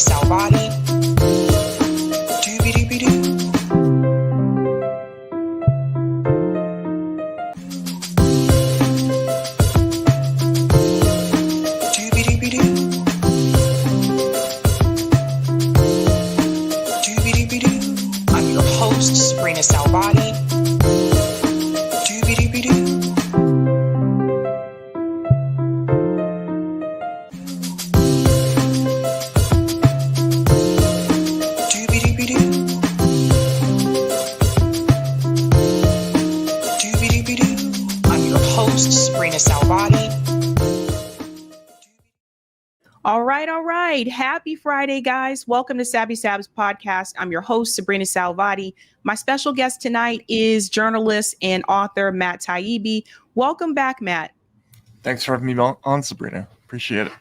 sabrinasalvati. Doobie-doobie-doo. Sabrina Salvati. Doobie-doobie-doo. Doobie-doobie-doo. Doobie-doobie-doo. I'm your host, Sabrina Salvati. All right. Happy Friday, guys. Welcome to Sabs podcast. I'm your host, Sabrina Salvati. My special guest tonight is journalist and author Matt Taibbi. Welcome back, Matt. Thanks for having me on, Sabrina. Appreciate it.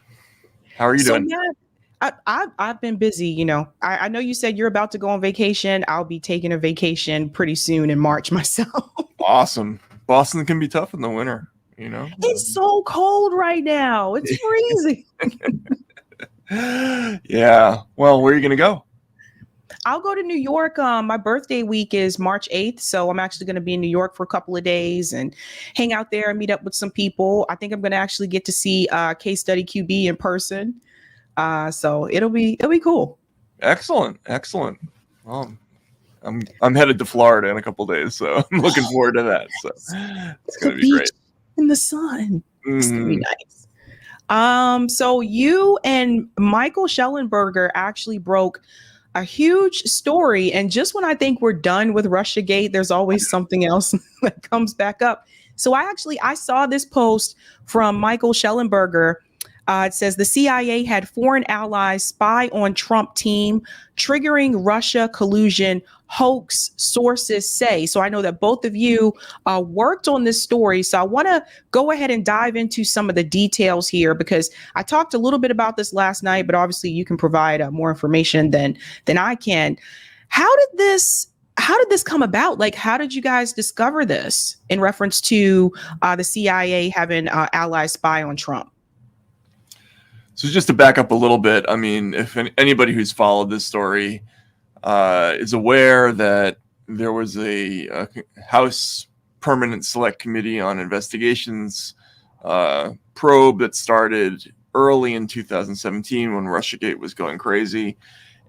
How are you doing? Matt, I've been busy. You know, I know you said you're about to go on vacation. I'll be taking a vacation pretty soon in March myself. Awesome. Boston can be tough in the winter. You know, it's so cold right now. It's freezing. Yeah. Well, where are you going to go? I'll go to New York. My birthday week is March 8th. So I'm actually going to be in New York for a couple of days and hang out there and meet up with some people. I think I'm going to actually get to see Case Study QB in person. So it'll be cool. Excellent. Well, I'm headed to Florida in a couple of days, so I'm looking forward to that. So it's going to be great. In the sun. It's going to be nice. So you and Michael Schellenberger actually broke a huge story. And just when I think we're done with Russiagate, there's always something else that comes back up. So I saw this post from Michael Schellenberger. It says the CIA had foreign allies spy on Trump team, triggering Russia collusion hoax, sources say. So I know that both of you worked on this story. So I want to go ahead and dive into some of the details here, because I talked a little bit about this last night, but obviously you can provide more information than I can. How did this come about? Like, how did you guys discover this in reference to the CIA having allies spy on Trump? So just to back up a little bit, I mean, if anybody who's followed this story is aware that there was a House Permanent Select Committee on Investigations probe that started early in 2017 when Russiagate was going crazy,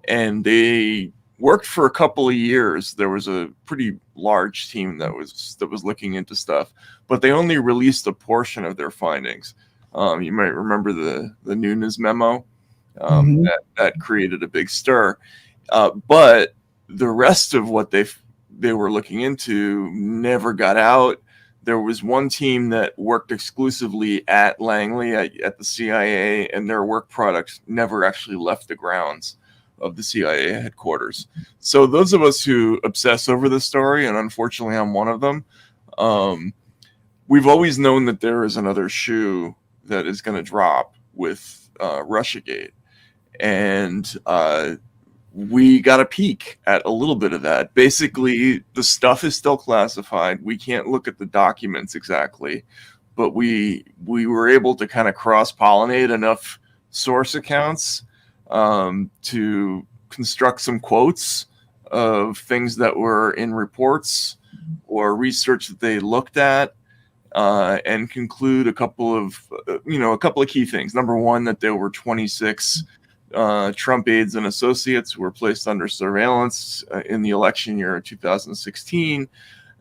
and they worked for a couple of years. There was a pretty large team that was looking into stuff, but they only released a portion of their findings. You might remember the Nunes memo that created a big stir. But the rest of what they were looking into never got out. There was one team that worked exclusively at Langley at the CIA, and their work products never actually left the grounds of the CIA headquarters. So those of us who obsess over this story, and unfortunately I'm one of them, we've always known that there is another shoe that is going to drop with Russiagate. And we got a peek at a little bit of that. Basically, the stuff is still classified. We can't look at the documents exactly, but we were able to kind of cross-pollinate enough source accounts to construct some quotes of things that were in reports or research that they looked at. And conclude a couple of key things. Number one, that there were 26 Trump aides and associates who were placed under surveillance in the election year of 2016,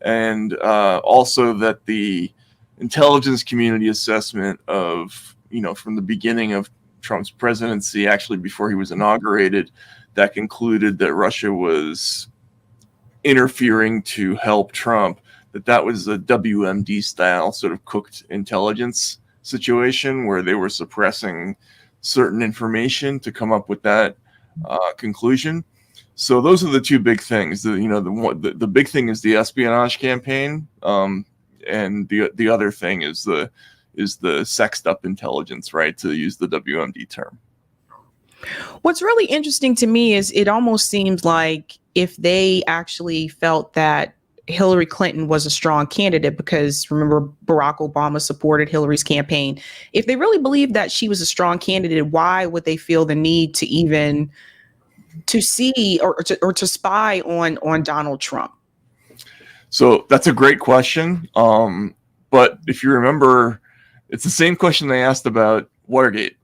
and also that the intelligence community assessment of, from the beginning of Trump's presidency, actually before he was inaugurated, that concluded that Russia was interfering to help Trump, that was a WMD style sort of cooked intelligence situation where they were suppressing certain information to come up with that conclusion. So those are the two big things. The big thing is the espionage campaign, and the other thing is the sexed up intelligence, right? To use the WMD term. What's really interesting to me is it almost seems like if they actually felt that Hillary Clinton was a strong candidate, because remember, Barack Obama supported Hillary's campaign. If they really believed that she was a strong candidate, why would they feel the need to even to see or to spy on Donald Trump? So that's a great question. But if you remember, it's the same question they asked about Watergate.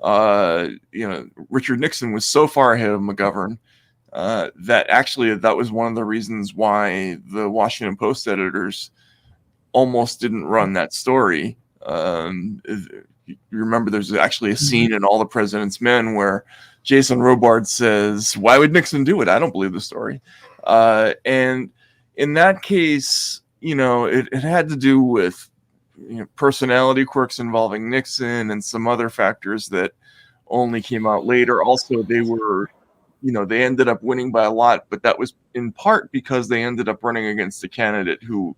Richard Nixon was so far ahead of McGovern that actually that was one of the reasons why the Washington Post editors almost didn't run that story. You remember, there's actually a scene in All the President's Men where Jason Robard says, "Why would Nixon do it? I don't believe the story." And in that case, it had to do with personality quirks involving Nixon and some other factors that only came out later. Also, they were, they ended up winning by a lot, but that was in part because they ended up running against a candidate who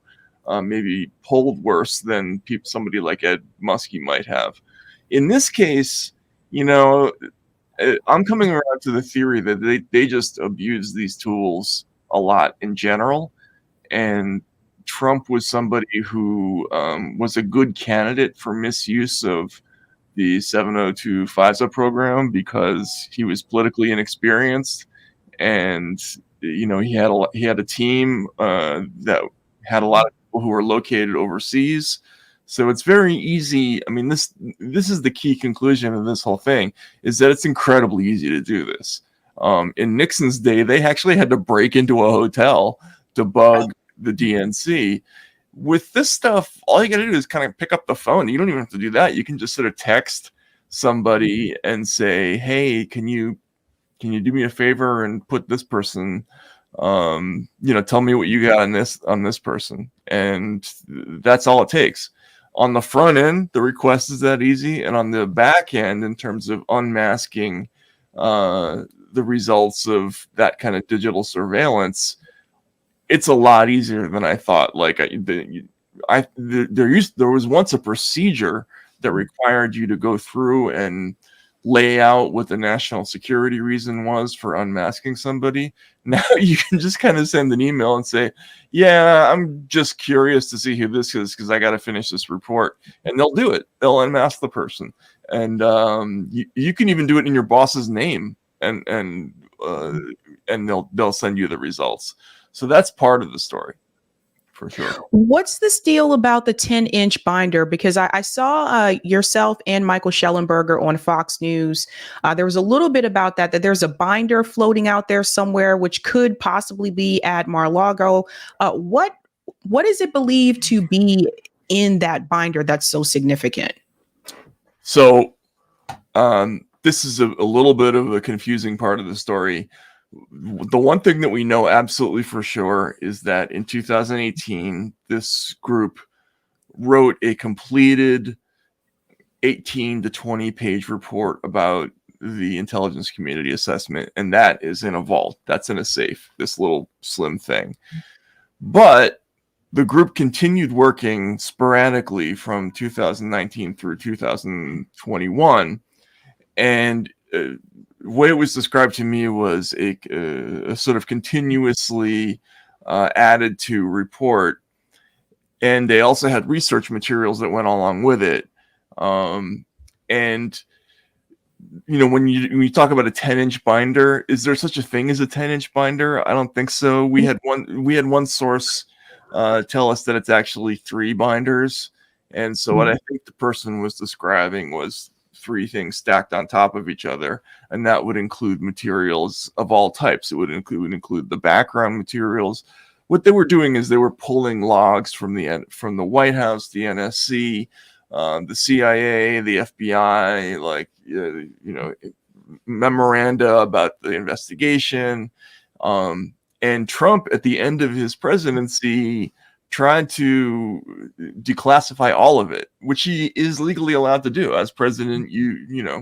maybe polled worse than somebody like Ed Muskie might have. In this case, I'm coming around to the theory that they just abuse these tools a lot in general. And Trump was somebody who was a good candidate for misuse of the 702 FISA program because he was politically inexperienced, and he had a team that had a lot of people who were located overseas. So it's very easy. I mean, this is the key conclusion of this whole thing, is that it's incredibly easy to do this. In Nixon's day, they actually had to break into a hotel to bug the DNC. With this stuff, all you got to do is kind of pick up the phone. You don't even have to do that. You can just sort of text somebody and say, "Hey, can you do me a favor and put this person, tell me what you got on this person," and that's all it takes. On the front end, the request is that easy, and on the back end, in terms of unmasking the results of that kind of digital surveillance, it's a lot easier than I thought. Like there was once a procedure that required you to go through and lay out what the national security reason was for unmasking somebody. Now you can just kind of send an email and say, "Yeah, I'm just curious to see who this is because I got to finish this report," and they'll do it. They'll unmask the person, and you can even do it in your boss's name, and they'll send you the results. So that's part of the story, for sure. What's this deal about the 10-inch binder? Because I saw yourself and Michael Schellenberger on Fox News. There was a little bit about that there's a binder floating out there somewhere, which could possibly be at Mar-a-Lago. What is it believed to be in that binder that's so significant? So this is a little bit of a confusing part of the story. The one thing that we know absolutely for sure is that in 2018, this group wrote a completed 18 to 20 page report about the intelligence community assessment, and that is in a vault. That's in a safe, this little slim thing. But the group continued working sporadically from 2019 through 2021, and the way it was described to me was a sort of continuously added to report, and they also had research materials that went along with it. And when you talk about a 10-inch binder, is there such a thing as a 10-inch binder? I don't think so. We had one source tell us that it's actually 3 binders, and so what I think the person was describing was 3 things stacked on top of each other, and that would include materials of all types. It would include the background materials. What they were doing is they were pulling logs from the White House, the NSC, the CIA, the FBI, memoranda about the investigation. And Trump, at the end of his presidency, tried to declassify all of it, which he is legally allowed to do. As president, you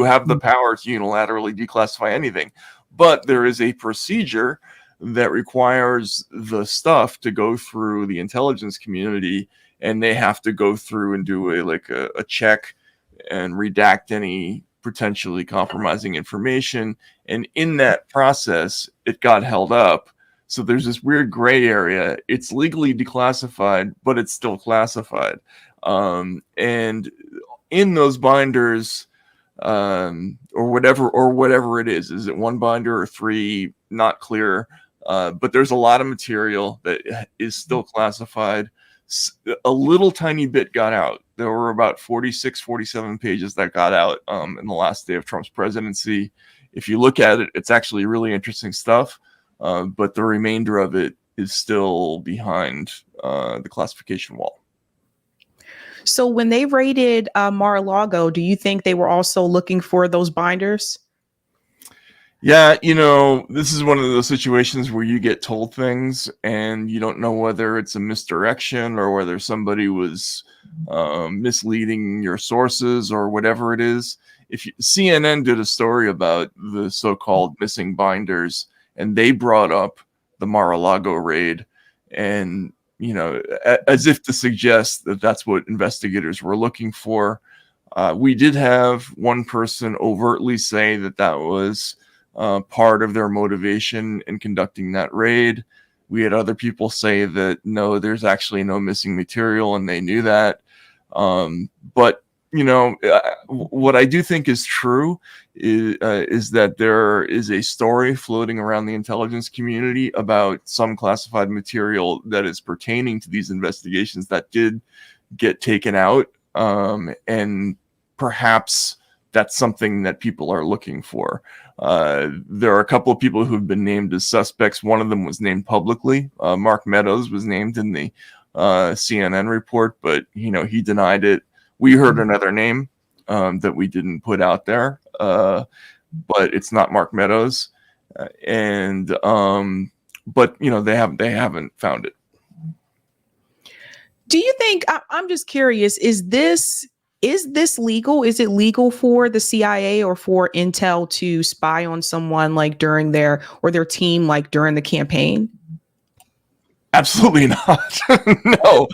have the power to unilaterally declassify anything. But there is a procedure that requires the stuff to go through the intelligence community, and they have to go through and do a check and redact any potentially compromising information. And in that process, it got held up. So there's this weird gray area. It's legally declassified, but it's still classified. And in those binders, or whatever it is it one binder or three? Not clear. But there's a lot of material that is still classified. A little tiny bit got out. There were about 46, 47 pages that got out in the last day of Trump's presidency. If you look at it, it's actually really interesting stuff. But the remainder of it is still behind the classification wall. So when they raided Mar-a-Lago, do you think they were also looking for those binders? Yeah, this is one of those situations where you get told things and you don't know whether it's a misdirection or whether somebody was misleading your sources or whatever it is. CNN did a story about the so-called missing binders, and they brought up the Mar-a-Lago raid, and as if to suggest that that's what investigators were looking for. We did have one person overtly say that was part of their motivation in conducting that raid. We had other people say that no, there's actually no missing material, and they knew that. But what I do think is true is that there is a story floating around the intelligence community about some classified material that is pertaining to these investigations that did get taken out, and perhaps that's something that people are looking for. There are a couple of people who've been named as suspects. One of them was named publicly. Mark Meadows was named in the CNN report, but he denied it. We heard another name that we didn't put out there, but it's not Mark Meadows. But they haven't found it. Do you think, I'm just curious, is this legal? Is it legal for the CIA or for Intel to spy on someone during their team during the campaign? Absolutely not. No,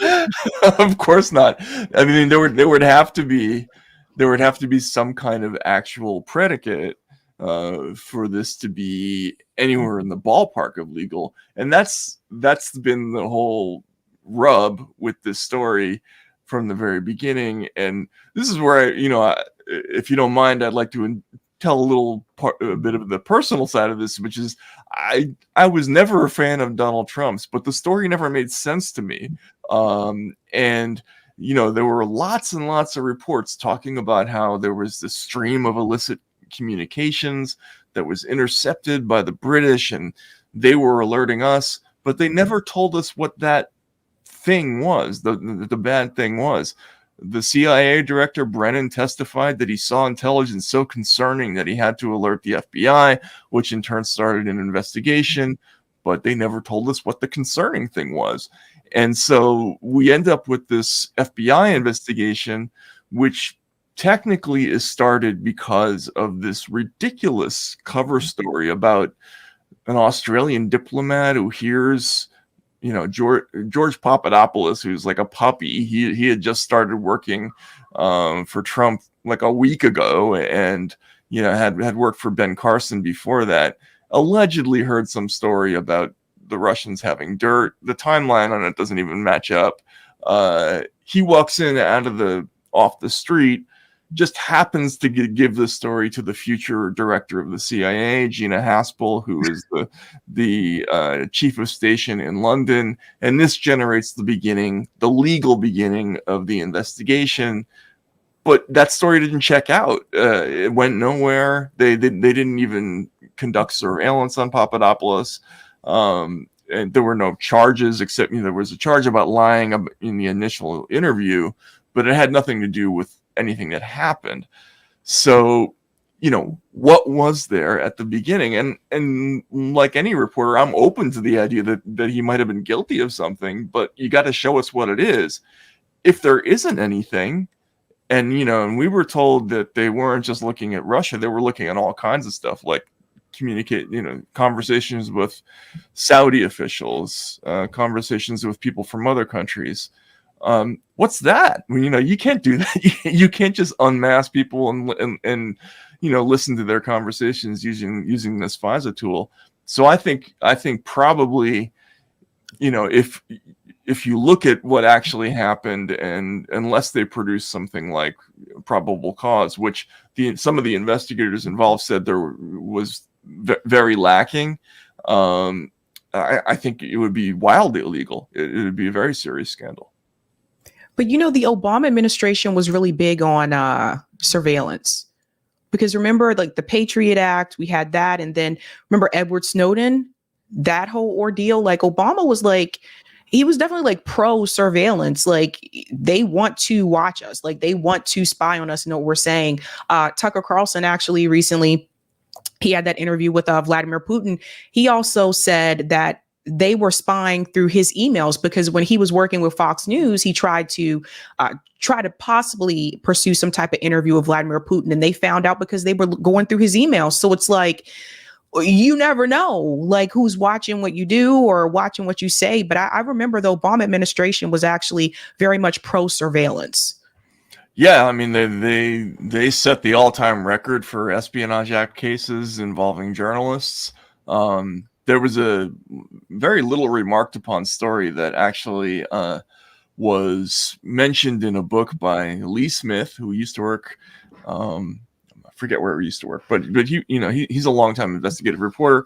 of course not. I mean, there would have to be some kind of actual predicate for this to be anywhere in the ballpark of legal, and that's been the whole rub with this story from the very beginning. And this is where if you don't mind, I'd like to tell a bit of the personal side of this, which is I was never a fan of Donald Trump's, but the story never made sense to me. And there were lots and lots of reports talking about how there was this stream of illicit communications that was intercepted by the British, and they were alerting us, but they never told us what that thing was, the bad thing was. The CIA director Brennan testified that he saw intelligence so concerning that he had to alert the FBI, which in turn started an investigation, but they never told us what the concerning thing was. And so we end up with this FBI investigation, which technically is started because of this ridiculous cover story about an Australian diplomat who hears George Papadopoulos, who's like a puppy. He had just started working for Trump like a week ago, and had worked for Ben Carson before that. Allegedly heard some story about the Russians having dirt. The timeline on it doesn't even match up. He walks in off the street, just happens to give the story to the future director of the CIA, Gina Haspel, who is the chief of station in London. And this generates the legal beginning of the investigation. But that story didn't check out. It went nowhere. They didn't even conduct surveillance on Papadopoulos. And there were no charges, except there was a charge about lying in the initial interview, but it had nothing to do with anything that happened. So, what was there at the beginning? And like any reporter, I'm open to the idea that he might have been guilty of something, but you got to show us what it is. If there isn't anything, and we were told that they weren't just looking at Russia, they were looking at all kinds of stuff, like conversations with Saudi officials, conversations with people from other countries. What's that? You can't do that. You can't just unmask people and listen to their conversations using this FISA tool. So I think probably, if you look at what actually happened, and unless they produce something like probable cause, which some of the investigators involved said there was very lacking, I think it would be wildly illegal. It would be a very serious scandal. But the Obama administration was really big on surveillance, because remember, like the Patriot Act, we had that, and then remember Edward Snowden, that whole ordeal. Like Obama was like, he was definitely like pro surveillance. Like they want to watch us, like they want to spy on us and know what we're saying. Tucker Carlson actually recently, he had that interview with Vladimir Putin. He also said that they were spying through his emails, because when he was working with Fox News, he tried to possibly pursue some type of interview with Vladimir Putin, and they found out because they were going through his emails. So it's like, you never know, like who's watching what you do or watching what you say. But I remember the Obama administration was actually very much pro surveillance. Yeah, I mean, they set the all-time record for Espionage Act cases involving journalists. There was a very little remarked upon story that actually was mentioned in a book by Lee Smith, who used to work, I forget where he used to work, but he's a longtime investigative reporter.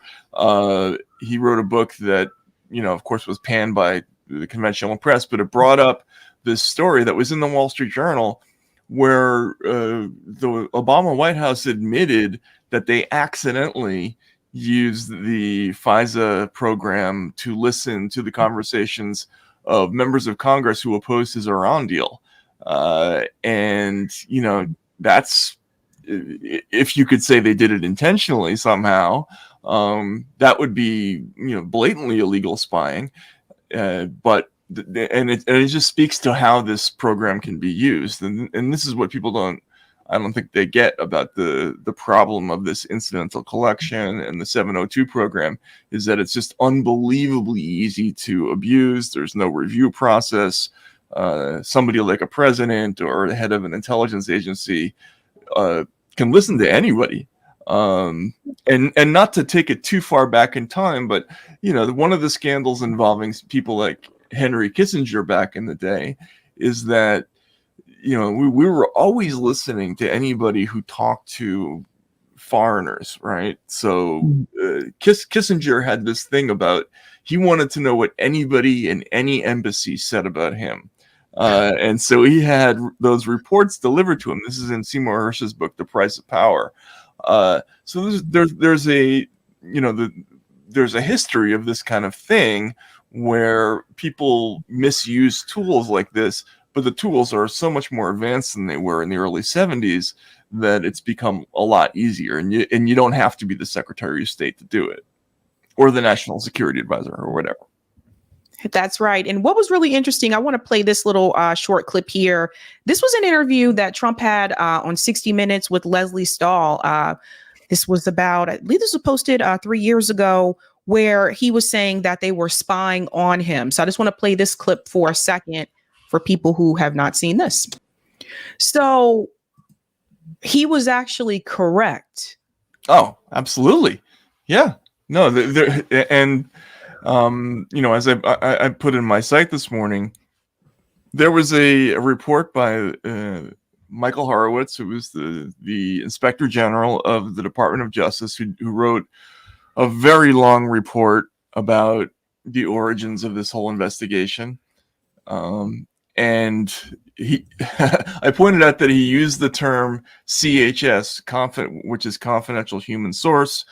He wrote a book that, of course, was panned by the conventional press, but it brought up this story that was in the Wall Street Journal, where the Obama White House admitted that they accidentally used the FISA program to listen to the conversations of members of Congress who opposed his Iran deal. And, that's, if you could say they did it intentionally somehow, that would be, blatantly illegal spying. But it just speaks to how this program can be used. And this is what people I don't think they get about the problem of this incidental collection and the 702 program, is that it's just unbelievably easy to abuse. There's no review process. Somebody like a president or the head of an intelligence agency can listen to anybody. And not to take it too far back in time, but one of the scandals involving people like Henry Kissinger back in the day is that we were always listening to anybody who talked to foreigners, right? So Kissinger had this thing about, he wanted to know what anybody in any embassy said about him. And so he had those reports delivered to him. This is in Seymour Hersh's book, The Price of Power. So there's a history of this kind of thing where people misuse tools like this, but the tools are so much more advanced than they were in the early 70s that it's become a lot easier. And you don't have to be the Secretary of State to do it, or the National Security Advisor, or whatever. That's right. And what was really interesting, I want to play this little short clip here. This was an interview that Trump had on 60 Minutes with Leslie Stahl. This was about, I believe this was posted 3 years ago, where he was saying that they were spying on him. So I just want to play this clip for a second for people who have not seen this. So he was actually correct. Oh, absolutely. Yeah. No, and as I put in my site this morning, there was a report by Michael Horowitz, who was the Inspector General of the Department of Justice, who wrote a very long report about the origins of this whole investigation. And I pointed out that he used the term CHS, which is confidential human source,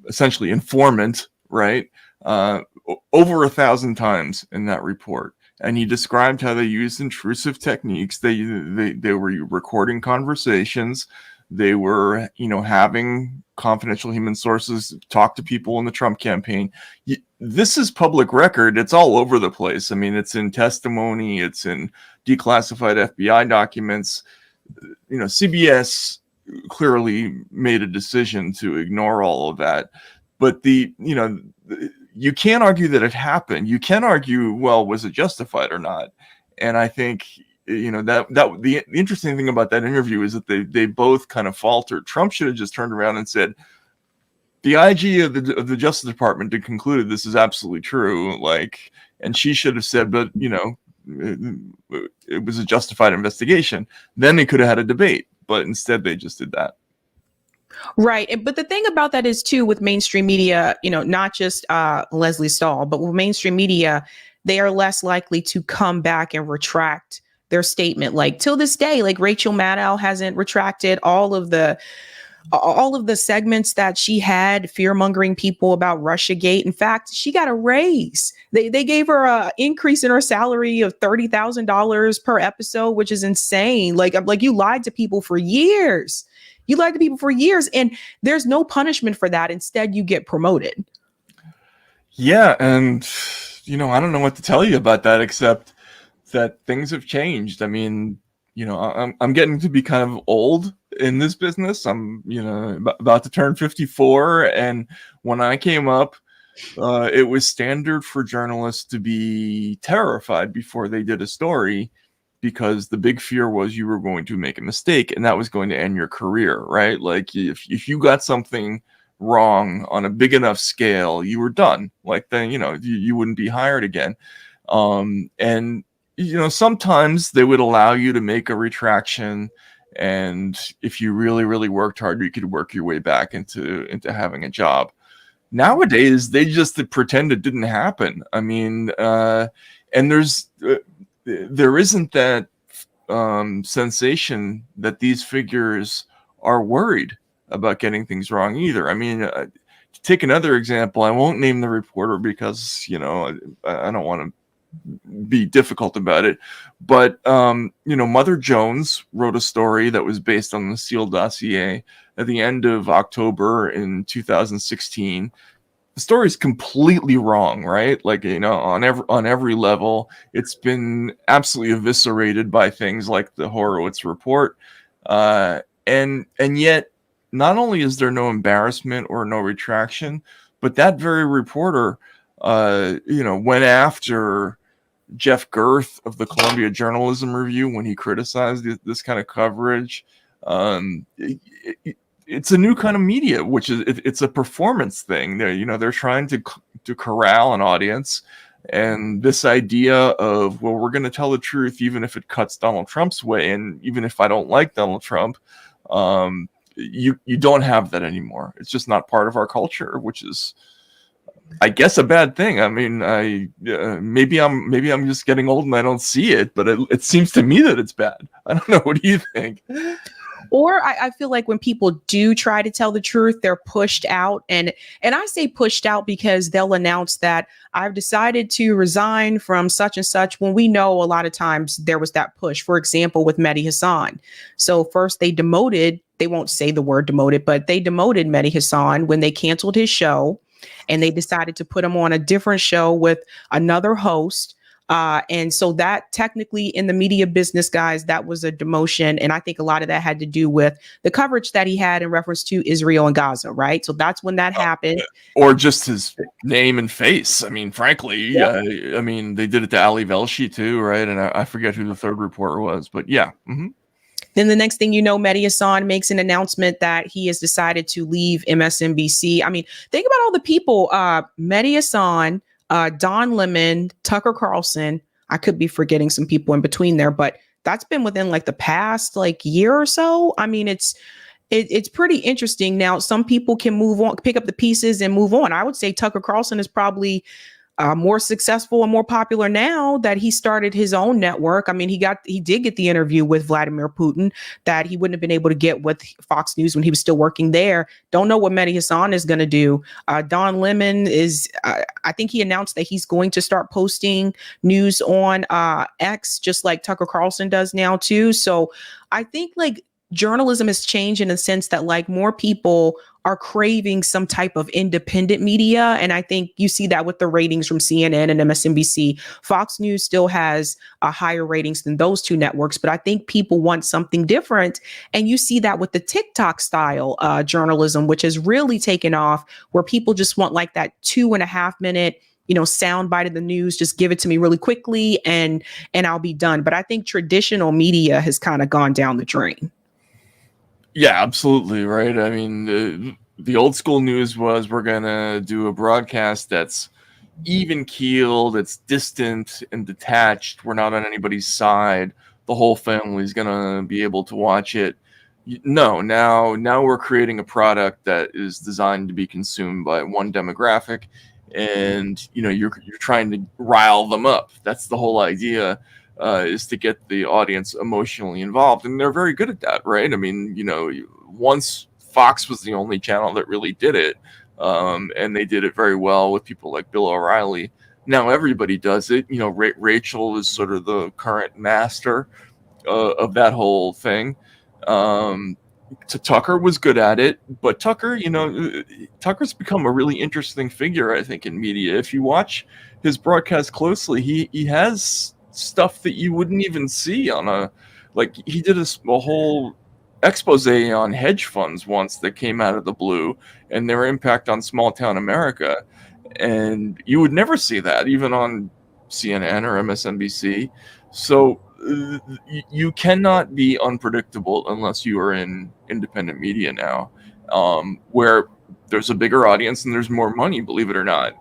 essentially informant, right? Over 1,000 times in that report. And he described how they used intrusive techniques. They were recording conversations. They were, having confidential human sources talk to people in the Trump campaign. This is public record. It's all over the place. I mean, it's in testimony. It's in declassified FBI documents. CBS clearly made a decision to ignore all of that. But you can't argue that it happened. You can argue, well, was it justified or not? And I think, that the interesting thing about that interview is that they both kind of faltered. Trump should have just turned around and said, the IG of the Justice Department had concluded this is absolutely true. Like, and she should have said, but it was a justified investigation. Then they could have had a debate, but instead they just did that. Right. But the thing about that is, too, with mainstream media, not just Leslie Stahl, but with mainstream media, they are less likely to come back and retract their statement. Like, till this day, like Rachel Maddow hasn't retracted all of the segments that she had fear-mongering people about Russiagate. In fact, she got a raise. They gave her an increase in her salary of $30,000 per episode, which is insane. Like you lied to people for years. You lied to people for years, and there's no punishment for that. Instead, you get promoted. Yeah, and I don't know what to tell you about that, except that things have changed. I mean, I'm getting to be kind of old in this business. I'm about to turn 54, and when I came up, it was standard for journalists to be terrified before they did a story, because the big fear was you were going to make a mistake and that was going to end your career, right? Like if you got something wrong on a big enough scale, you were done. Like then, you wouldn't be hired again. And sometimes they would allow you to make a retraction, and if you really, really worked hard, you could work your way back into having a job. Nowadays, they just pretend it didn't happen. I mean, and there isn't that sensation that these figures are worried about getting things wrong either. I mean, to take another example, I won't name the reporter because, I don't want to be difficult about it. But, Mother Jones wrote a story that was based on the Seal dossier at the end of October in 2016. The story is completely wrong, right? Like, on every level, it's been absolutely eviscerated by things like the Horowitz report. And yet, not only is there no embarrassment or no retraction, but that very reporter, went after Jeff Girth of the Columbia Journalism Review when he criticized this kind of coverage. It's a new kind of media, which is it's a performance thing. They're trying to corral an audience, and this idea of, well, we're going to tell the truth even if it cuts Donald Trump's way, and even if I don't like Donald Trump, you don't have that anymore. It's just not part of our culture, which is, I guess, a bad thing. I mean, maybe I'm just getting old and I don't see it, but it seems to me that it's bad. I don't know. What do you think? Or I feel like when people do try to tell the truth, they're pushed out. And I say pushed out because they'll announce that I've decided to resign from such and such, when we know a lot of times there was that push. For example, with Mehdi Hasan. So first they won't say the word demoted, but they demoted Mehdi Hasan when they canceled his show, and they decided to put him on a different show with another host. And so that technically, in the media business, guys, that was a demotion. And I think a lot of that had to do with the coverage that he had in reference to Israel and Gaza, right? So that's when that happened. Or just his name and face. I mean, frankly, yeah. I mean, they did it to Ali Velshi too, right? And I forget who the third reporter was, but yeah. Mm-hmm. Then the next thing you know, Mehdi Hasan makes an announcement that he has decided to leave MSNBC. I mean, think about all the people, Mehdi Hasan, Don Lemon, Tucker Carlson. I could be forgetting some people in between there, but that's been within like the past year or so. I mean, it's pretty interesting. Now, some people can move on, pick up the pieces and move on. I would say Tucker Carlson is probably more successful and more popular now that he started his own network. I mean, he did get the interview with Vladimir Putin that he wouldn't have been able to get with Fox News when he was still working there. Don't know what Mehdi Hasan is going to do. Don Lemon is, I think he announced that he's going to start posting news on X, just like Tucker Carlson does now too. So I think journalism has changed in a sense that more people are craving some type of independent media. And I think you see that with the ratings from CNN and MSNBC. Fox News still has higher ratings than those two networks, but I think people want something different. And you see that with the TikTok style journalism, which has really taken off, where people just want that 2.5 minute sound bite of the news. Just give it to me really quickly and I'll be done. But I think traditional media has kind of gone down the drain. Yeah, absolutely. Right. I mean, the old school news was, we're going to do a broadcast that's even keeled, it's distant and detached. We're not on anybody's side. The whole family's going to be able to watch it. No, now we're creating a product that is designed to be consumed by one demographic, and you're trying to rile them up. That's the whole idea, is to get the audience emotionally involved, and they're very good at that, right? I mean, once Fox was the only channel that really did it, and they did it very well with people like Bill O'Reilly. Now everybody does it. Rachel is sort of the current master of that whole thing. Tucker was good at it, but Tucker's become a really interesting figure, I think, in media. If you watch his broadcast closely, he has stuff that you wouldn't even see on he did a whole expose on hedge funds once that came out of the blue and their impact on small town America. And you would never see that even on CNN or MSNBC. So you cannot be unpredictable unless you are in independent media now, where there's a bigger audience and there's more money, believe it or not,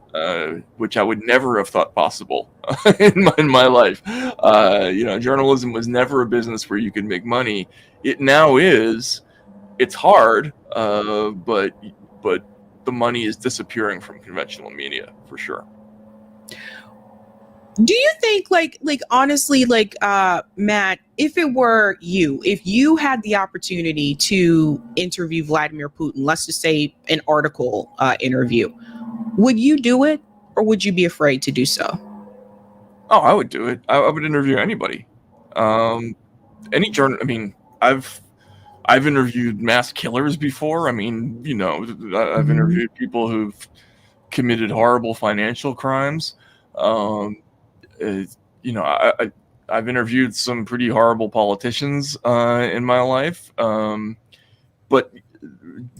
which I would never have thought possible in my life. Journalism was never a business where you could make money. It now is. It's hard, but the money is disappearing from conventional media for sure. Do you think honestly, Matt, if it were you, if you had the opportunity to interview Vladimir Putin, let's just say an article interview, would you do it or would you be afraid to do so? Oh, I would do it. I would interview anybody. Any journal. I mean, I've interviewed mass killers before. I mean, I've interviewed people who've committed horrible financial crimes. I've interviewed some pretty horrible politicians in my life. But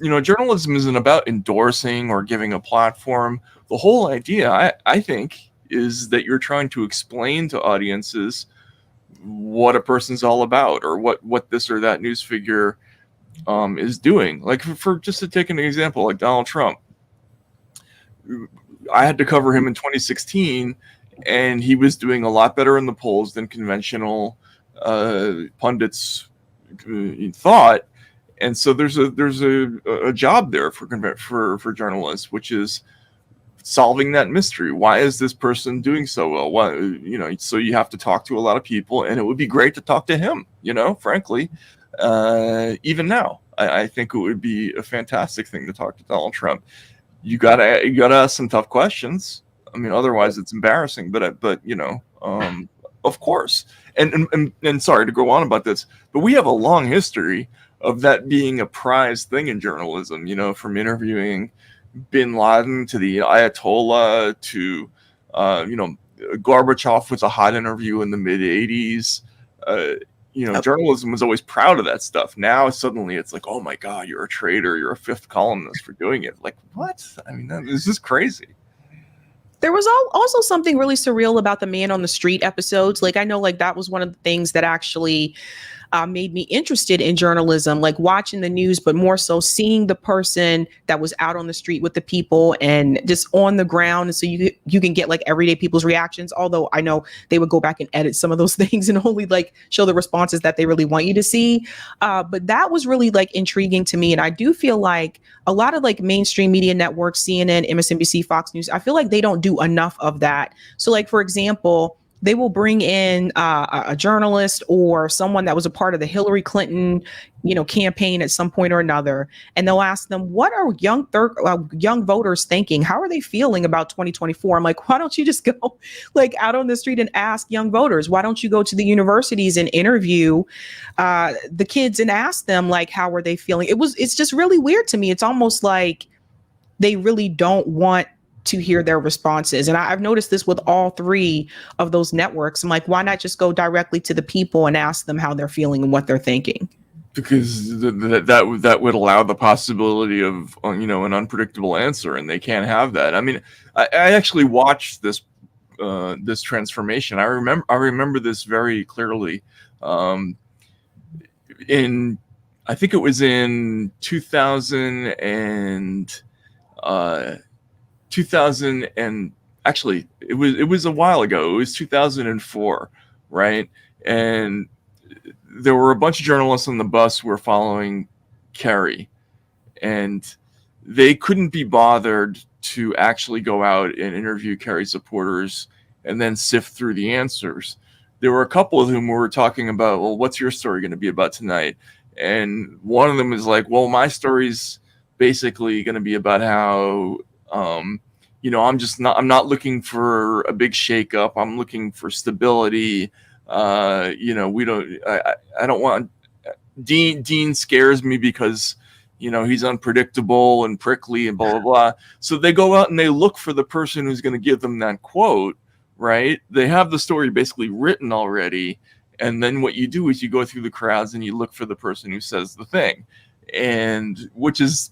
journalism isn't about endorsing or giving a platform. The whole idea, I think, is that you're trying to explain to audiences what a person's all about, or what this or that news figure is doing. Like, for just to take an example, like Donald Trump, I had to cover him in 2016, and he was doing a lot better in the polls than conventional pundits thought. And so there's a job there for journalists, which is solving that mystery. Why is this person doing so well? Why, so you have to talk to a lot of people, and it would be great to talk to him, frankly. Even now, I think it would be a fantastic thing to talk to Donald Trump. You gotta ask some tough questions. I mean, otherwise it's embarrassing. But of course. And sorry to go on about this, but we have a long history of that being a prized thing in journalism. From interviewing Bin Laden to the Ayatollah to Gorbachev was a hot interview in the mid '80s. Journalism was always proud of that stuff. Now suddenly it's like, oh my God, you're a traitor. You're a fifth columnist for doing it. Like, what? I mean, this is crazy. There was also something really surreal about the Man on the Street episodes. I know that was one of the things that actually made me interested in journalism, watching the news, but more so seeing the person that was out on the street with the people and just on the ground. And so you can get everyday people's reactions. Although I know they would go back and edit some of those things and only show the responses that they really want you to see. But that was really intriguing to me. And I do feel like a lot of mainstream media networks, CNN, MSNBC, Fox News, I feel like they don't do enough of that. So for example, they will bring in a journalist or someone that was a part of the Hillary Clinton, campaign at some point or another, and they'll ask them, "What are young voters thinking? How are they feeling about 2024?" I'm like, why don't you just go out on the street and ask young voters? Why don't you go to the universities and interview the kids and ask them how are they feeling? It's just really weird to me. It's almost like they really don't want to hear their responses. And I've noticed this with all three of those networks. I'm like, why not just go directly to the people and ask them how they're feeling and what they're thinking? Because that would allow the possibility of an unpredictable answer, and they can't have that. I mean, I actually watched this transformation. I remember this very clearly. I I think it was in 2000 and 2000 and actually it was a while ago. It was 2004, right? And there were a bunch of journalists on the bus who were following Kerry, and they couldn't be bothered to actually go out and interview Kerry supporters and then sift through the answers. There were a couple of whom were talking about, well, what's your story going to be about tonight? And one of them is like, well, my story's basically going to be about how, I'm not looking for a big shakeup. I'm looking for stability. I don't want Dean scares me because, he's unpredictable and prickly and blah, blah, blah. So they go out and they look for the person who's going to give them that quote, right? They have the story basically written already. And then what you do is you go through the crowds and you look for the person who says the thing. And which is,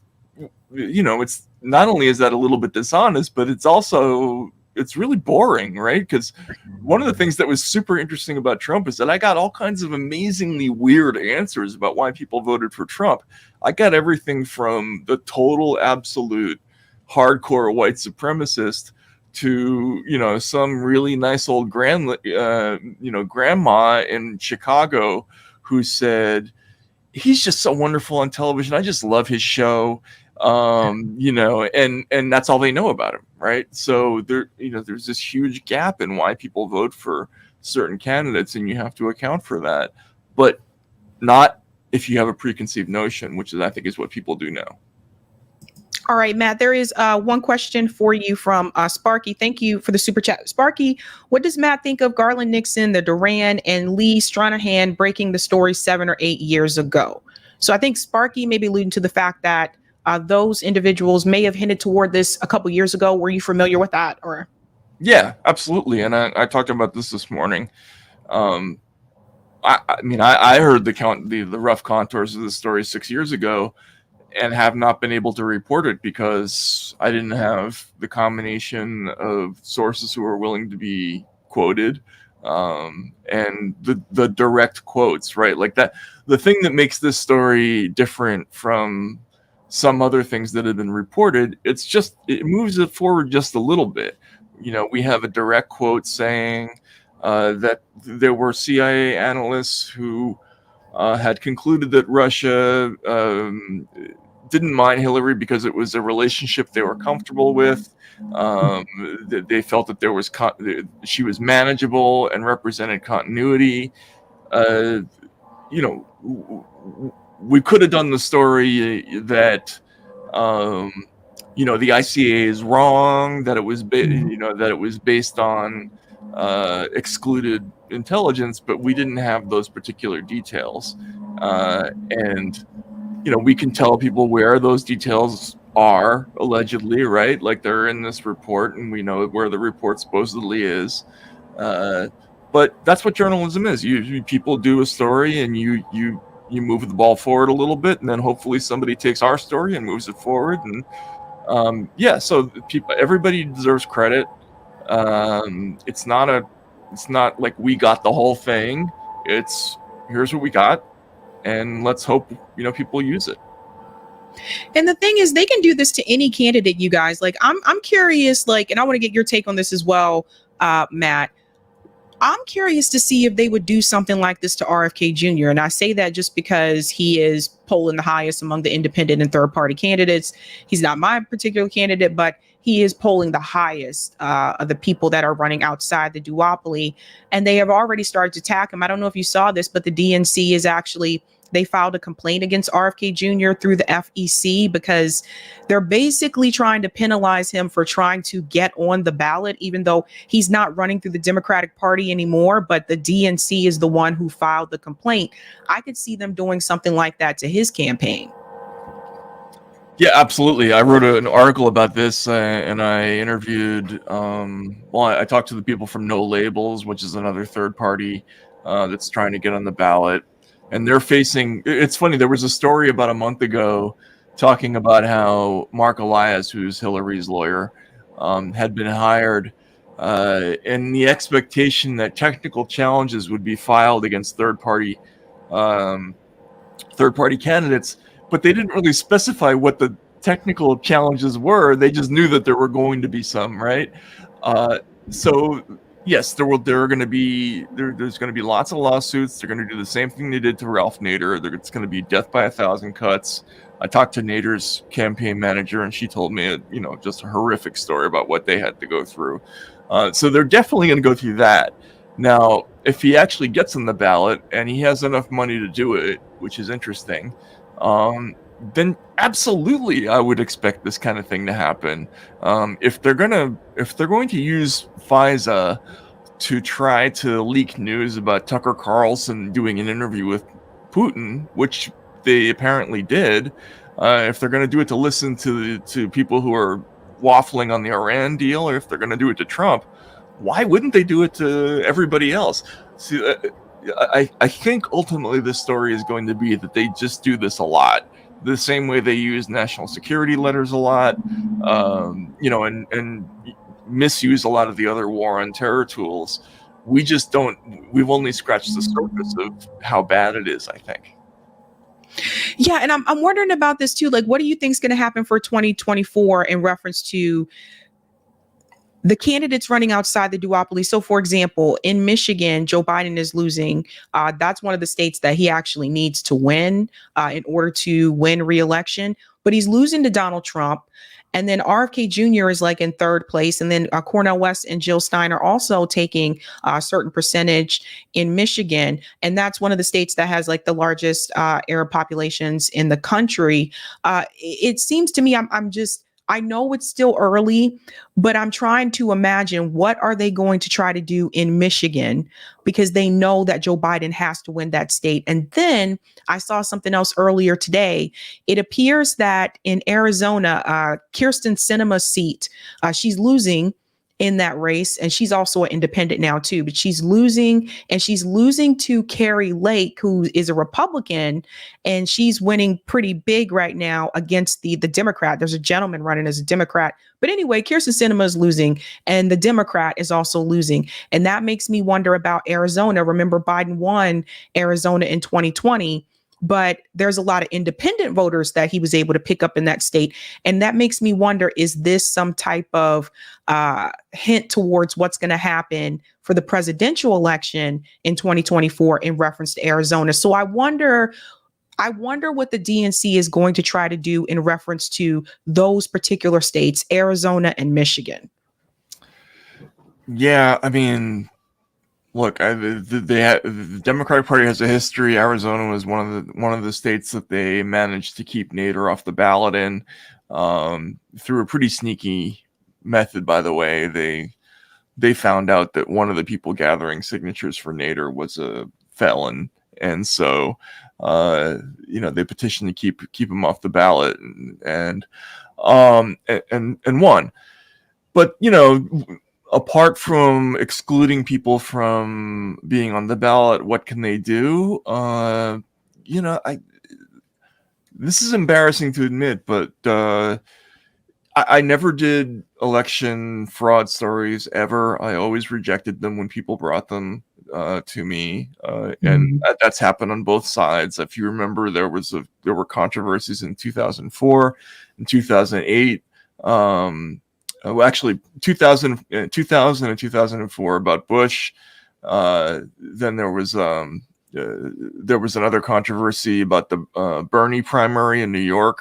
it's not only is that a little bit dishonest, but it's really boring, right? Because one of the things that was super interesting about Trump is that I got all kinds of amazingly weird answers about why people voted for Trump. I got everything from the total absolute hardcore white supremacist to, some really nice old grandma in Chicago who said, he's just so wonderful on television. I just love his show. And that's all they know about him, right? So there's this huge gap in why people vote for certain candidates, and you have to account for that, but not if you have a preconceived notion, which I think is what people do now. All right, Matt, there is one question for you from Sparky. Thank you for the super chat. Sparky, what does Matt think of Garland Nixon, the Duran, and Lee Stranahan breaking the story 7 or 8 years ago? So I think Sparky may be alluding to the fact that those individuals may have hinted toward this a couple years ago. Were you familiar with that? Or? Yeah, absolutely. And I talked about this morning. I heard the rough contours of the story 6 years ago and have not been able to report it because I didn't have the combination of sources who are willing to be quoted and the direct quotes, right? Like that, the thing that makes this story different from some other things that have been reported, it moves it forward just a little bit. We have a direct quote saying that there were CIA analysts who had concluded that Russia didn't mind Hillary because it was a relationship they were comfortable with. They felt that she was manageable and represented continuity. We could have done the story that the ICA is wrong, that it was based on excluded intelligence, but we didn't have those particular details. And we can tell people where those details are allegedly, right? Like they're in this report, and we know where the report supposedly is. But that's what journalism is. People do a story, and you move the ball forward a little bit, and then hopefully somebody takes our story and moves it forward. And so everybody deserves credit. It's not like we got the whole thing. It's here's what we got, and let's hope people use it. And the thing is, they can do this to any candidate, you guys. Like, I'm curious, and I want to get your take on this as well, Matt. I'm curious to see if they would do something like this to RFK Jr. And I say that just because he is polling the highest among the independent and third party candidates. He's not my particular candidate, but he is polling the highest of the people that are running outside the duopoly. And they have already started to attack him. I don't know if you saw this, but the DNC is they filed a complaint against RFK Jr. through the FEC because they're basically trying to penalize him for trying to get on the ballot, even though he's not running through the Democratic Party anymore. But the DNC is the one who filed the complaint. I could see them doing something like that to his campaign. Yeah, absolutely. I wrote an article about this and I interviewed, I talked to the people from No Labels, which is another third party that's trying to get on the ballot. And they're facing, it's funny, there was a story about a month ago talking about how Mark Elias, who's Hillary's lawyer, had been hired and the expectation that technical challenges would be filed against third-party third-party candidates, but they didn't really specify what the technical challenges were. They just knew that there were going to be some, right? So yes, there's going to be lots of lawsuits. They're going to do the same thing they did to Ralph Nader. It's going to be death by 1,000 cuts. I talked to Nader's campaign manager, and she told me, just a horrific story about what they had to go through. So they're definitely going to go through that. Now, if he actually gets on the ballot and he has enough money to do it, which is interesting, then absolutely I would expect this kind of thing to happen. If they're going to use FISA to try to leak news about Tucker Carlson doing an interview with Putin, which they apparently did, if they're going to do it to listen to people who are waffling on the Iran deal, or if they're going to do it to Trump, why wouldn't they do it to everybody else? See, I think ultimately this story is going to be that they just do this a lot, the same way they use national security letters a lot, and misuse a lot of the other war on terror tools. We've only scratched the surface of how bad it is, I think. Yeah, and I'm wondering about this too. Like, what do you think is going to happen for 2024 in reference to the candidates running outside the duopoly? So, for example, in Michigan, Joe Biden is losing. That's one of the states that he actually needs to win in order to win re-election. But he's losing to Donald Trump. And then RFK Jr. is like in third place. And then Cornel West and Jill Stein are also taking a certain percentage in Michigan. And that's one of the states that has like the largest Arab populations in the country. It seems to me, I know it's still early, but I'm trying to imagine what are they going to try to do in Michigan, because they know that Joe Biden has to win that state. And then I saw something else earlier today. It appears that in Arizona, Kyrsten Sinema's seat, she's losing in that race. And she's also an independent now too, but she's losing to Carrie Lake, who is a Republican, and she's winning pretty big right now against the Democrat. There's a gentleman running as a Democrat. But anyway, Kyrsten Sinema is losing and the Democrat is also losing. And that makes me wonder about Arizona. Remember, Biden won Arizona in 2020. But there's a lot of independent voters that he was able to pick up in that state. And that makes me wonder, is this some type of hint towards what's going to happen for the presidential election in 2024 in reference to Arizona? So I wonder what the DNC is going to try to do in reference to those particular states, Arizona and Michigan. Yeah, I mean, look, the Democratic Party has a history. Arizona was one of the states that they managed to keep Nader off the ballot in, through a pretty sneaky method, by the way. They found out that one of the people gathering signatures for Nader was a felon, and so they petitioned to keep him off the ballot, and won. But apart from excluding people from being on the ballot, what can they do? This is embarrassing to admit, but I never did election fraud stories ever. I always rejected them when people brought them to me, and that's happened on both sides. If you remember, there were controversies in 2004 and 2008. Actually, 2000 and 2004 about Bush. Then there was another controversy about the Bernie primary in New York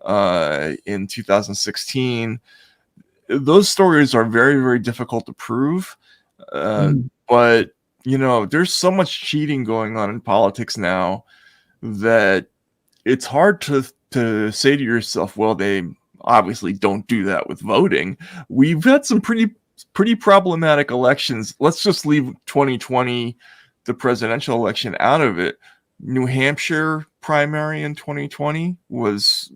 in 2016. Those stories are very, very difficult to prove, but there's so much cheating going on in politics now that it's hard to say to yourself, well, they obviously don't do that with voting. We've had some pretty problematic elections. Let's just leave 2020, the presidential election, out of it. New Hampshire primary in 2020 was,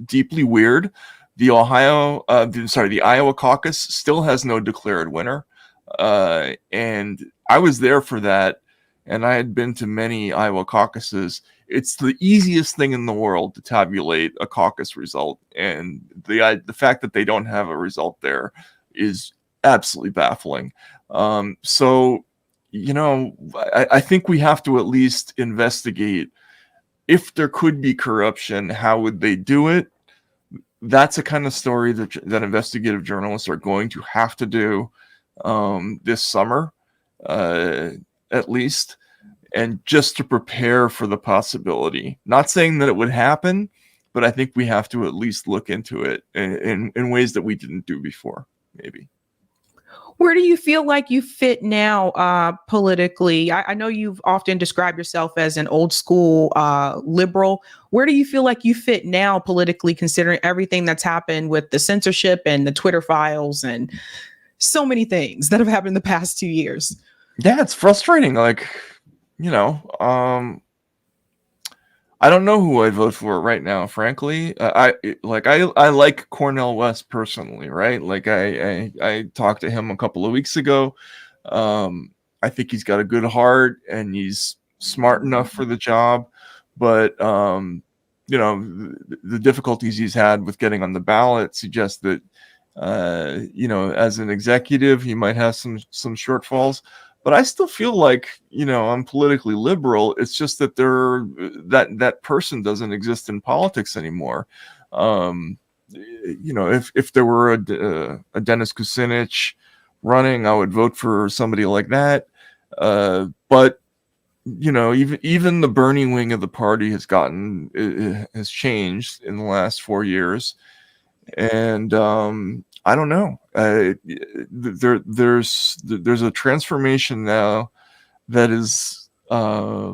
deeply weird. The Iowa caucus still has no declared winner. And I was there for that, and I had been to many Iowa caucuses. It's the easiest thing in the world to tabulate a caucus result, and the fact that they don't have a result there is absolutely baffling. So, I think we have to at least investigate if there could be corruption. How would they do it? That's a kind of story that investigative journalists are going to have to do this summer, at least, and just to prepare for the possibility. Not saying that it would happen, but I think we have to at least look into it in ways that we didn't do before, maybe. Where do you feel like you fit now politically? I know you've often described yourself as an old school liberal. Where do you feel like you fit now politically, considering everything that's happened with the censorship and the Twitter files and so many things that have happened in the past 2 years? Yeah, it's frustrating. Like, I don't know who I'd vote for right now, frankly. I like Cornel West personally, right? Like I talked to him a couple of weeks ago. I think he's got a good heart and he's smart enough for the job, but the difficulties he's had with getting on the ballot suggest that as an executive, he might have some shortfalls. But I still feel like, I'm politically liberal. It's just that that person doesn't exist in politics anymore. If there were a Dennis Kucinich running, I would vote for somebody like that. But even the Bernie wing of the party has changed in the last 4 years, and I don't know. There's a transformation now that is, I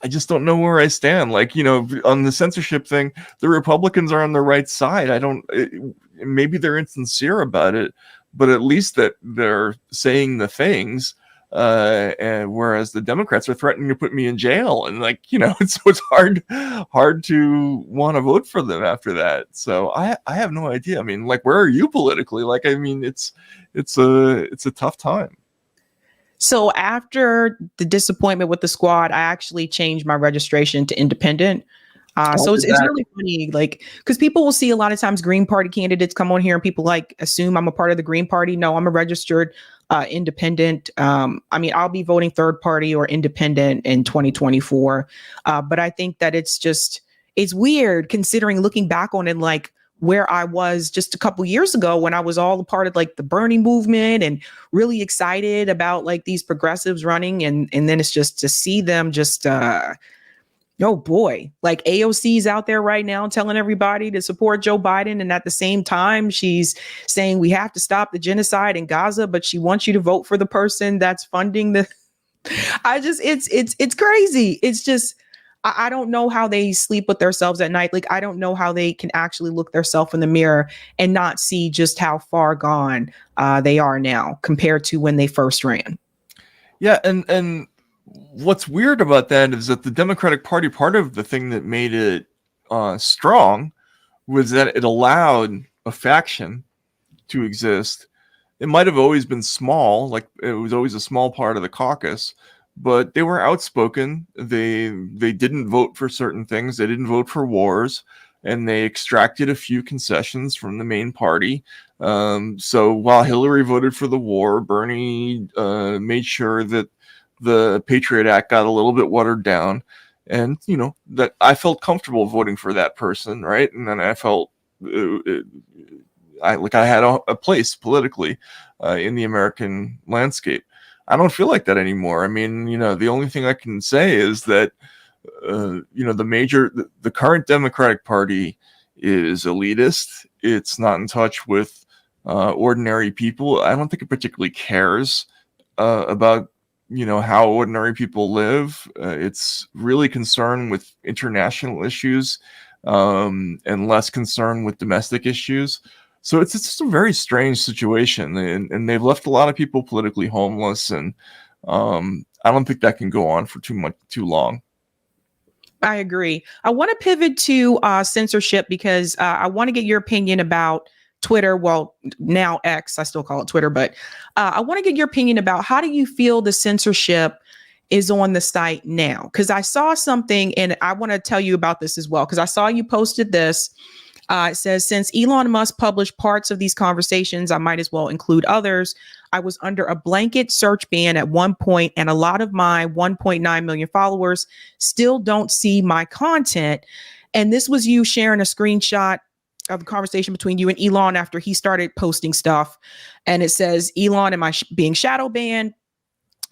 just don't know where I stand. Like, on the censorship thing, the Republicans are on the right side. Maybe they're insincere about it, but at least that they're saying the things. And whereas the Democrats are threatening to put me in jail, and it's hard to want to vote for them after that. So I have no idea. I mean, like, where are you politically? Like, I mean, it's a tough time. So after the disappointment with the squad, I actually changed my registration to independent. So it's really funny, like, because people will see a lot of times Green Party candidates come on here and people assume I'm a part of the Green Party. No, I'm a registered independent. I'll be voting third party or independent in 2024. But I think that it's weird considering looking back on it, like where I was just a couple years ago when I was all a part of like the Bernie movement and really excited about like these progressives running. And then it's just to see them just oh boy, like AOC's out there right now telling everybody to support Joe Biden. And at the same time, she's saying we have to stop the genocide in Gaza, but she wants you to vote for the person that's funding the. It's crazy. It's just, I don't know how they sleep with themselves at night. Like, I don't know how they can actually look themselves in the mirror and not see just how far gone they are now compared to when they first ran. Yeah. And what's weird about that is that the Democratic Party, part of the thing that made it strong was that it allowed a faction to exist. It might have always been small, like it was always a small part of the caucus, but they were outspoken. They didn't vote for certain things. They didn't vote for wars, and they extracted a few concessions from the main party. So while Hillary voted for the war, Bernie made sure that the Patriot Act got a little bit watered down, and that I felt comfortable voting for that person, right? And then I felt I had a place politically in the American landscape. I don't feel like that anymore. I mean, the only thing I can say is that the current Democratic Party is elitist. It's not in touch with ordinary people. I don't think it particularly cares about how ordinary people live. It's really concerned with international issues and less concerned with domestic issues. So it's just a very strange situation, and they've left a lot of people politically homeless, and I don't think that can go on for too long. I agree. I want to pivot to censorship because I want to get your opinion about Twitter. Well, now X, I still call it Twitter, but I want to get your opinion about how do you feel the censorship is on the site now? Because I saw something and I want to tell you about this as well, because I saw you posted this. It says, since Elon Musk published parts of these conversations, I might as well include others. I was under a blanket search ban at one point, and a lot of my 1.9 million followers still don't see my content. And this was you sharing a screenshot of the conversation between you and Elon after he started posting stuff. And it says, Elon, am I being shadow banned?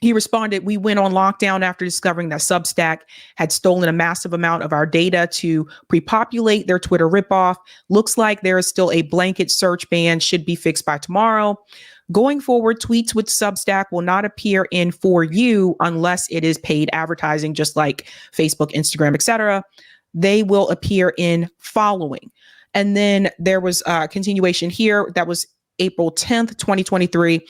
He responded, we went on lockdown after discovering that Substack had stolen a massive amount of our data to pre-populate their Twitter ripoff. Looks like there is still a blanket search ban, should be fixed by tomorrow. Going forward, tweets with Substack will not appear in For You unless it is paid advertising, just like Facebook, Instagram, etc. They will appear in Following. And then there was a continuation here. That was April 10th, 2023.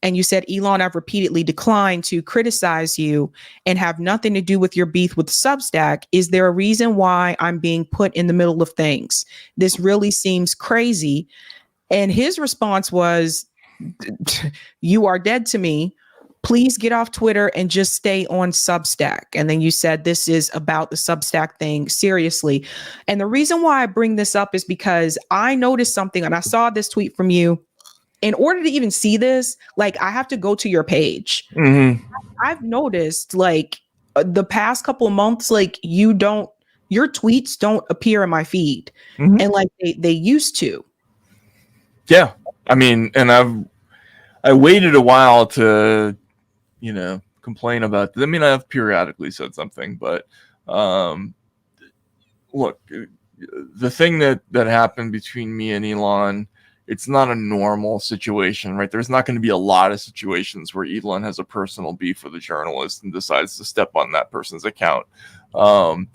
And you said, Elon, I've repeatedly declined to criticize you and have nothing to do with your beef with Substack. Is there a reason why I'm being put in the middle of things? This really seems crazy. And his response was, you are dead to me. Please get off Twitter and just stay on Substack. And then you said, this is about the Substack thing, seriously. And the reason why I bring this up is because I noticed something, and I saw this tweet from you. In order to even see this, like, I have to go to your page. Mm-hmm. I've noticed, like, the past couple of months, like, your tweets don't appear in my feed. Mm-hmm. And like they used to. Yeah. I mean, and I waited a while to, complain about this. I mean, I've periodically said something, but look, the thing that happened between me and Elon, it's not a normal situation, right? There's not going to be a lot of situations where Elon has a personal beef with a journalist and decides to step on that person's account. What's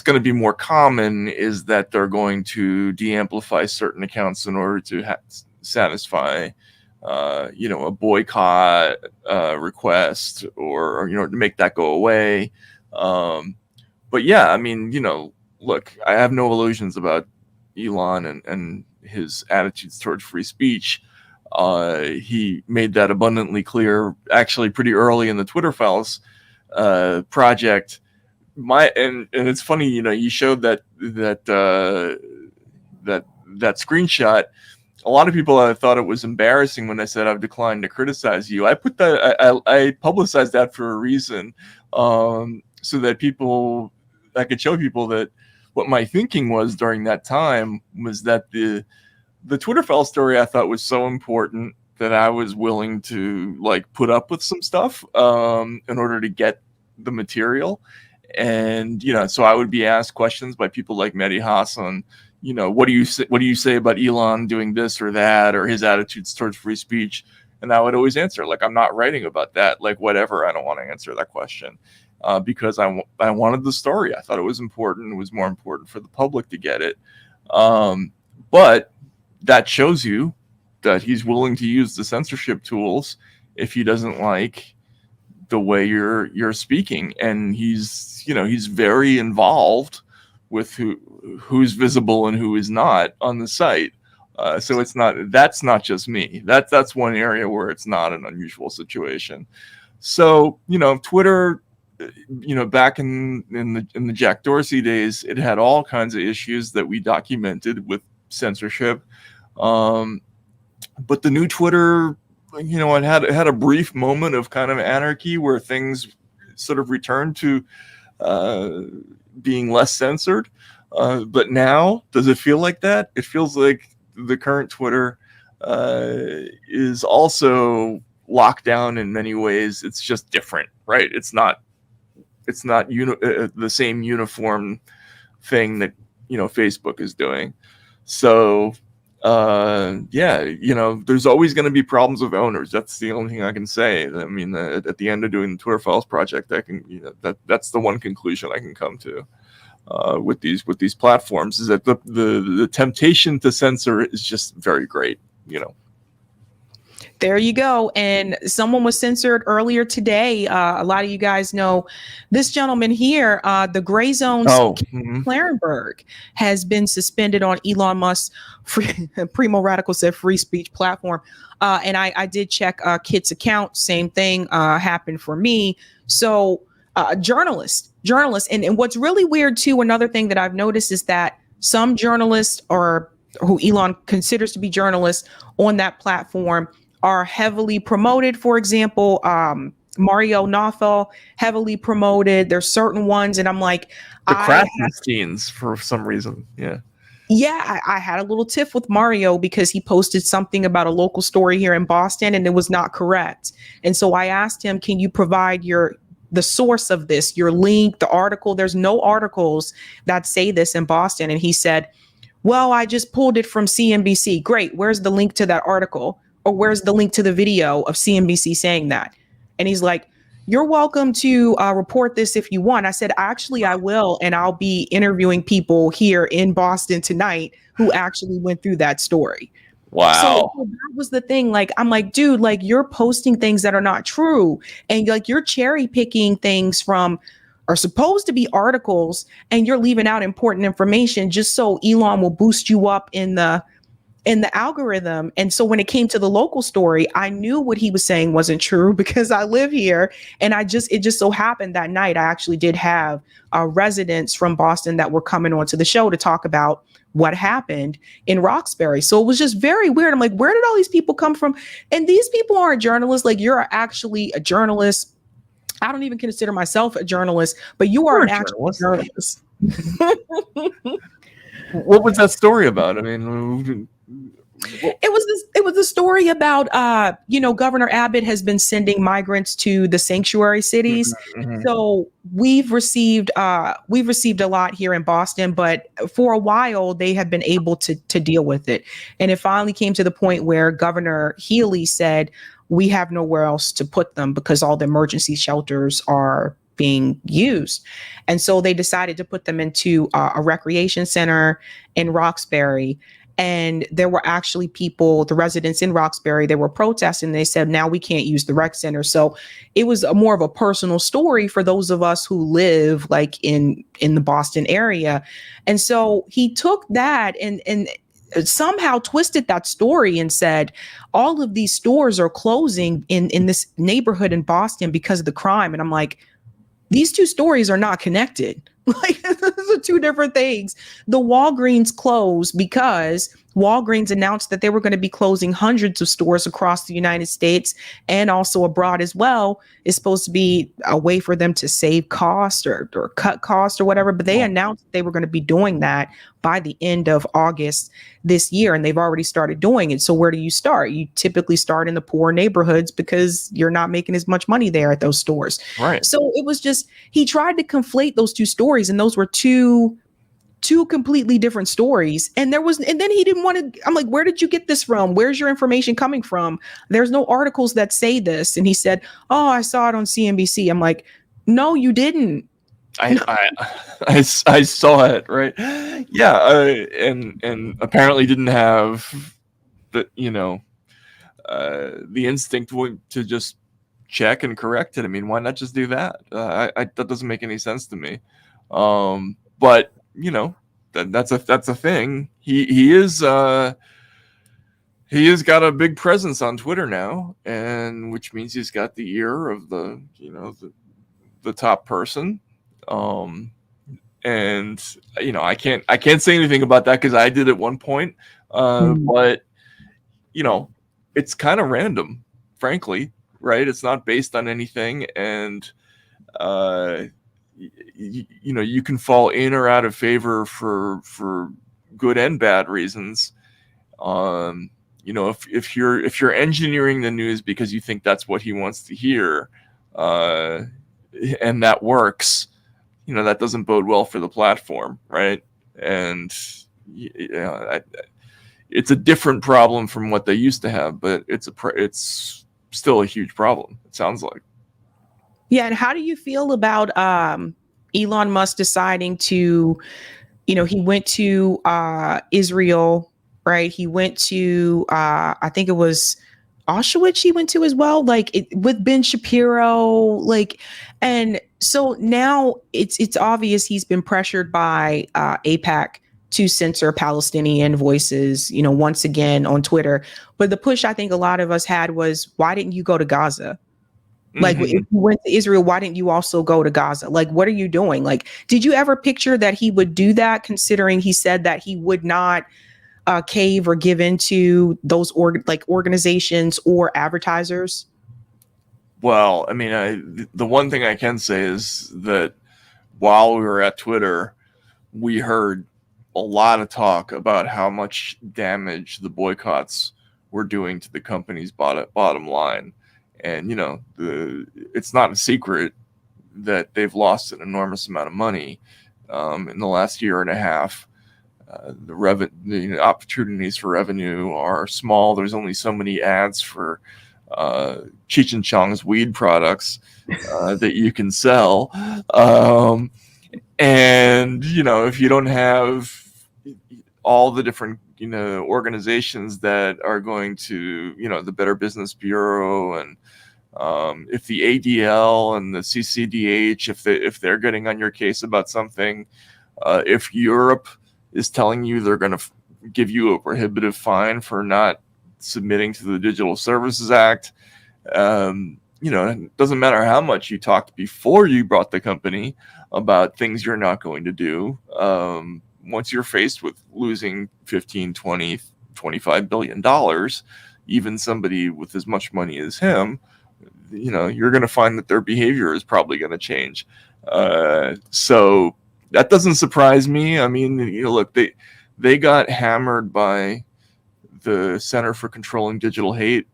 going to be more common is that they're going to de-amplify certain accounts in order to satisfy, a boycott request or to make that go away. But yeah, I mean, look, I have no illusions about Elon and his attitudes towards free speech. He made that abundantly clear actually pretty early in the Twitter Files project. And it's funny, you showed that screenshot. A lot of people thought it was embarrassing when I said I've declined to criticize you. I put that I publicized that for a reason, so that I could show people that what my thinking was during that time was that the Twitter file story I thought was so important that I was willing to put up with some stuff in order to get the material. And, so I would be asked questions by people like Mehdi Hassan, what do you say about Elon doing this or that, or his attitudes towards free speech? And I would always answer, I'm not writing about that, whatever. I don't want to answer that question. Because I wanted the story. I thought it was important. It was more important for the public to get it. But that shows you that he's willing to use the censorship tools if he doesn't like the way you're speaking. And he's very involved with who's visible and who is not on the site. So that's not just me. That's one area where it's not an unusual situation. So, Twitter, back in the Jack Dorsey days, it had all kinds of issues that we documented with censorship. But the new Twitter, it had a brief moment of kind of anarchy where things sort of returned to being less censored. But now, does it feel like that? It feels like the current Twitter is also locked down in many ways. It's just different, right? It's not the same uniform thing that Facebook is doing. So there's always going to be problems with owners. That's the only thing I can say. I mean, at the end of doing the Twitter Files project, I can that's the one conclusion I can come to with these platforms, is that the temptation to censor is just very great. There you go. And someone was censored earlier today. A lot of you guys know this gentleman here, the Gray Zone's Clarenberg, has been suspended on Elon Musk's Primo Radical said free speech platform. And I did check Kit's account. Same thing happened for me. So journalists. And what's really weird, too, another thing that I've noticed is that some journalists, or who Elon considers to be journalists on that platform, are heavily promoted. For example, Mario Nawfal, heavily promoted. There's certain ones, and I'm like, the Krasensteins for some reason. Yeah, I had a little tiff with Mario because he posted something about a local story here in Boston, and it was not correct. And so I asked him, can you provide the source of this, your link, the article? There's no articles that say this in Boston. And he said, well, I just pulled it from CNBC. Great. Where's the link to that article? Or where's the link to the video of CNBC saying that? And he's like, you're welcome to report this if you want. I said, actually, I will. And I'll be interviewing people here in Boston tonight who actually went through that story. Wow. So that was the thing. Like, I'm like, dude, like, you're posting things that are not true. And like, you're cherry picking things from are supposed to be articles, and you're leaving out important information just so Elon will boost you up in the algorithm. And so when it came to the local story, I knew what he was saying wasn't true because I live here. And it just so happened that night, I actually did have residents from Boston that were coming onto the show to talk about what happened in Roxbury. So it was just very weird. I'm like, where did all these people come from? And these people aren't journalists. Like, you're actually a journalist. I don't even consider myself a journalist, but you are an actual journalist. What was that story about? I mean, it was a story about Governor Abbott has been sending migrants to the sanctuary cities. Mm-hmm. So we've received a lot here in Boston, but for a while they have been able to deal with it. And it finally came to the point where Governor Healy said, we have nowhere else to put them because all the emergency shelters are being used. And so they decided to put them into a recreation center in Roxbury. And there were actually people, the residents in Roxbury, they were protesting. They said, now we can't use the rec center. So it was more of a personal story for those of us who live like in the Boston area. And so he took that and somehow twisted that story and said all of these stores are closing in this neighborhood in Boston because of the crime. And I'm like, these two stories are not connected. Like, those are two different things. The Walgreens closed because Walgreens announced that they were going to be closing hundreds of stores across the United States and also abroad as well. It's supposed to be a way for them to save cost or cut cost or whatever. But they announced they were going to be doing that by the end of August this year. And they've already started doing it. So where do you start? You typically start in the poor neighborhoods because you're not making as much money there at those stores. Right. So it was just, he tried to conflate those two stories, and those were two completely different stories. And then he didn't want to, I'm like, where did you get this from? Where's your information coming from? There's no articles that say this. And he said, oh, I saw it on CNBC. I'm like, no, you didn't. I saw it, right? Yeah. And apparently didn't have the instinct to just check and correct it. I mean, why not just do that? That doesn't make any sense to me. But that's a thing. He has got a big presence on Twitter now, and which means he's got the ear of the top person. And I can't say anything about that because I did at one point. But it's kind of random, frankly, right? It's not based on anything, and you can fall in or out of favor for good and bad reasons. If you're engineering the news because you think that's what he wants to hear, and that works, that doesn't bode well for the platform, right? And it's a different problem from what they used to have, but it's still a huge problem, it sounds like. Yeah. And how do you feel about Elon Musk deciding to, he went to Israel, right? He went to, I think it was Auschwitz he went to as well, with Ben Shapiro, and so now it's obvious he's been pressured by AIPAC to censor Palestinian voices, once again on Twitter. But the push I think a lot of us had was, why didn't you go to Gaza? Like, if you went to Israel, why didn't you also go to Gaza? Like, what are you doing? Like, did you ever picture that he would do that, considering he said that he would not cave or give into those organizations or advertisers? Well, I mean, the one thing I can say is that while we were at Twitter, we heard a lot of talk about how much damage the boycotts were doing to the company's bottom line. And, it's not a secret that they've lost an enormous amount of money in the last year and a half. The opportunities for revenue are small. There's only so many ads for Cheech and Chong's weed products that you can sell. And, if you don't have all the different, organizations that are going to, the Better Business Bureau, and if the ADL and the CCDH, if they're getting on your case about something, if Europe is telling you they're going to give you a prohibitive fine for not submitting to the Digital Services Act, it doesn't matter how much you talked before you brought the company about things you're not going to do. Once you're faced with losing 15, 20, $25 billion, even somebody with as much money as him, you're going to find that their behavior is probably going to change. So that doesn't surprise me. I mean, look, they got hammered by the Center for Controlling Digital Hate.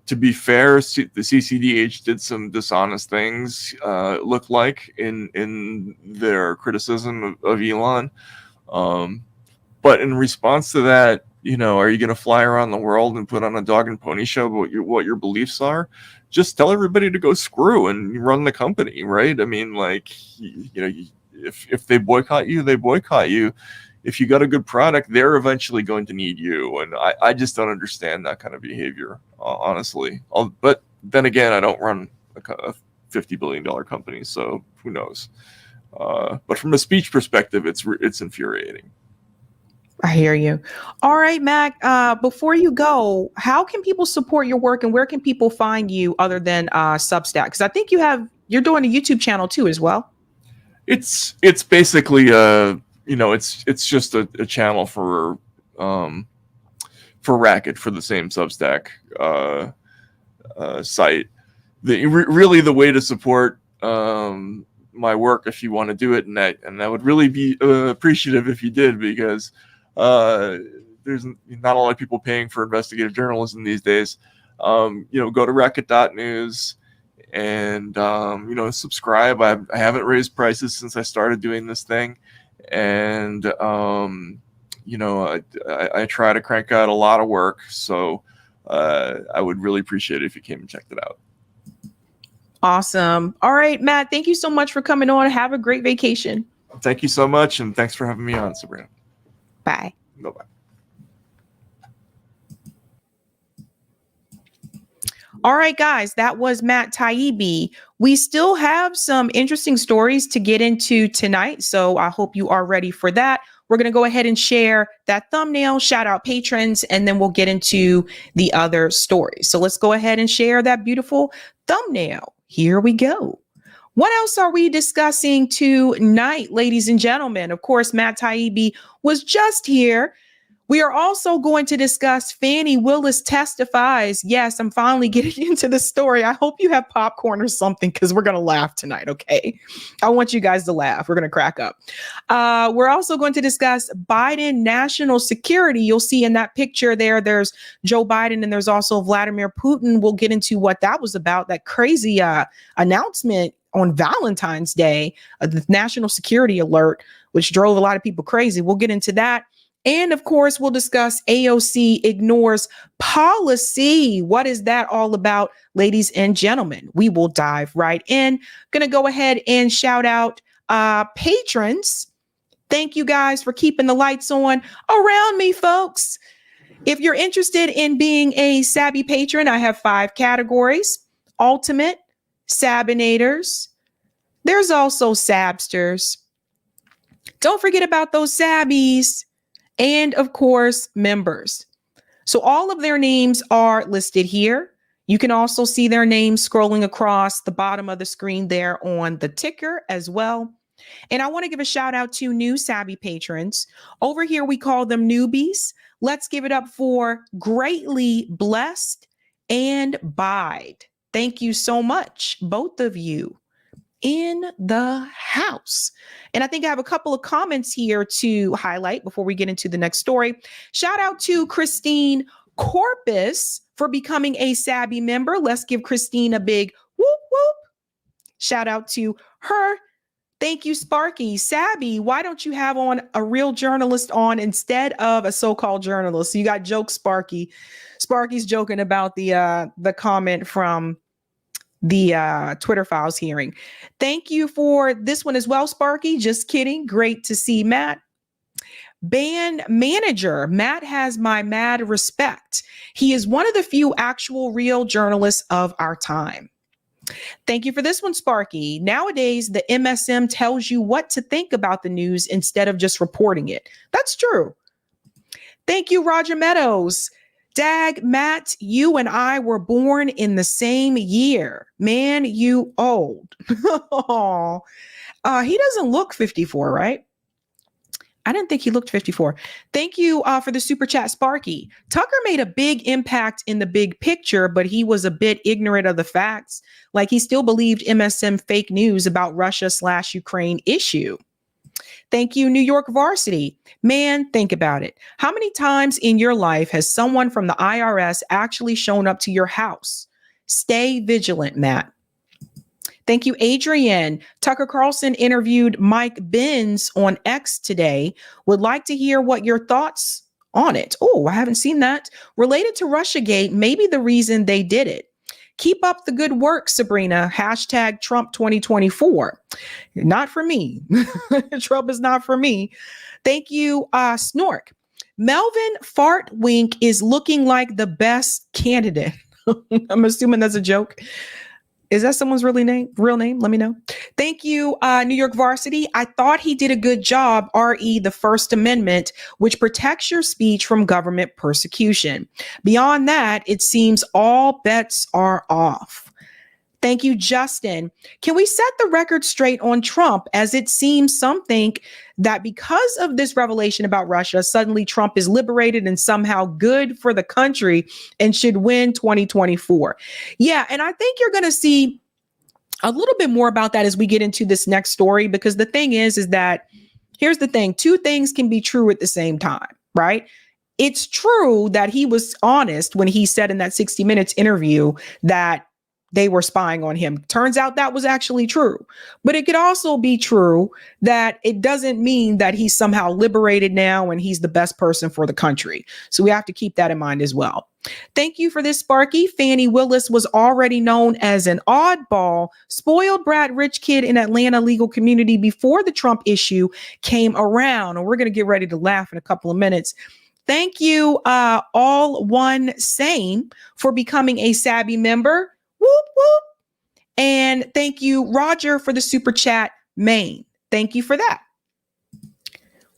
To be fair, the CCDH did some dishonest things, look like, in their criticism of Elon. But in response to that, are you going to fly around the world and put on a dog and pony show about what your beliefs are? Just tell everybody to go screw and run the company, right? I mean, like, if they boycott you, they boycott you. If you got a good product, they're eventually going to need you. And I just don't understand that kind of behavior, honestly. But then again, I don't run a $50 billion company, so who knows? But from a speech perspective, it's infuriating. I hear you. All right, Mac, before you go, how can people support your work, and where can people find you other than Substack? Because I think you're doing a YouTube channel too as well. It's basically it's just a channel for Racket, for the same Substack site. Really the way to support my work, if you want to do it, and I would really be appreciative if you did, because there's not a lot of people paying for investigative journalism these days. Go to racket.news and subscribe. I haven't raised prices since I started doing this thing, and I try to crank out a lot of work, so I would really appreciate it if you came and checked it out. Awesome. All right, Matt, thank you so much for coming on. Have a great vacation. Thank you so much, and thanks for having me on, Sabrina. Bye. Bye-bye. All right, guys, that was Matt Taibbi. We still have some interesting stories to get into tonight, so I hope you are ready for that. We're going to go ahead and share that thumbnail, shout out patrons, and then we'll get into the other stories. So let's go ahead and share that beautiful thumbnail. Here we go. What else are we discussing tonight, ladies and gentlemen? Of course, Matt Taibbi was just here. We are also going to discuss Fani Willis Testifies. Yes, I'm finally getting into the story. I hope you have popcorn or something, because we're going to laugh tonight, okay? I want you guys to laugh. We're going to crack up. We're also going to discuss Biden national security. You'll see in that picture there's Joe Biden and there's also Vladimir Putin. We'll get into what that was about, that crazy announcement on Valentine's Day, the national security alert, which drove a lot of people crazy. We'll get into that. And of course, we'll discuss AOC ignores policy. What is that all about, ladies and gentlemen? We will dive right in. Going to go ahead and shout out patrons. Thank you guys for keeping the lights on around me, folks. If you're interested in being a Sabby patron, I have 5 categories: Ultimate, Sabinators. There's also Sabsters. Don't forget about those Sabbies. And of course, members. So all of their names are listed here. You can also see their names scrolling across the bottom of the screen there on the ticker as well. And I want to give a shout out to new Sabby patrons. Over here, we call them newbies. Let's give it up for Greatly Blessed and Bide. Thank you so much, both of you in the house. And I think I have a couple of comments here to highlight before we get into the next story. Shout out to Christine Corpus for becoming a Sabby member. Let's give Christine a big whoop whoop. Shout out to her. Thank you, Sparky. Sabby, why don't you have on a real journalist on instead of a so-called journalist? So you got jokes, Sparky. Sparky's joking about the comment from the Twitter Files hearing. Thank you for this one as well, Sparky. Just kidding. Great to see Matt. Band manager. Matt has my mad respect. He is one of the few actual real journalists of our time. Thank you for this one, Sparky. Nowadays, the MSM tells you what to think about the news instead of just reporting it. That's true. Thank you, Roger Meadows. Dag, Matt, you and I were born in the same year. Man, you old. He doesn't look 54, right? I didn't think he looked 54. Thank you for the super chat, Sparky. Tucker made a big impact in the big picture, but he was a bit ignorant of the facts. Like he still believed MSM fake news about Russia/Ukraine issue. Thank you, New York Varsity. Man, think about it. How many times in your life has someone from the IRS actually shown up to your house? Stay vigilant, Matt. Thank you, Adrienne. Tucker Carlson interviewed Mike Benz on X today. Would like to hear what your thoughts on it. Oh, I haven't seen that. Related to Russiagate, maybe the reason they did it. Keep up the good work, Sabrina. Hashtag Trump 2024. Not for me. Trump is not for me. Thank you, Snork. Melvin Fartwink is looking like the best candidate. I'm assuming that's a joke. Is that someone's real name? Let me know. Thank you, New York Varsity. I thought he did a good job, RE, the First Amendment, which protects your speech from government persecution. Beyond that, it seems all bets are off. Thank you, Justin. Can we set the record straight on Trump, as it seems some think that because of this revelation about Russia, suddenly Trump is liberated and somehow good for the country and should win 2024? Yeah, and I think you're going to see a little bit more about that as we get into this next story, because the thing is that here's the thing. Two things can be true at the same time, right? It's true that he was honest when he said in that 60 Minutes interview that they were spying on him. Turns out that was actually true. But it could also be true that it doesn't mean that he's somehow liberated now and he's the best person for the country. So we have to keep that in mind as well. Thank you for this, Sparky. Fanny Willis was already known as an oddball, spoiled brat rich kid in Atlanta legal community before the Trump issue came around. And we're going to get ready to laugh in a couple of minutes. Thank you, All One Sane, for becoming a Sabby member. Whoop, whoop. And thank you, Roger, for the super chat, Maine. Thank you for that.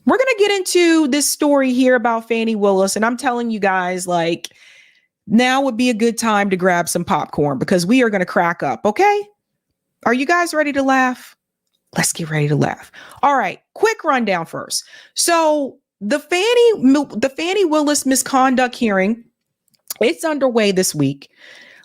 We're going to get into this story here about Fani Willis. And I'm telling you guys, like, now would be a good time to grab some popcorn because we are going to crack up. Okay. Are you guys ready to laugh? Let's get ready to laugh. All right. Quick rundown first. So the Fani Willis misconduct hearing, it's underway this week.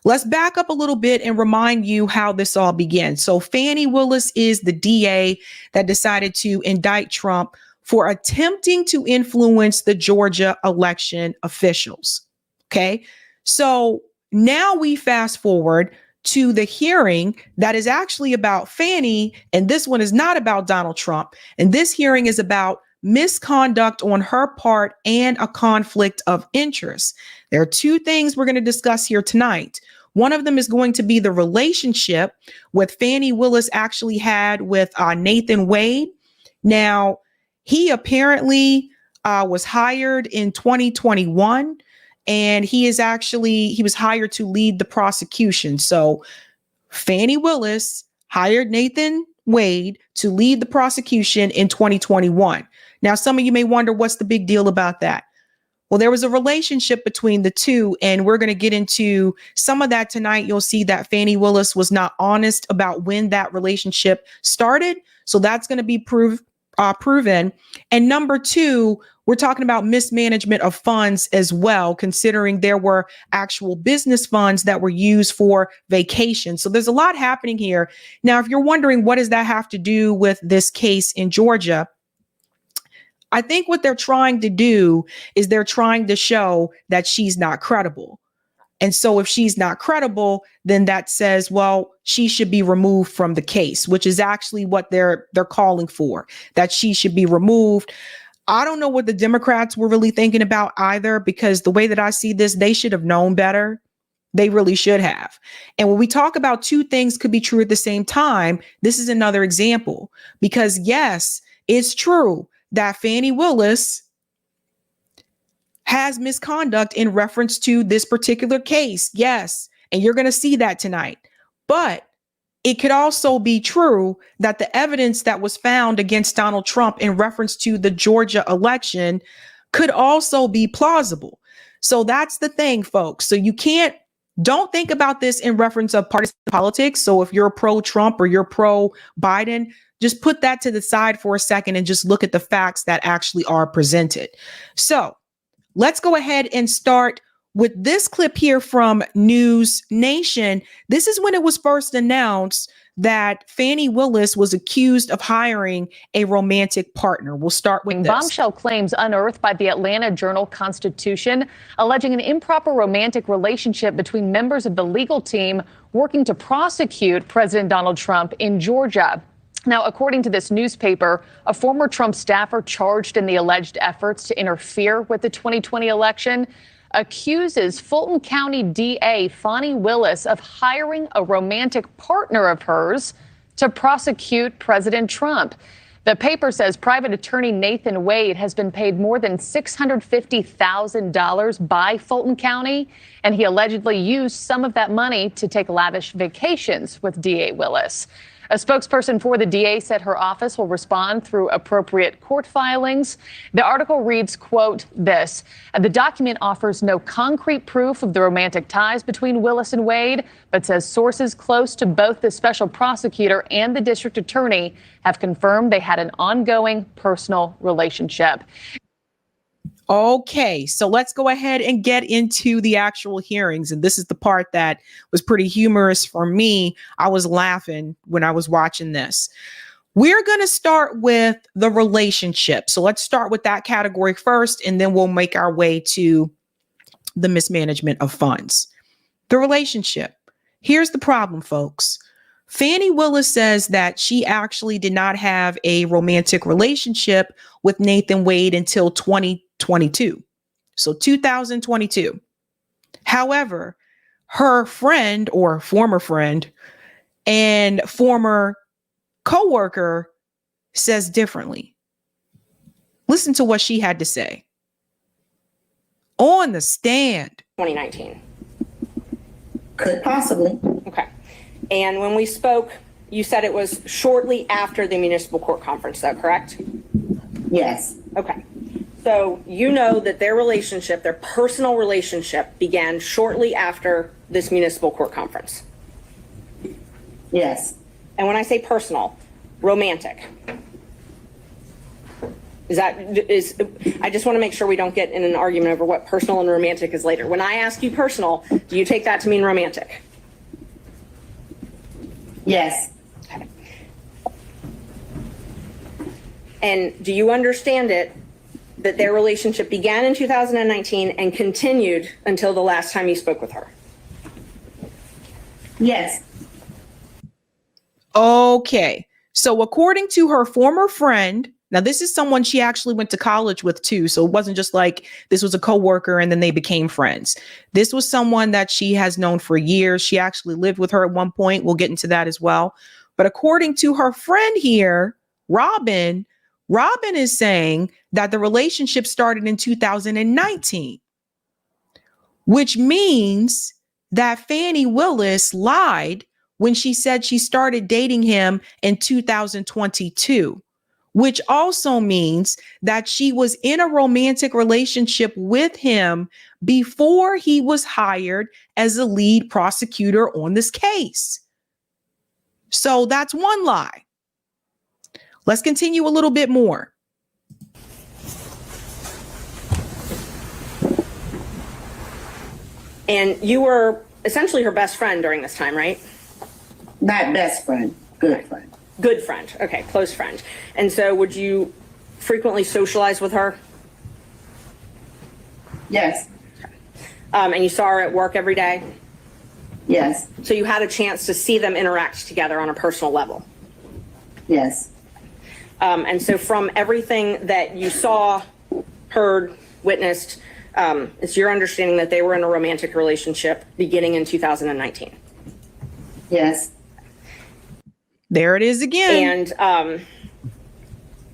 Let's back up a little bit and remind you how this all began. So Fani Willis is the DA that decided to indict Trump for attempting to influence the Georgia election officials. Okay. So now we fast forward to the hearing that is actually about Fani, and this one is not about Donald Trump. And this hearing is about misconduct on her part and a conflict of interest. There are two things we're going to discuss here tonight. One of them is going to be the relationship with Fani Willis actually had with Nathan Wade. Now, he apparently was hired in 2021, and he was hired to lead the prosecution. So Fani Willis hired Nathan Wade to lead the prosecution in 2021. Now, some of you may wonder, what's the big deal about that? Well, there was a relationship between the two, and we're going to get into some of that tonight. You'll see that Fanny Willis was not honest about when that relationship started. So that's going to be proven. And number two, we're talking about mismanagement of funds as well, considering there were actual business funds that were used for vacation. So there's a lot happening here. Now, if you're wondering, what does that have to do with this case in Georgia? I think what they're trying to do is they're trying to show that she's not credible. And so if she's not credible, then that says, well, she should be removed from the case, which is actually what they're calling for, that she should be removed. I don't know what the Democrats were really thinking about either, because the way that I see this, they should have known better. They really should have. And when we talk about two things could be true at the same time, this is another example, because yes, it's true that Fanny Willis has misconduct in reference to this particular case. Yes. And you're going to see that tonight. But it could also be true that the evidence that was found against Donald Trump in reference to the Georgia election could also be plausible. So that's the thing, folks. So don't think about this in reference of partisan politics. So if you're pro-Trump or you're pro-Biden, just put that to the side for a second and just look at the facts that actually are presented. So let's go ahead and start with this clip here from News Nation. This is when it was first announced that Fanny Willis was accused of hiring a romantic partner. We'll start with this. Bombshell claims unearthed by the Atlanta Journal-Constitution alleging an improper romantic relationship between members of the legal team working to prosecute President Donald Trump in Georgia. Now, according to this newspaper, a former Trump staffer charged in the alleged efforts to interfere with the 2020 election accuses Fulton County DA Fani Willis of hiring a romantic partner of hers to prosecute President Trump. The paper says private attorney Nathan Wade has been paid more than $650,000 by Fulton County, and he allegedly used some of that money to take lavish vacations with DA Willis. A spokesperson for the DA said her office will respond through appropriate court filings. The article reads, quote, this: the document offers no concrete proof of the romantic ties between Willis and Wade, but says sources close to both the special prosecutor and the district attorney have confirmed they had an ongoing personal relationship. Okay, so let's go ahead and get into the actual hearings. And this is the part that was pretty humorous for me. I was laughing when I was watching this. We're going to start with the relationship. So let's start with that category first, and then we'll make our way to the mismanagement of funds. The relationship. Here's the problem, folks. Fanny Willis says that she actually did not have a romantic relationship with Nathan Wade until 2022. So 2022. However, her friend or former friend and former coworker says differently. Listen to what she had to say on the stand. 2019. Could possibly. Okay. And when we spoke, you said it was shortly after the municipal court conference, is that correct? Yes. Okay. So you know that their relationship, their personal relationship, began shortly after this municipal court conference. Yes. And when I say personal, romantic. I just want to make sure we don't get in an argument over what personal and romantic is later. When I ask you personal, do you take that to mean romantic? Yes. Okay. And do you understand it that their relationship began in 2019 and continued until the last time you spoke with her? Yes. Okay. So according to her former friend, now this is someone she actually went to college with too. So it wasn't just like this was a coworker and then they became friends. This was someone that she has known for years. She actually lived with her at one point. We'll get into that as well. But according to her friend here, Robin is saying that the relationship started in 2019, which means that Fanny Willis lied when she said she started dating him in 2022, which also means that she was in a romantic relationship with him before he was hired as the lead prosecutor on this case. So that's one lie. Let's continue a little bit more. And you were essentially her best friend during this time, right? Not best friend, good friend. Good friend. Okay, close friend. And so would you frequently socialize with her? Yes, And you saw her at work every day? yes, So you had a chance to see them interact together on a personal level? yes, And so from everything that you saw, heard, witnessed, it's your understanding that they were in a romantic relationship beginning in 2019? yes, There it is again. And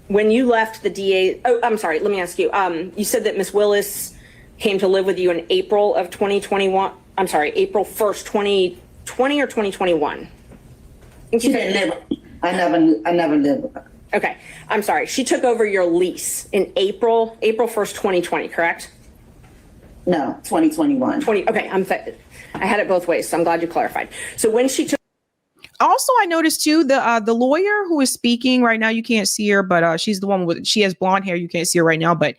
when you left the DA, oh, I'm sorry, let me ask you. You said that Ms. Willis came to live with you in April of 2021. I'm sorry, April 1st, 2020 or 2021? she didn't live, I never lived with her. Okay, I'm sorry. She took over your lease in April 1st, 2020, correct? No, 2021. Okay, I had it both ways, so I'm glad you clarified. So when she took Also, I noticed too, the lawyer who is speaking right now, you can't see her, but she's the one she has blonde hair. You can't see her right now, but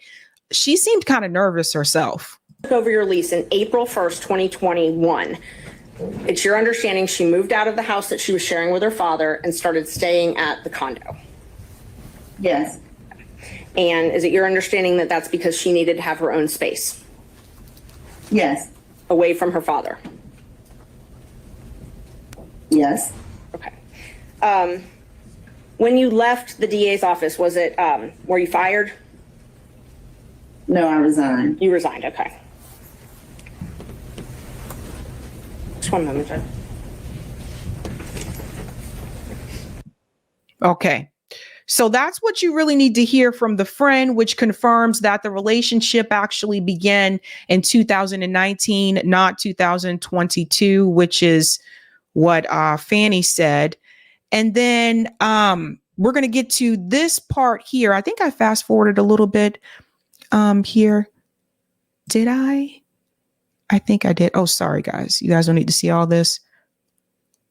she seemed kind of nervous herself. over your lease in April 1st, 2021, it's your understanding she moved out of the house that she was sharing with her father and started staying at the condo. Yes, And is it your understanding that that's because she needed to have her own space yes, away from her father? yes, Okay. When you left the DA's office, was it, were you fired? no, I resigned. You resigned, okay. Just one moment, Judge. Okay. So that's what you really need to hear from the friend, which confirms that the relationship actually began in 2019, not 2022, which is what Fanny said. And then we're going to get to this part here. I think I fast forwarded a little bit here. Did I? I think I did. Oh, sorry, guys. You guys don't need to see all this.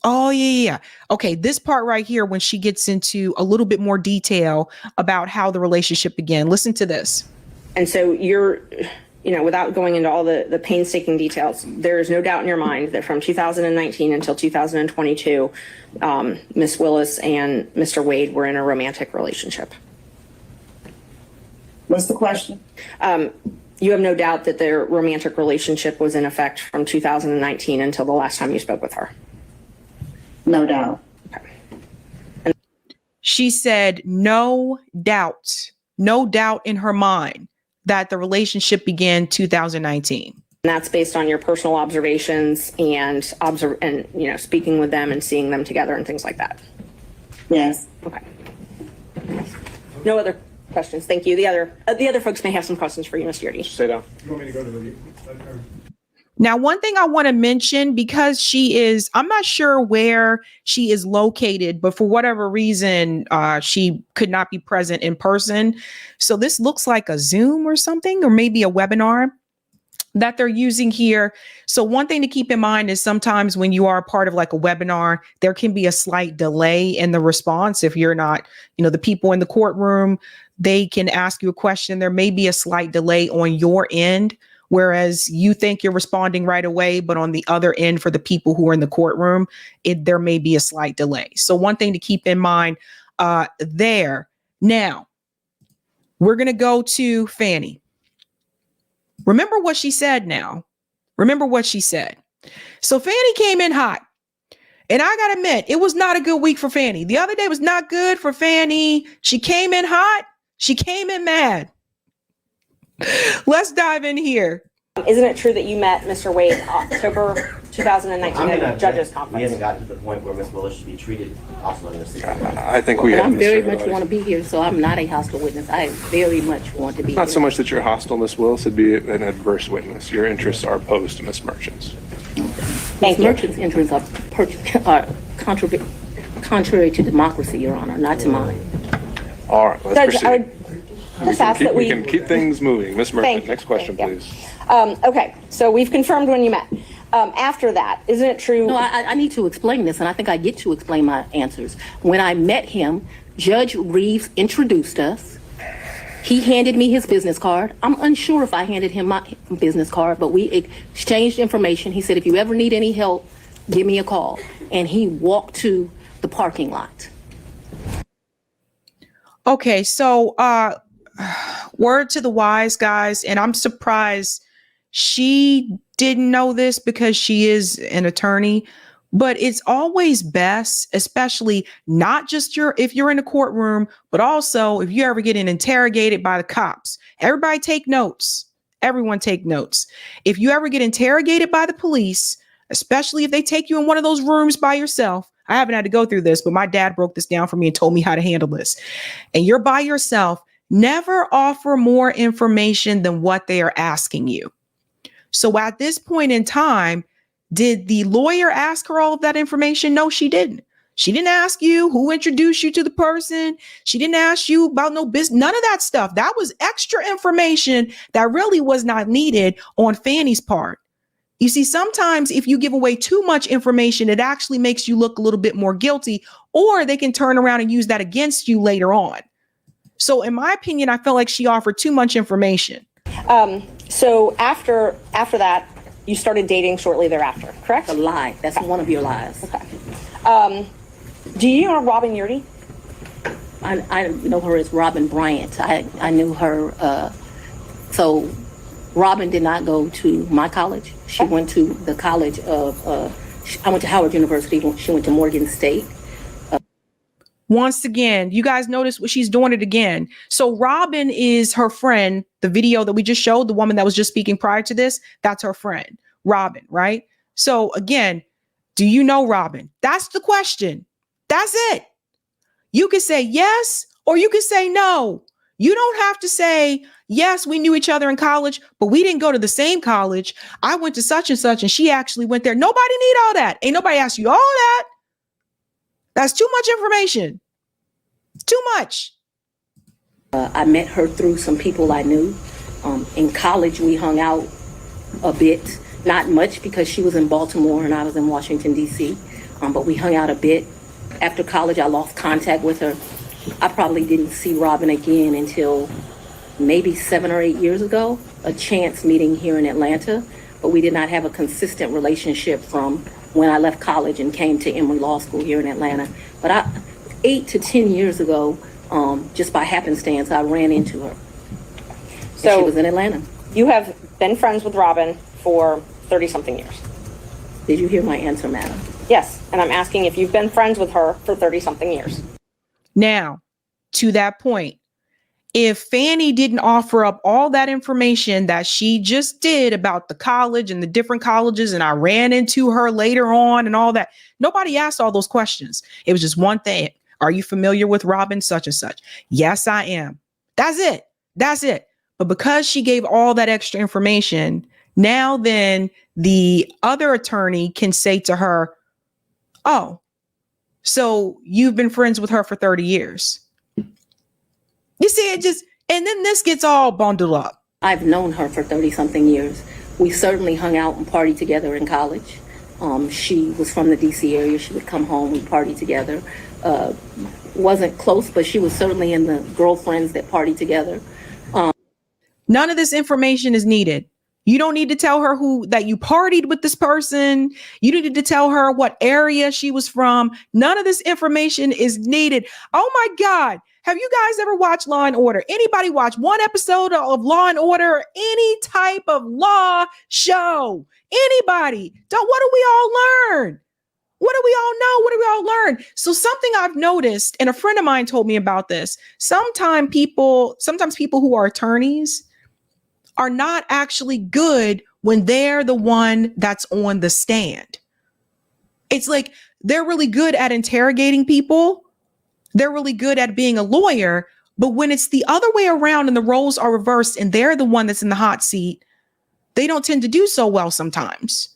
Oh, yeah. Okay, this part right here, when she gets into a little bit more detail about how the relationship began. Listen to this. And so you're, without going into all the painstaking details, there is no doubt in your mind that from 2019 until 2022, Ms. Willis and Mr. Wade were in a romantic relationship. What's the question? You have no doubt that their romantic relationship was in effect from 2019 until the last time you spoke with her. No doubt. She said no doubt in her mind that the relationship began 2019. And that's based on your personal observations and speaking with them and seeing them together and things like that. Yes. Okay. No other questions. Thank you. The other folks may have some questions for you, Ms. Yurdi. Sit down. You want me to go to review? Now, one thing I want to mention, because I'm not sure where she is located, but for whatever reason, she could not be present in person. So this looks like a Zoom or something, or maybe a webinar that they're using here. So one thing to keep in mind is sometimes when you are a part of like a webinar, there can be a slight delay in the response. If you're not, the people in the courtroom, they can ask you a question. There may be a slight delay on your end, whereas you think you're responding right away, but on the other end for the people who are in the courtroom, there may be a slight delay. So one thing to keep in mind there. Now, we're going to go to Fanny. Remember what she said now. Remember what she said. So Fanny came in hot. And I got to admit, it was not a good week for Fanny. The other day was not good for Fanny. She came in hot. She came in mad. Let's dive in here. Isn't it true that you met Mr. Wade in October 2019 at the judges conference? We haven't gotten to the point where Ms. Willis should be treated hostile in this situation. I think we But have. I'm very Mr. much Willis. want to be here, so I'm not a hostile witness. I very much want to be Not here. so much that you're hostile, Ms. Willis, it'd be an adverse witness. Your interests are opposed to Ms. Merchant's. Thank you. Merchant's interests are contrary to democracy, Your Honor, not to mine. All right, let's Judge, I proceed. would just ask that We can keep things moving. Ms. Murphy, Thank you. next question, Thank you. please. Okay, so we've confirmed when you met. After that, isn't it true? No, I need to explain this, and I think I get to explain my answers. When I met him, Judge Reeves introduced us. He handed me his business card. I'm unsure if I handed him my business card, but we exchanged information. He said, if you ever need any help, give me a call. And he walked to the parking lot. Okay, so word to the wise, guys, and I'm surprised she didn't know this because she is an attorney, but it's always best, especially not just if you're in a courtroom, but also if you ever get interrogated by the cops. Everybody take notes. Everyone take notes. If you ever get interrogated by the police, especially if they take you in one of those rooms by yourself. I haven't had to go through this, but my dad broke this down for me and told me how to handle this. And you're by yourself, never offer more information than what they are asking you. So at this point in time, did the lawyer ask her all of that information? No, she didn't. She didn't ask you who introduced you to the person. She didn't ask you about no business, none of that stuff. That was extra information that really was not needed on Fanny's part. You see, sometimes if you give away too much information, it actually makes you look a little bit more guilty, or they can turn around and use that against you later on. So in my opinion, I felt like she offered too much information. So after that, you started dating shortly thereafter, correct? A lie. That's one of your lies. Okay. Do you know Robin Yurdi? I know her as Robin Bryant. I knew her. So Robin did not go to my college. She went to the college of, I went to Howard University. She went to Morgan State. Once again, you guys notice what she's doing it again. So Robin is her friend. The video that we just showed, the woman that was just speaking prior to this, that's her friend, Robin, right? So again, do you know Robin? That's the question. That's it. You can say yes, or you can say no. You don't have to say, yes, we knew each other in college, but we didn't go to the same college. I went to such and such, and she actually went there. Nobody need all that. Ain't nobody asked you all that. That's too much information. Too much. I met her through some people I knew. In college, we hung out a bit. Not much because she was in Baltimore and I was in Washington, D.C. But we hung out a bit. After college, I lost contact with her. I probably didn't see Robin again until maybe 7 or 8 years ago, a chance meeting here in Atlanta. But we did not have a consistent relationship from when I left college and came to Emory Law School here in Atlanta. But 8 to 10 years ago, just by happenstance, I ran into her. So she was in Atlanta. You have been friends with Robin for 30-something years. Did you hear my answer, madam? Yes, and I'm asking if you've been friends with her for 30-something years. Now, to that point, if Fanny didn't offer up all that information that she just did about the college and the different colleges, and I ran into her later on and all that, nobody asked all those questions. It was just one thing. Are you familiar with Robin such and such? Yes, I am. That's it. That's it. But because she gave all that extra information, now then the other attorney can say to her, oh, so you've been friends with her for 30 years. You see, and then this gets all bundled up. I've known her for 30-something years. We certainly hung out and partied together in college. She was from the D.C. area. She would come home, we'd party together. Wasn't close, but she was certainly in the girlfriends that partied together. None of this information is needed. You don't need to tell her that you partied with this person. You don't need to tell her what area she was from. None of this information is needed. Oh my God. Have you guys ever watched Law and Order? Anybody watch one episode of Law and Order? Any type of law show? Anybody? What do we all learn? What do we all know? What do we all learn? So something I've noticed, and a friend of mine told me about this. Sometimes people who are attorneys are not actually good when they're the one that's on the stand. It's like they're really good at interrogating people. They're really good at being a lawyer. But when it's the other way around and the roles are reversed and they're the one that's in the hot seat, they don't tend to do so well sometimes.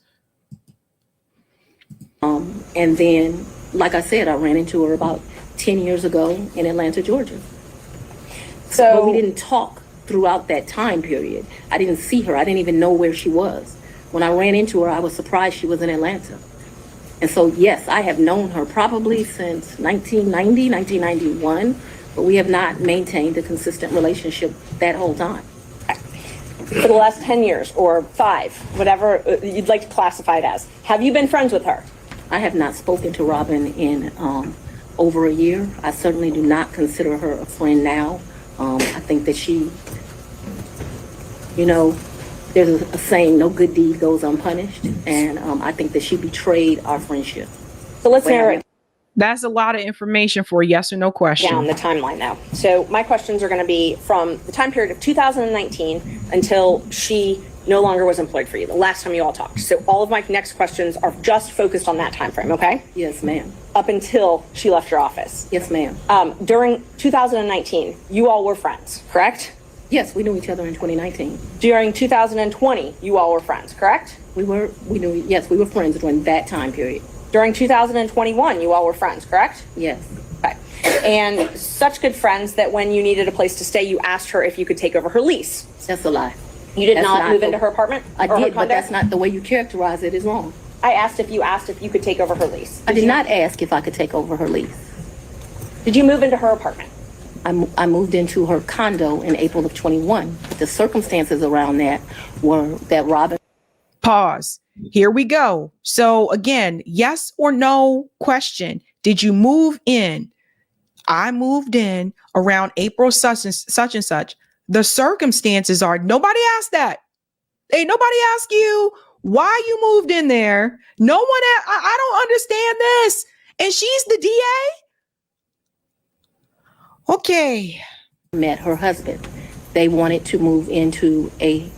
And then, like I said, I ran into her about 10 years ago in Atlanta, Georgia. But we didn't talk throughout that time period. I didn't see her. I didn't even know where she was. When I ran into her, I was surprised she was in Atlanta. And so, yes, I have known her probably since 1990, 1991, but we have not maintained a consistent relationship that whole time. For the last 10 years or 5, whatever you'd like to classify it as, have you been friends with her? I have not spoken to Robin in over a year. I certainly do not consider her a friend now. I think that she, there's a saying, no good deed goes unpunished. And I think that she betrayed our friendship. So let's narrow it That's a lot of information for a yes or no question. down the timeline now. So my questions are going to be from the time period of 2019 until she no longer was employed for you, the last time you all talked. So all of my next questions are just focused on that time frame, okay? Yes, ma'am. Up until she left your office. Yes, ma'am. During 2019, you all were friends, correct? Yes, we knew each other in 2019. During 2020, you all were friends, correct? We were friends during that time period. During 2021, you all were friends, correct? Yes. Okay. And such good friends that when you needed a place to stay, you asked her if you could take over her lease. That's a lie. You did That's not not move the- into her apartment? I or her did, but condo? that's not the way you characterize it is wrong. I asked if you could take over her lease. I did not ask if I could take over her lease. Did you move into her apartment? I moved into her condo in April of 21. The circumstances around that were that Robin. Pause. Here we go. So again, yes or no question. Did you move in? I moved in around April such and such. The circumstances are, nobody asked that. Ain't nobody asked you why you moved in there. No one, I don't understand this. And she's the DA? Okay. Met her husband. They wanted to move into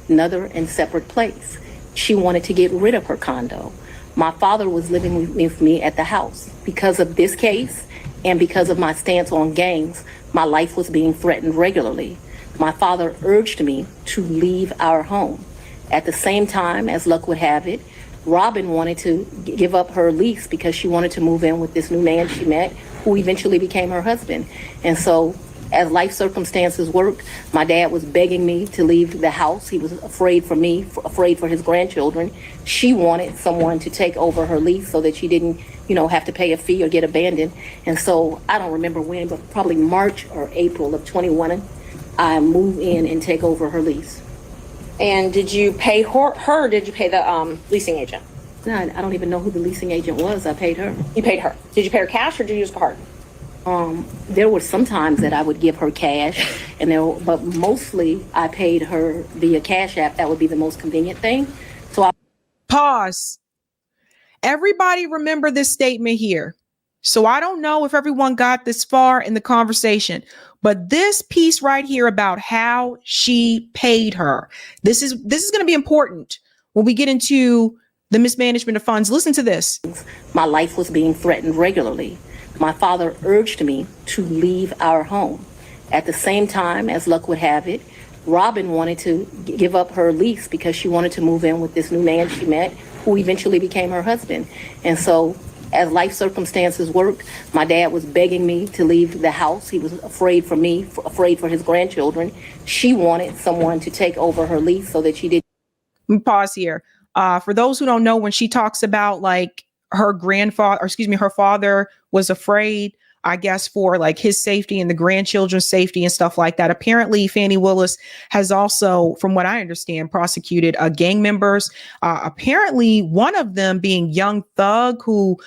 another and separate place. She wanted to get rid of her condo. My father was living with me at the house. Because of this case and because of my stance on gangs, my life was being threatened regularly. My father urged me to leave our home. At the same time, as luck would have it, Robin wanted to give up her lease because she wanted to move in with this new man she met, who eventually became her husband. And so, as life circumstances worked, my dad was begging me to leave the house. He was afraid for me, afraid for his grandchildren. She wanted someone to take over her lease so that she didn't, have to pay a fee or get abandoned. And so, I don't remember when, but probably March or April of 21, I moved in and take over her lease. And did you pay her or did you pay the leasing agent? No, I don't even know who the leasing agent was. I paid her. You paid her. Did you pay her cash or did you use a card? There were some times that I would give her cash, but mostly I paid her via Cash App. That would be the most convenient thing. So Pause. Everybody remember this statement here. So I don't know if everyone got this far in the conversation, but this piece right here about how she paid her, this is going to be important when we get into the mismanagement of funds. Listen to this. My life was being threatened regularly. My father urged me to leave our home. At the same time, as luck would have it, Robin wanted to give up her lease because she wanted to move in with this new man she met, who eventually became her husband. And so, as life circumstances worked, my dad was begging me to leave the house. He was afraid for me, afraid for his grandchildren. She wanted someone to take over her lease so that she didn't. Pause here. For those who don't know, when she talks about like her father was afraid, I guess, for like his safety and the grandchildren's safety and stuff like that. Apparently, Fanny Willis has also, from what I understand, prosecuted gang members. Apparently, one of them being Young Thug, who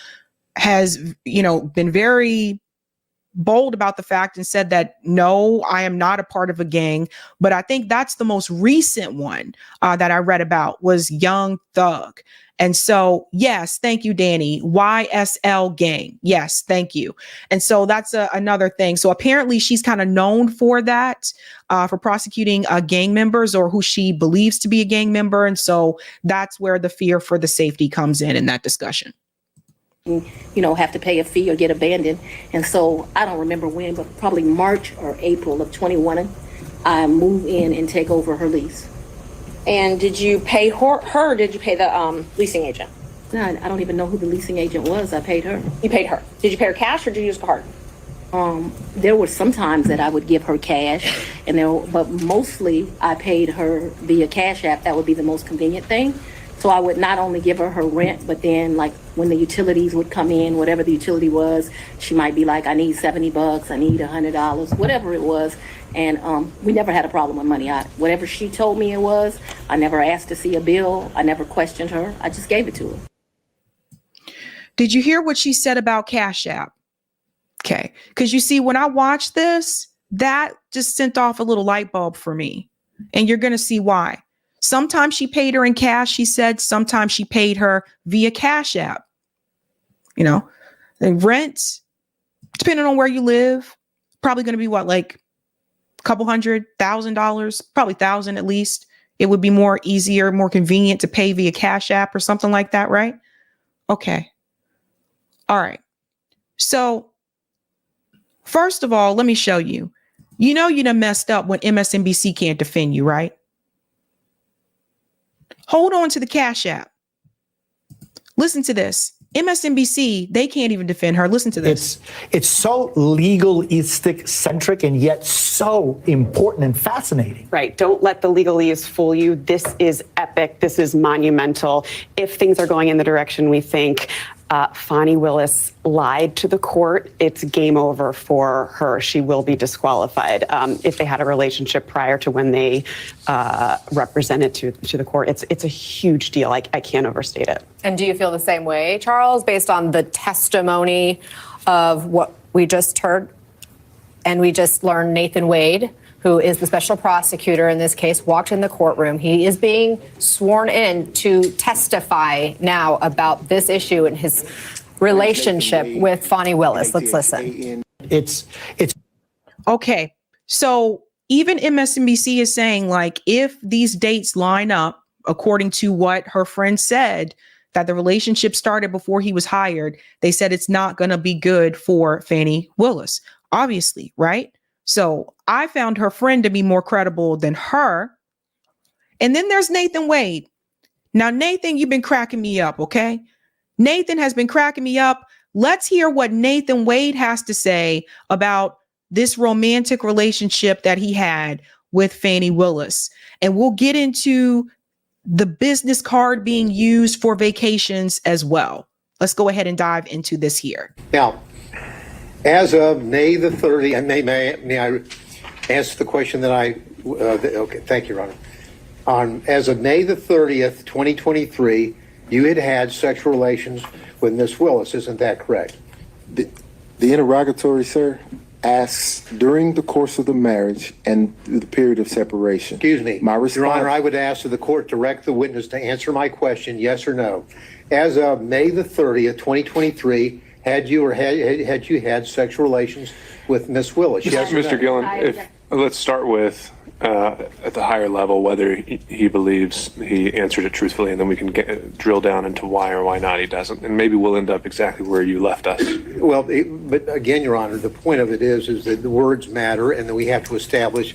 has, been very bold about the fact and said that, no, I am not a part of a gang. But I think that's the most recent one that I read about was Young Thug. And so, yes, thank you, Danny. YSL gang. Yes, thank you. And so that's another thing. So apparently she's kind of known for that, for prosecuting gang members or who she believes to be a gang member. And so that's where the fear for the safety comes in that discussion. Have to pay a fee or get abandoned. And so I don't remember when, but probably March or April of 21, I moved in and take over her lease. And did you pay her or did you pay the leasing agent? No, I don't even know who the leasing agent was. I paid her. You paid her. Did you pay her cash or did you use a card? There were some times that I would give her cash, but mostly I paid her via Cash App. That would be the most convenient thing. So I would not only give her rent, but then like when the utilities would come in, whatever the utility was, she might be like, I need $70, I need $100, whatever it was. And we never had a problem with money. Whatever she told me it was, I never asked to see a bill. I never questioned her. I just gave it to her. Did you hear what she said about Cash App? Okay. Because you see, when I watched this, that just sent off a little light bulb for me. And you're going to see why. Sometimes she paid her in cash, she said. Sometimes she paid her via Cash App. You know, and rent, depending on where you live, probably going to be what, like a couple $100,000, probably $1,000 at least. It would be more easier, more convenient to pay via Cash App or something like that, right? Okay. All right. So first of all, let me show you. You know you done messed up when MSNBC can't defend you, right? Hold on to the Cash App. Listen to this. MSNBC, they can't even defend her. Listen to this. It's so legalistic centric and yet so important and fascinating. Right. Don't let the legalese fool you. This is epic. This is monumental. If things are going in the direction we think, Fani Willis lied to the court, it's game over for her. She will be disqualified. If they had a relationship prior to when they represented to the court, it's a huge deal. I can't overstate it. And do you feel the same way, Charles, based on the testimony of what we just heard? And we just learned Nathan Wade, who is the special prosecutor in this case, walked in the courtroom. He is being sworn in to testify now about this issue and his relationship with Fani Willis. Let's listen. It's okay. So even MSNBC is saying, like, if these dates line up according to what her friend said, that the relationship started before he was hired, they said it's not going to be good for Fani Willis, obviously, right? So I found her friend to be more credible than her. And then there's Nathan Wade. Now, Nathan, you've been cracking me up, okay? Nathan has been cracking me up. Let's hear what Nathan Wade has to say about this romantic relationship that he had with Fani Willis. And we'll get into the business card being used for vacations as well. Let's go ahead and dive into this here. Now, as of May the 30th, may I answer the question that okay, thank you, Your Honor. As of May the 30th, 2023, you had sexual relations with Miss Willis, isn't that correct? The interrogatory, sir, asks during the course of the marriage and the period of separation. Excuse me. My response, Your Honor, I would ask that the court direct the witness to answer my question, yes or no. As of May the 30th, 2023, had you had sexual relations with Miss Willis? Yes or no? Mr. Gillen, let's start with at the higher level whether he believes he answered it truthfully, and then we can drill down into why or why not he doesn't, and maybe we'll end up exactly where you left us. Well, but again, Your Honor, the point of it is that the words matter, and that we have to establish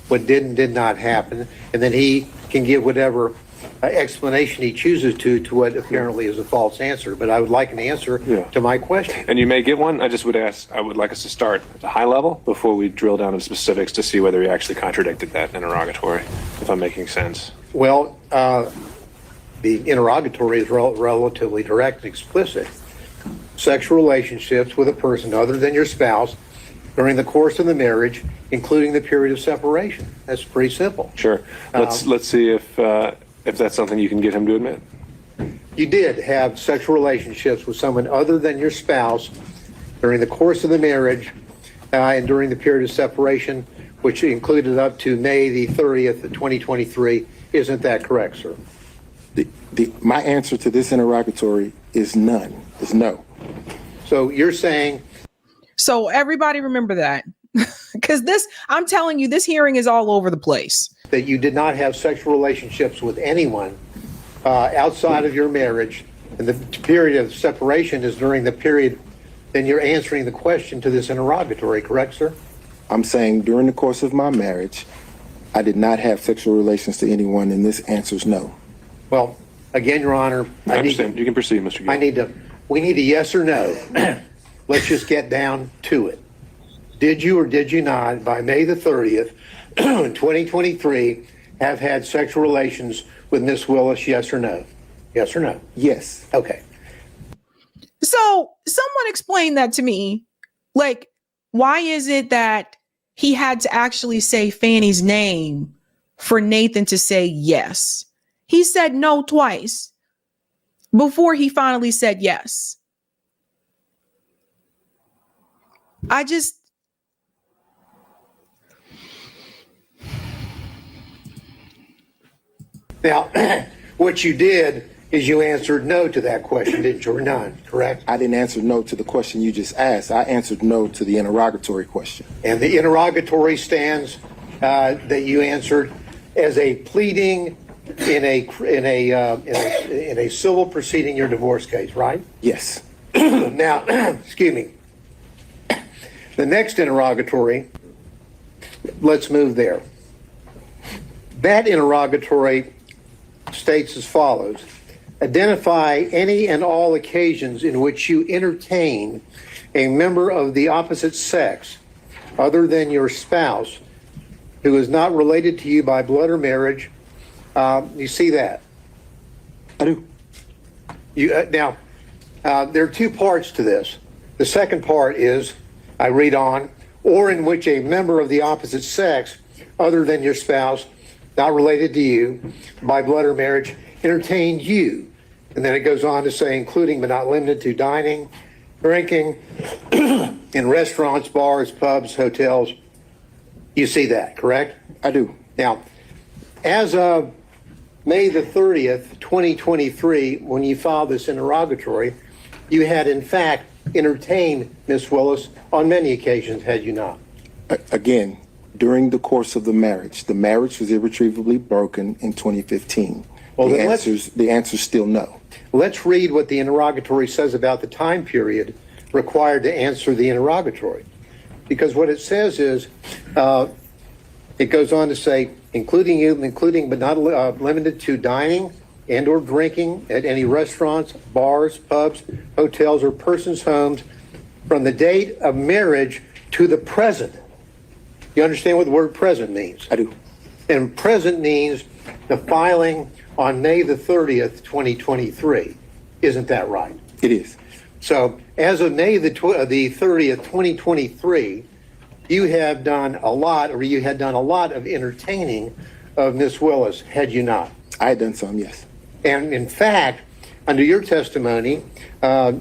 what did and did not happen, and then he can give whatever explanation he chooses to what apparently is a false answer. But I would like an answer to my question. And you may get one. I would like us to start at the high level before we drill down to specifics to see whether he actually contradicted that interrogatory, if I'm making sense. Well, the interrogatory is relatively direct and explicit. Sexual relationships with a person other than your spouse during the course of the marriage, including the period of separation. That's pretty simple. Sure. Let's see if that's something you can get him to admit. You did have sexual relationships with someone other than your spouse during the course of the marriage and during the period of separation, which included up to May the 30th, 2023. Isn't that correct, sir? My answer to this interrogatory is none. Is no. So you're saying... So everybody remember that. Because I'm telling you, this hearing is all over the place. That you did not have sexual relationships with anyone outside of your marriage, and the period of separation is during the period, then you're answering the question to this interrogatory, correct, sir? I'm saying during the course of my marriage, I did not have sexual relations to anyone, and this answer is no. Well, again, Your Honor, I understand. You can proceed, Mr. Gill. We need a yes or no. Let's just get down to it. did you or did you not, by May the 30th, 2023, have had sexual relations with Miss Willis, yes or no? Yes or no? Yes. Okay. So someone explain that to me. Like, why is it that he had to actually say Fanny's name for Nathan to say yes? He said no twice before he finally said yes. Now, what you did is you answered no to that question, didn't you, or none, correct? I didn't answer no to the question you just asked. I answered no to the interrogatory question. And the interrogatory stands that you answered as a pleading in a civil proceeding, your divorce case, right? Yes. Now, excuse me. The next interrogatory, let's move there. That interrogatory states as follows: identify any and all occasions in which you entertain a member of the opposite sex other than your spouse who is not related to you by blood or marriage. You see that? I do. Now, there are two parts to this. The second part is, I read on, or in which a member of the opposite sex other than your spouse, not related to you by blood or marriage, entertained you. And then it goes on to say, including but not limited to dining, drinking, in restaurants, bars, pubs, hotels. You see that, correct? I do. Now, as of May the 30th, 2023, when you filed this interrogatory, you had in fact entertained Miss Willis on many occasions, had you not? Again, during the course of the marriage was irretrievably broken in 2015. Well, the answer's still no. Let's read what the interrogatory says about the time period required to answer the interrogatory. Because what it says is, it goes on to say, including but not limited to dining and or drinking at any restaurants, bars, pubs, hotels, or persons' homes from the date of marriage to the present. You understand what the word present means? I do. And present means the filing on May the 30th, 2023. Isn't that right? It is. So as of May the 30th, 2023, you have done a lot, or you had done a lot of entertaining of Miss Willis, had you not? I had done some, yes. And in fact, under your testimony,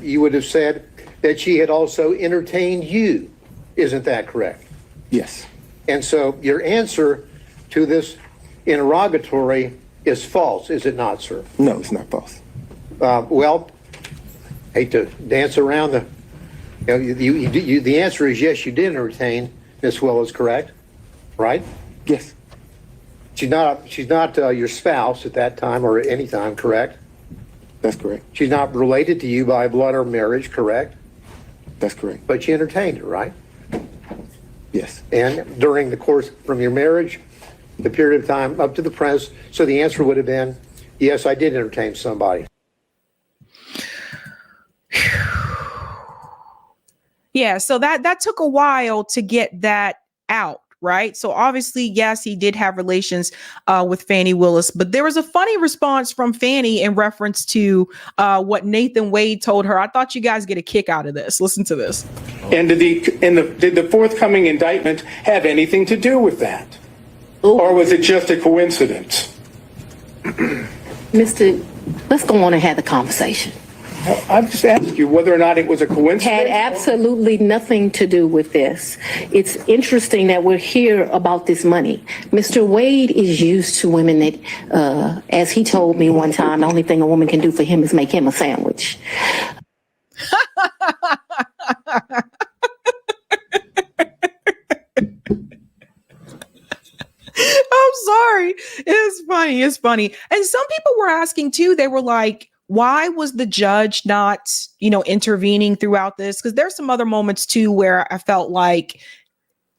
you would have said that she had also entertained you. Isn't that correct? Yes. And so your answer to this interrogatory is false, is it not, sir? No, it's not false. Well, hate to dance around the. The answer is yes, you did entertain Miss Willis, correct? Right? Yes. She's not your spouse at that time or at any time, correct? That's correct. She's not related to you by blood or marriage, correct? That's correct. But you entertained her, right? Yes. And during the course from your marriage, the period of time up to the present, so the answer would have been, yes, I did entertain somebody. Yeah, so that took a while to get that out, right? So obviously, yes, he did have relations with Fanny Willis, but there was a funny response from Fanny in reference to what Nathan Wade told her. I thought you guys get a kick out of this. Listen to this. And did the forthcoming indictment have anything to do with that? Or was it just a coincidence? Let's go on and have the conversation. I'm just asking you whether or not it was a coincidence. Had absolutely nothing to do with this. It's interesting that we're here about this money. Mr. Wade is used to women that, as he told me one time, the only thing a woman can do for him is make him a sandwich. I'm sorry. It's funny. And some people were asking too, they were like, why was the judge not, intervening throughout this? Because there's some other moments too where I felt like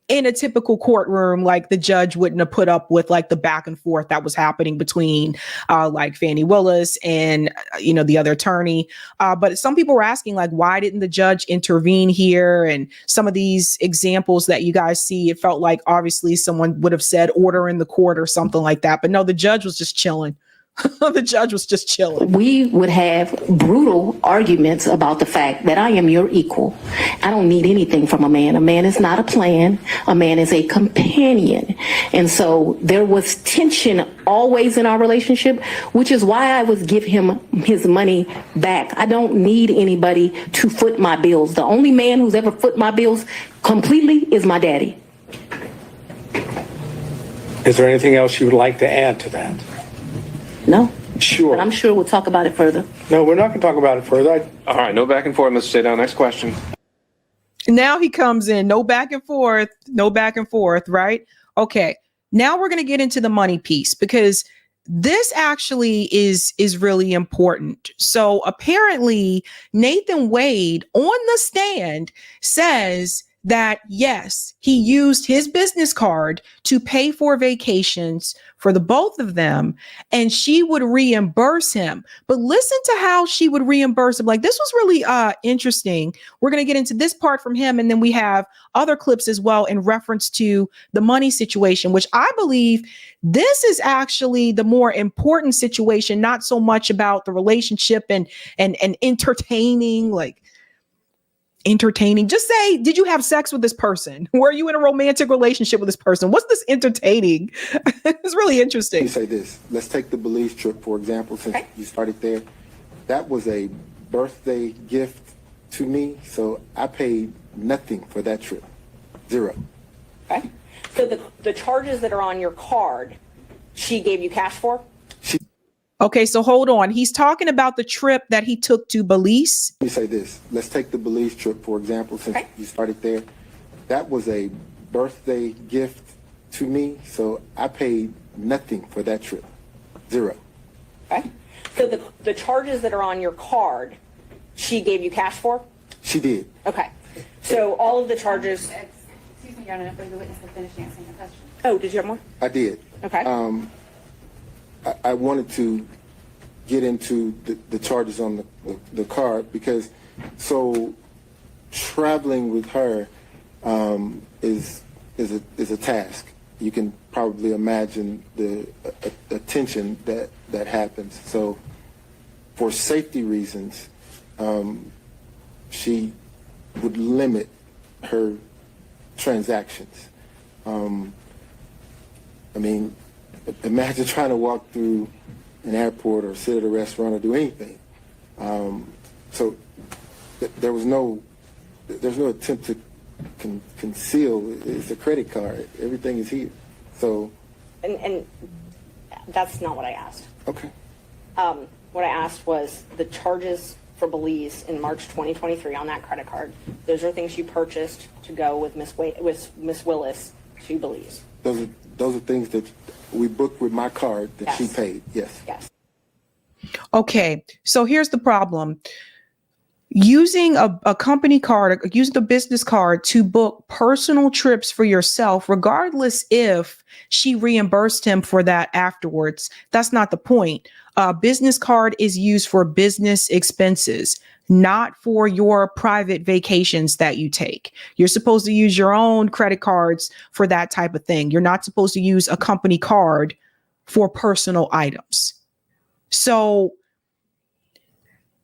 in a typical courtroom, like the judge wouldn't have put up with like the back and forth that was happening between like Fani Willis and, the other attorney. But some people were asking, like, why didn't the judge intervene here? And some of these examples that you guys see, it felt like obviously someone would have said order in the court or something like that. But no, the judge was just chilling. The judge was just chilling. We would have brutal arguments about the fact that I am your equal. I don't need anything from a man. A man is not a plan. A man is a companion. And so there was tension always in our relationship, which is why I would give him his money back. I don't need anybody to foot my bills. The only man who's ever foot my bills completely is my daddy. Is there anything else you would like to add to that? No. Sure. But I'm sure we'll talk about it further. No, we're not going to talk about it further. All right, no back and forth. Let's stay down. Next question. Now he comes in, no back and forth, right? Okay. Now we're going to get into the money piece, because this actually is really important. So apparently Nathan Wade on the stand says that, yes, he used his business card to pay for vacations for the both of them, and she would reimburse him. But listen to how she would reimburse him. Like, this was really interesting. We're going to get into this part from him, and then we have other clips as well in reference to the money situation, which I believe this is actually the more important situation, not so much about the relationship and entertaining. Just say, did you have sex with this person? Were you in a romantic relationship with this person? What's this entertaining? It's really interesting. Let me say this. Let's take the Belize trip, for example, since you started there. That was a birthday gift to me, so I paid nothing for that trip. Zero. Okay. So the charges that are on your card, she gave you cash for? Okay, so hold on. He's talking about the trip that he took to Belize. Let me say this. Let's take the Belize trip, for example, since you started there. That was a birthday gift to me, so I paid nothing for that trip. Zero. Okay. So the charges that are on your card, she gave you cash for? She did. Okay. So all of the charges... Excuse me, Your Honor, the witness to finish answering the question. Oh, did you have more? I did. Okay. I wanted to get into the charges on the card, because so traveling with her is a task. You can probably imagine the attention that happens. So for safety reasons, she would limit her transactions. Imagine trying to walk through an airport or sit at a restaurant or do anything. So there's no attempt to conceal. It's a credit card. Everything is here. So. And that's not what I asked. Okay. What I asked was the charges for Belize in March 2023 on that credit card. Those are things you purchased to go with Miss Willis to Belize. Those are things that we booked with my card that she paid. Yes. Yes. Okay. So here's the problem. Using a company card, using the business card to book personal trips for yourself, regardless if she reimbursed him for that afterwards, that's not the point. A business card is used for business expenses, not for your private vacations that you take. You're supposed to use your own credit cards for that type of thing. You're not supposed to use a company card for personal items. So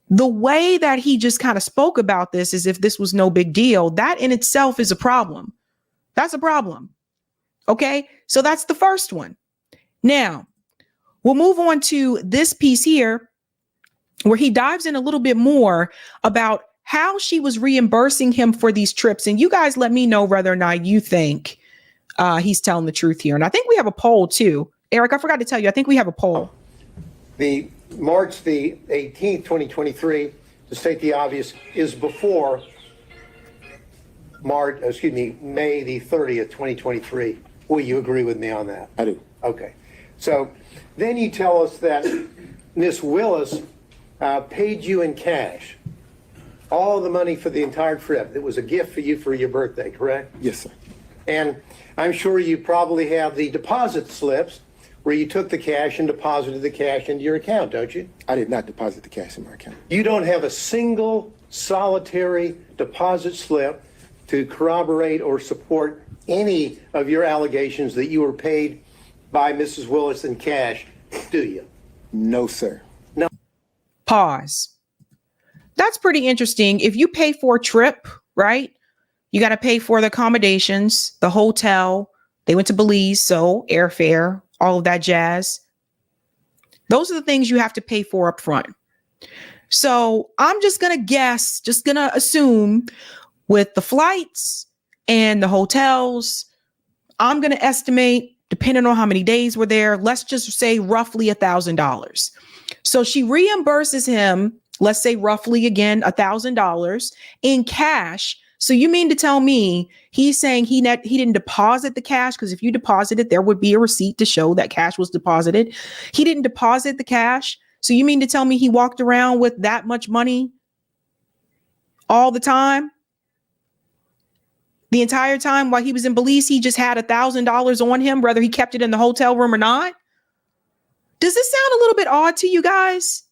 the way that he just kind of spoke about this as if this was no big deal, that in itself is a problem. That's a problem. Okay, so that's the first one. Now, we'll move on to this piece here, where he dives in a little bit more about how she was reimbursing him for these trips. And you guys let me know whether or not you think he's telling the truth here. And I think we have a poll too. Eric, I forgot to tell you, I think we have a poll. The March the 18th, 2023, to state the obvious, is before May the 30th, 2023. Will you agree with me on that? I do. Okay. So then you tell us that Miss Willis paid you in cash all the money for the entire trip. It was a gift for you for your birthday, correct? Yes, sir. And I'm sure you probably have the deposit slips where you took the cash and deposited the cash into your account, don't you? I did not deposit the cash in my account. You don't have a single solitary deposit slip to corroborate or support any of your allegations that you were paid by Mrs. Willis in cash, do you? No, sir. No. Pause. That's pretty interesting. If you pay for a trip, right? You got to pay for the accommodations, the hotel. They went to Belize, so airfare, all of that jazz. Those are the things you have to pay for up front. So I'm just going to guess, just going to assume with the flights and the hotels, I'm going to estimate, depending on how many days were there, let's just say roughly $1,000. So she reimburses him, let's say roughly again, $1,000 in cash. So you mean to tell me he's saying he didn't deposit the cash? Because if you deposited, there would be a receipt to show that cash was deposited. He didn't deposit the cash. So you mean to tell me he walked around with that much money all the time? The entire time while he was in Belize, he just had $1,000 on him, whether he kept it in the hotel room or not. Does this sound a little bit odd to you guys?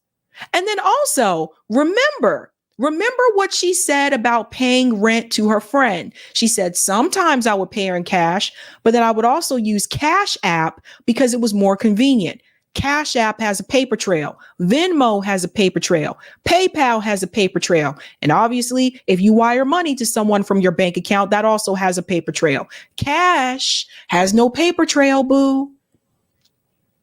And then also remember what she said about paying rent to her friend. She said, sometimes I would pay her in cash, but then I would also use Cash App because it was more convenient. Cash App has a paper trail. Venmo has a paper trail. PayPal has a paper trail. And obviously, if you wire money to someone from your bank account, that also has a paper trail. Cash has no paper trail, boo.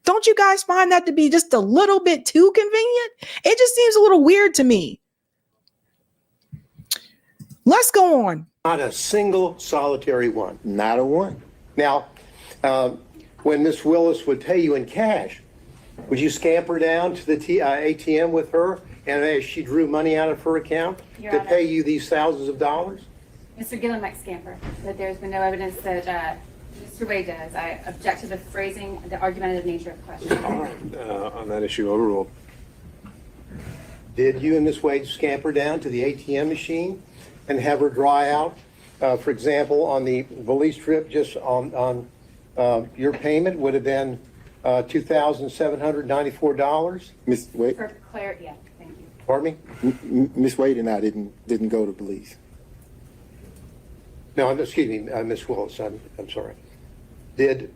Don't you guys find that to be just a little bit too convenient? It just seems a little weird to me. Let's go on. Not a single solitary one. Not a one. Now, when Miss Willis would pay you in cash, would you scamper down to the ATM with her and as she drew money out of her account to pay you these thousands of dollars? Mr. Gillen might scamper, but there's been no evidence that Mr. Wade does. I object to the phrasing, the argumentative nature of the question. All right. On that issue, overruled. Did you and Miss Wade scamper down to the ATM machine and have her draw out, for example, on the Belize trip, just on your payment would have been $2,794? Miss Wade? For clarity, yeah, thank you. Pardon me? Miss Wade and I didn't go to Belize. No, excuse me, Miss Willis, I'm sorry. Did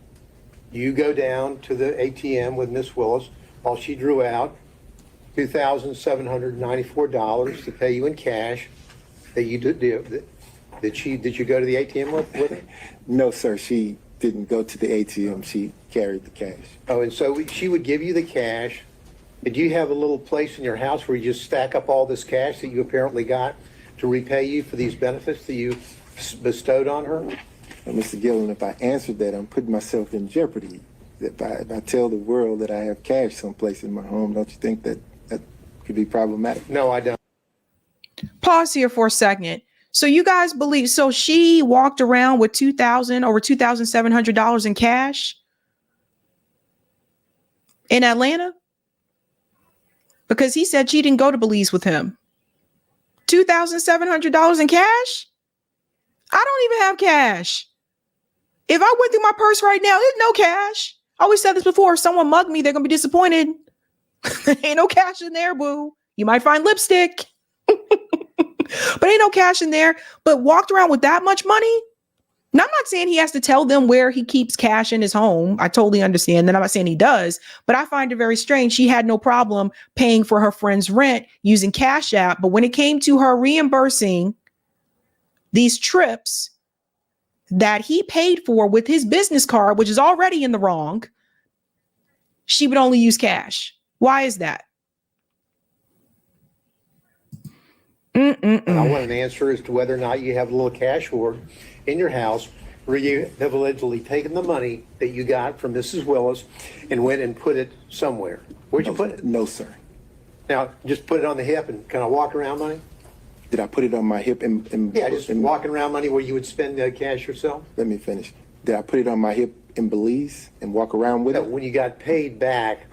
you go down to the ATM with Miss Willis while she drew out $2,794 to pay you in cash that you did? Did you go to the ATM with her? No, sir. She didn't go to the ATM. She carried the cash. Oh, and so she would give you the cash. Did you have a little place in your house where you just stack up all this cash that you apparently got to repay you for these benefits that you bestowed on her? Well, Mr. Gillen, if I answered that, I'm putting myself in jeopardy. If I tell the world that I have cash someplace in my home, don't you think that could be problematic? No, I don't. Pause here for a second. So you guys believe, so she walked around with over $2,700 in cash in Atlanta? Because he said she didn't go to Belize with him. $2,700 in cash? I don't even have cash. If I went through my purse right now, there's no cash. I always said this before. If someone mugged me, they're going to be disappointed. Ain't no cash in there, boo. You might find lipstick. But ain't no cash in there. But walked around with that much money? Now, I'm not saying he has to tell them where he keeps cash in his home. I totally understand that. I'm not saying he does. But I find it very strange. She had no problem paying for her friend's rent using Cash App. But when it came to her reimbursing these trips that he paid for with his business card, which is already in the wrong, she would only use cash. Why is that? I want an answer as to whether or not you have a little cash hoard in your house where you have allegedly taken the money that you got from Mrs. Willis and went and put it somewhere. Where'd you put it? No, sir. Now, just put it on the hip and kind of walk around money? Did I put it on my hip? Yeah, just walking around money where you would spend cash yourself? Let me finish. Did I put it on my hip in Belize and walk around with it? When you got paid back,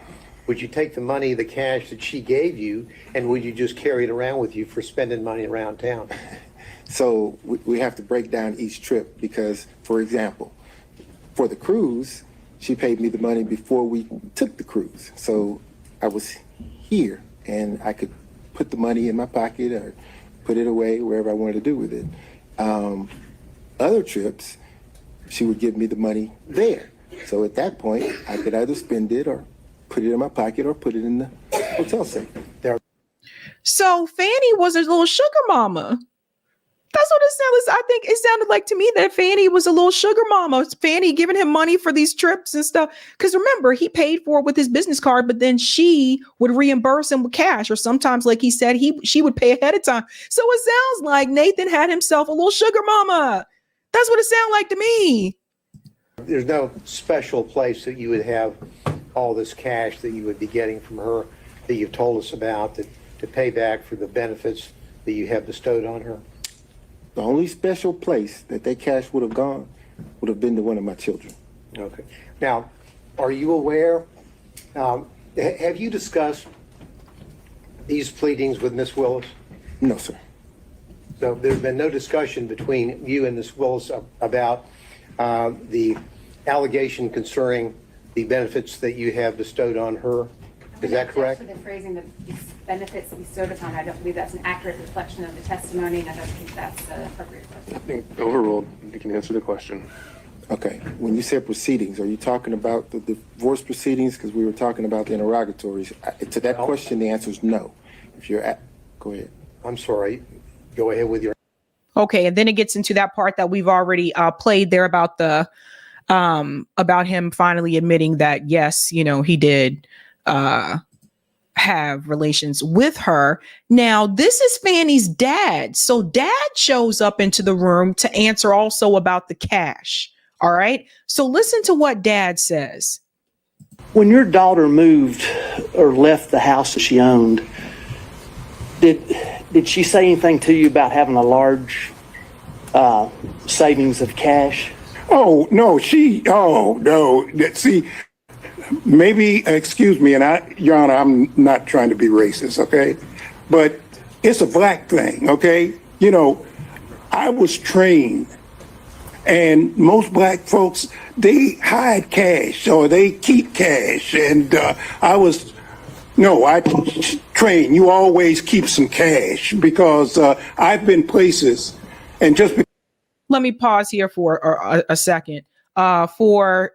would you take the money, the cash that she gave you, and would you just carry it around with you for spending money around town? So we have to break down each trip because, for example, for the cruise, she paid me the money before we took the cruise. So I was here and I could put the money in my pocket or put it away wherever I wanted to do with it. Other trips, she would give me the money there. So at that point, I could either spend it or put it in my pocket or put it in the hotel safe. So Fanny was a little sugar mama. That's what it sounded. I think it sounded like to me that Fanny was a little sugar mama. It's Fanny giving him money for these trips and stuff. Because remember, he paid for it with his business card, but then she would reimburse him with cash, or sometimes, like he said, she would pay ahead of time. So it sounds like Nathan had himself a little sugar mama. That's what it sounded like to me. There's no special place that you would have all this cash that you would be getting from her that you've told us about to pay back for the benefits that you have bestowed on her. The only special place that cash would have gone would have been to one of my children. Okay. Now, are you aware, have you discussed these pleadings with Miss Willis? No, sir. So there's been no discussion between you and Miss Willis about the allegation concerning the benefits that you have bestowed on her? Is that correct? The phrasing, the benefits bestowed upon, I don't believe that's an accurate reflection of the testimony, and I don't think that's the appropriate question. I think overruled. You can answer the question. Okay. When you said proceedings, are you talking about the divorce proceedings? Because we were talking about the interrogatories. To that question, the answer is no. If you're go ahead. I'm sorry. Go ahead with your. Okay, and then it gets into that part that we've already played there about the about him finally admitting that yes, he did have relations with her. Now, this is Fanny's dad. So dad shows up into the room to answer also about the cash. All right. So listen to what dad says. When your daughter moved or left the house that she owned, did she say anything to you about having a large savings of cash? Oh, no, see, maybe, excuse me, and Your Honor, I'm not trying to be racist, okay? But it's a black thing, okay? I was trained, and most black folks, they hide cash or they keep cash. And I trained, you always keep some cash because I've been places and just. Let me pause here for a second. For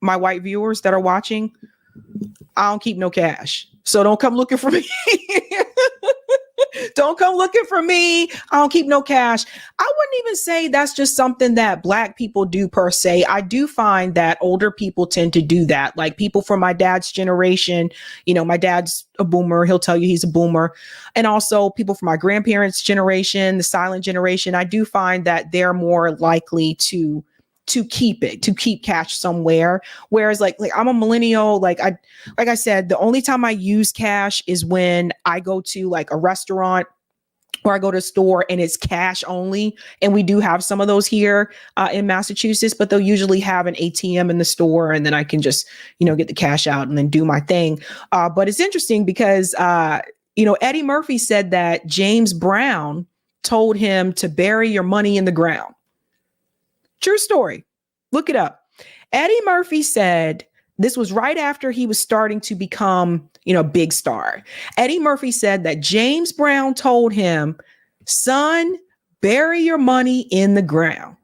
my white viewers that are watching, I don't keep no cash. So don't come looking for me. Don't come looking for me. I don't keep no cash. I wouldn't even say that's just something that black people do per se. I do find that older people tend to do that. Like people from my dad's generation, my dad's a boomer. He'll tell you he's a boomer. And also people from my grandparents' generation, the silent generation, I do find that they're more likely to keep cash somewhere. Whereas like I'm a millennial, like I said, the only time I use cash is when I go to like a restaurant or I go to a store and it's cash only. And we do have some of those here in Massachusetts, but they'll usually have an ATM in the store and then I can just, get the cash out and then do my thing. But it's interesting because, Eddie Murphy said that James Brown told him to bury your money in the ground. True story. Look it up. Eddie Murphy said this was right after he was starting to become, big star. Eddie Murphy said that James Brown told him, son, bury your money in the ground.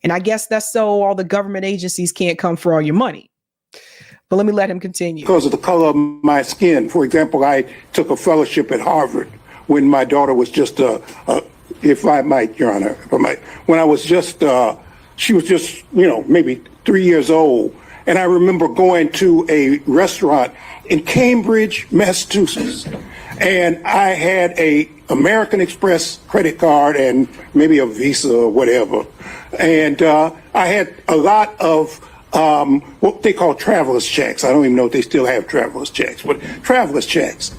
And I guess that's so all the government agencies can't come for all your money. But let me let him continue. Because of the color of my skin. For example, I took a fellowship at Harvard when my daughter was just if I might, Your Honor, when I was just, she was just, maybe 3 years old. And I remember going to a restaurant in Cambridge, Massachusetts. And I had a American Express credit card and maybe a Visa or whatever. And I had a lot of what they call traveler's checks. I don't even know if they still have traveler's checks, but traveler's checks.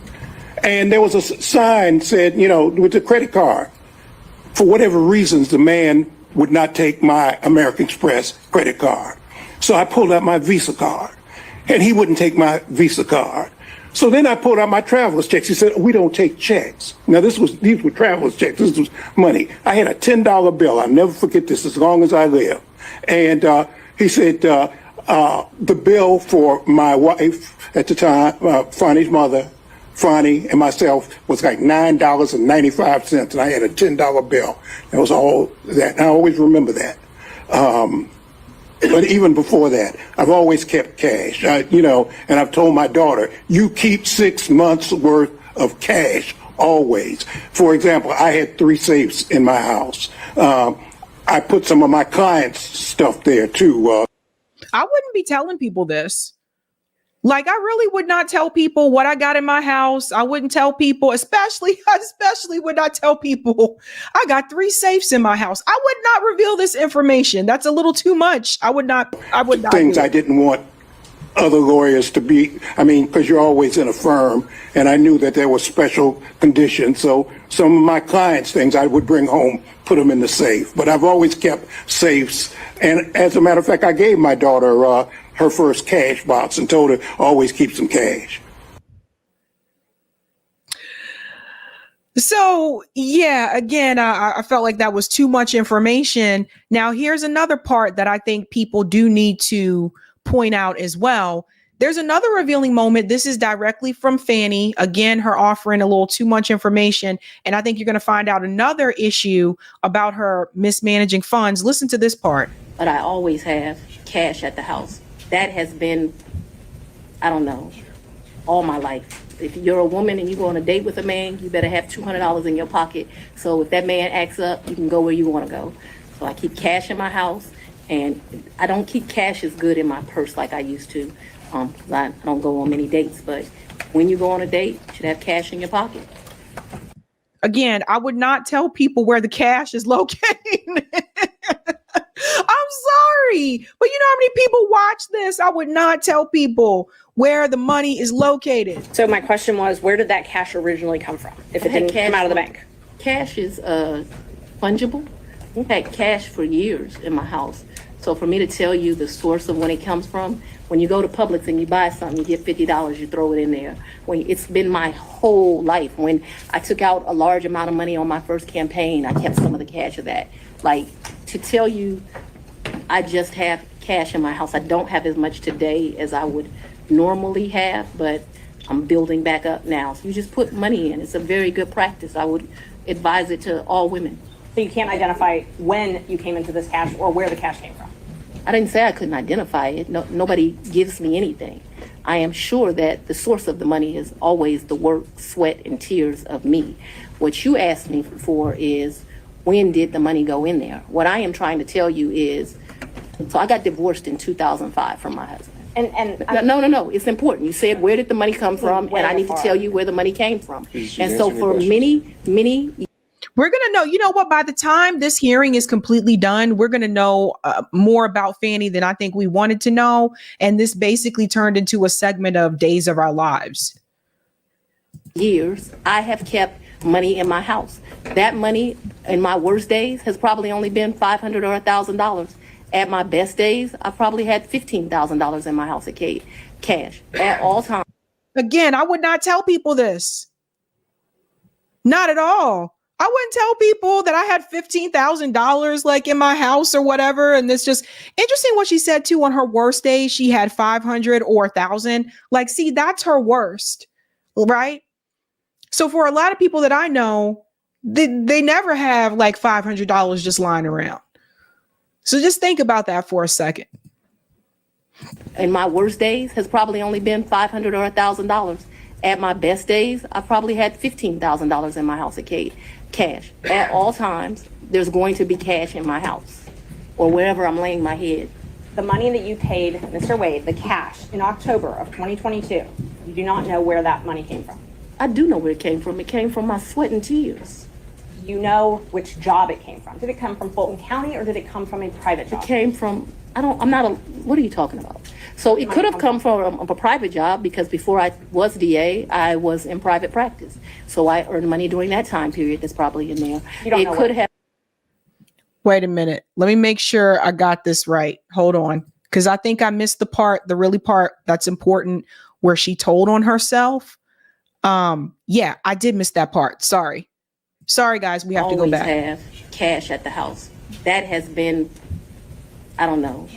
And there was a sign said, with the credit card. For whatever reasons, the man would not take my American Express credit card. So I pulled out my Visa card, and he wouldn't take my Visa card. So then I pulled out my traveler's checks. He said, we don't take checks. Now these were traveler's checks. This was money. I had a $10 bill. I'll never forget this as long as I live. And he said, the bill for my wife at the time, Fani's mother, Fani, and myself was like $9.95, and I had a $10 bill. That was all that. And I always remember that. But even before that, I've always kept cash, and I've told my daughter, you keep 6 months worth of cash always. For example, I had 3 safes in my house. I put some of my clients' stuff there too. I wouldn't be telling people this. Like, I really would not tell people what I got in my house. I wouldn't tell people, especially would not tell people I got 3 safes in my house. I would not reveal this information. That's a little too much. I would not. Things I didn't want other lawyers to be, because you're always in a firm, and I knew that there were special conditions. So some of my clients' things I would bring home, put them in the safe. But I've always kept safes. And as a matter of fact, I gave my daughter her first cash box and told her always keep some cash. So, yeah, again, I felt like that was too much information. Now, here's another part that I think people do need to point out as well. There's another revealing moment. This is directly from Fanny. Again, her offering a little too much information. And I think you're going to find out another issue about her mismanaging funds. Listen to this part. But I always have cash at the house. That has been, I don't know, all my life. If you're a woman and you go on a date with a man, you better have $200 in your pocket. So if that man acts up, you can go where you want to go. So I keep cash in my house, and I don't keep cash as good in my purse like I used to. 'Cause I don't go on many dates, but when you go on a date, you should have cash in your pocket. Again, I would not tell people where the cash is located. I'm sorry, but you know how many people watch this? I would not tell people where the money is located. So my question was, where did that cash originally come from? If it didn't come out of the bank? Cash is fungible. I've had cash for years in my house. So for me to tell you the source of when it comes from, when you go to Publix and you buy something, you get $50, you throw it in there. It's been my whole life. When I took out a large amount of money on my first campaign, I kept some of the cash of that. Like, to tell you I just have cash in my house, I don't have as much today as I would normally have, but I'm building back up now. So you just put money in. It's a very good practice. I would advise it to all women. So you can't identify when you came into this cash or where the cash came from? I didn't say I couldn't identify it. No, nobody gives me anything. I am sure that the source of the money is always the work, sweat, and tears of me. What you asked me for is, when did the money go in there? What I am trying to tell you is, so I got divorced in 2005 from my husband. No, it's important. You said, where did the money come from? And I need to tell you where the money came from. And so for many we're going to know, you know what, by the time this hearing is completely done, we're going to know more about Fanny than I think we wanted to know. And this basically turned into a segment of Days of Our Lives. Years, I have kept money in my house. That money in my worst days has probably only been $500 or $1,000. At my best days, I probably had $15,000 in my house at cash at all times. Again, I would not tell people this. Not at all. I wouldn't tell people that I had $15,000 like in my house or whatever. And it's just interesting what she said too. On her worst days, she had 500 or 1,000. Like, see, that's her worst, right? So for a lot of people that I know, they never have like $500 just lying around. So just think about that for a second. In my worst days has probably only been $500 or $1,000. At my best days, I probably had $15,000 in my house at cash. At all times, there's going to be cash in my house or wherever I'm laying my head. The money that you paid Mr. Wade, the cash, in October of 2022, you do not know where that money came from? I do know where it came from. It came from my sweat and tears. You know which job it came from. Did it come from Fulton County or did it come from a private job? It came from, what are you talking about? So it could have come from a private job because before I was DA, I was in private practice. So I earned money during that time period that's probably in there. It could have. Wait a minute. Let me make sure I got this right. Hold on. Because I think I missed the really part that's important where she told on herself. Yeah, I did miss that part. Sorry, guys, we have to go back. Always have cash at the house. That has been, I don't know,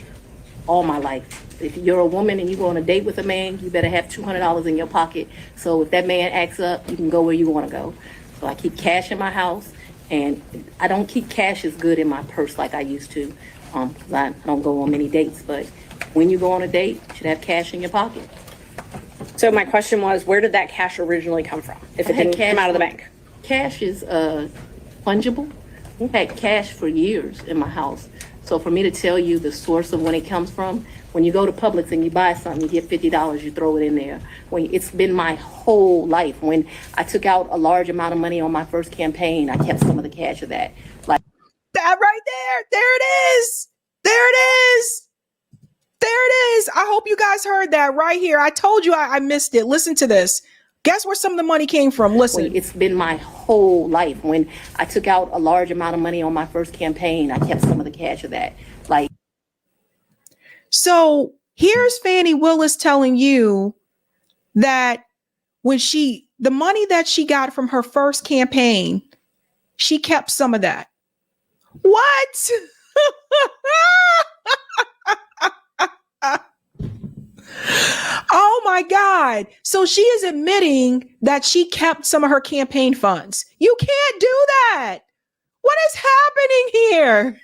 all my life. If you're a woman and you go on a date with a man, you better have $200 in your pocket. So if that man acts up, you can go where you want to go. So I keep cash in my house, and I don't keep cash as good in my purse like I used to, because I don't go on many dates. But when you go on a date, you should have cash in your pocket. So my question was, where did that cash originally come from? If it didn't come out of the bank? Cash is fungible. We've had cash for years in my house. So for me to tell you the source of when it comes from, when you go to Publix and you buy something, you get $50, you throw it in there. It's been my whole life. When I took out a large amount of money on my first campaign, I kept some of the cash of that. Like that right there. There it is. There it is. There it is. I hope you guys heard that right here. I told you I missed it. Listen to this. Guess where some of the money came from? Listen. It's been my whole life. When I took out a large amount of money on my first campaign, I kept some of the cash of that. So here's Fanny Willis telling you that when the money that she got from her first campaign, she kept some of that. What? Oh my God. So she is admitting that she kept some of her campaign funds. You can't do that. What is happening here?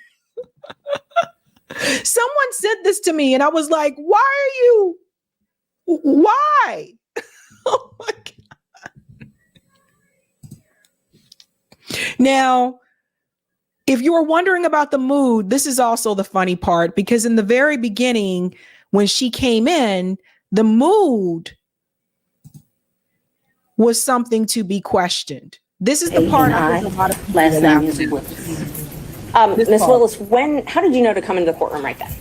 Someone said this to me and I was like, why? Oh my God. Now, if you were wondering about the mood, this is also the funny part, because in the very beginning, when she came in, the mood was something to be questioned. This is the part I think a lot of people last name is Ms. Willis, how did you know to come into the courtroom right then?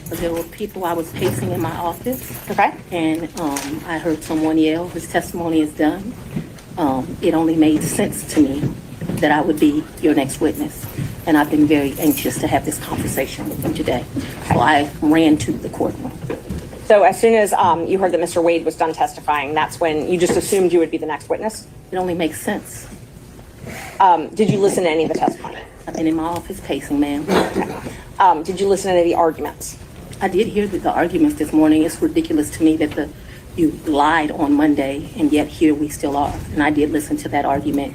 There were people, I was pacing in my office. Okay. And I heard someone yell, his testimony is done. It only made sense to me that I would be your next witness. And I've been very anxious to have this conversation with you today. Okay. So I ran to the courtroom. So as soon as you heard that Mr. Wade was done testifying, that's when you just assumed you would be the next witness? It only makes sense. Did you listen to any of the testimony? I've been in my office pacing, ma'am. Okay. Did you listen to any of the arguments? I did hear the arguments this morning. It's ridiculous to me that you lied on Monday, and yet here we still are. And I did listen to that argument.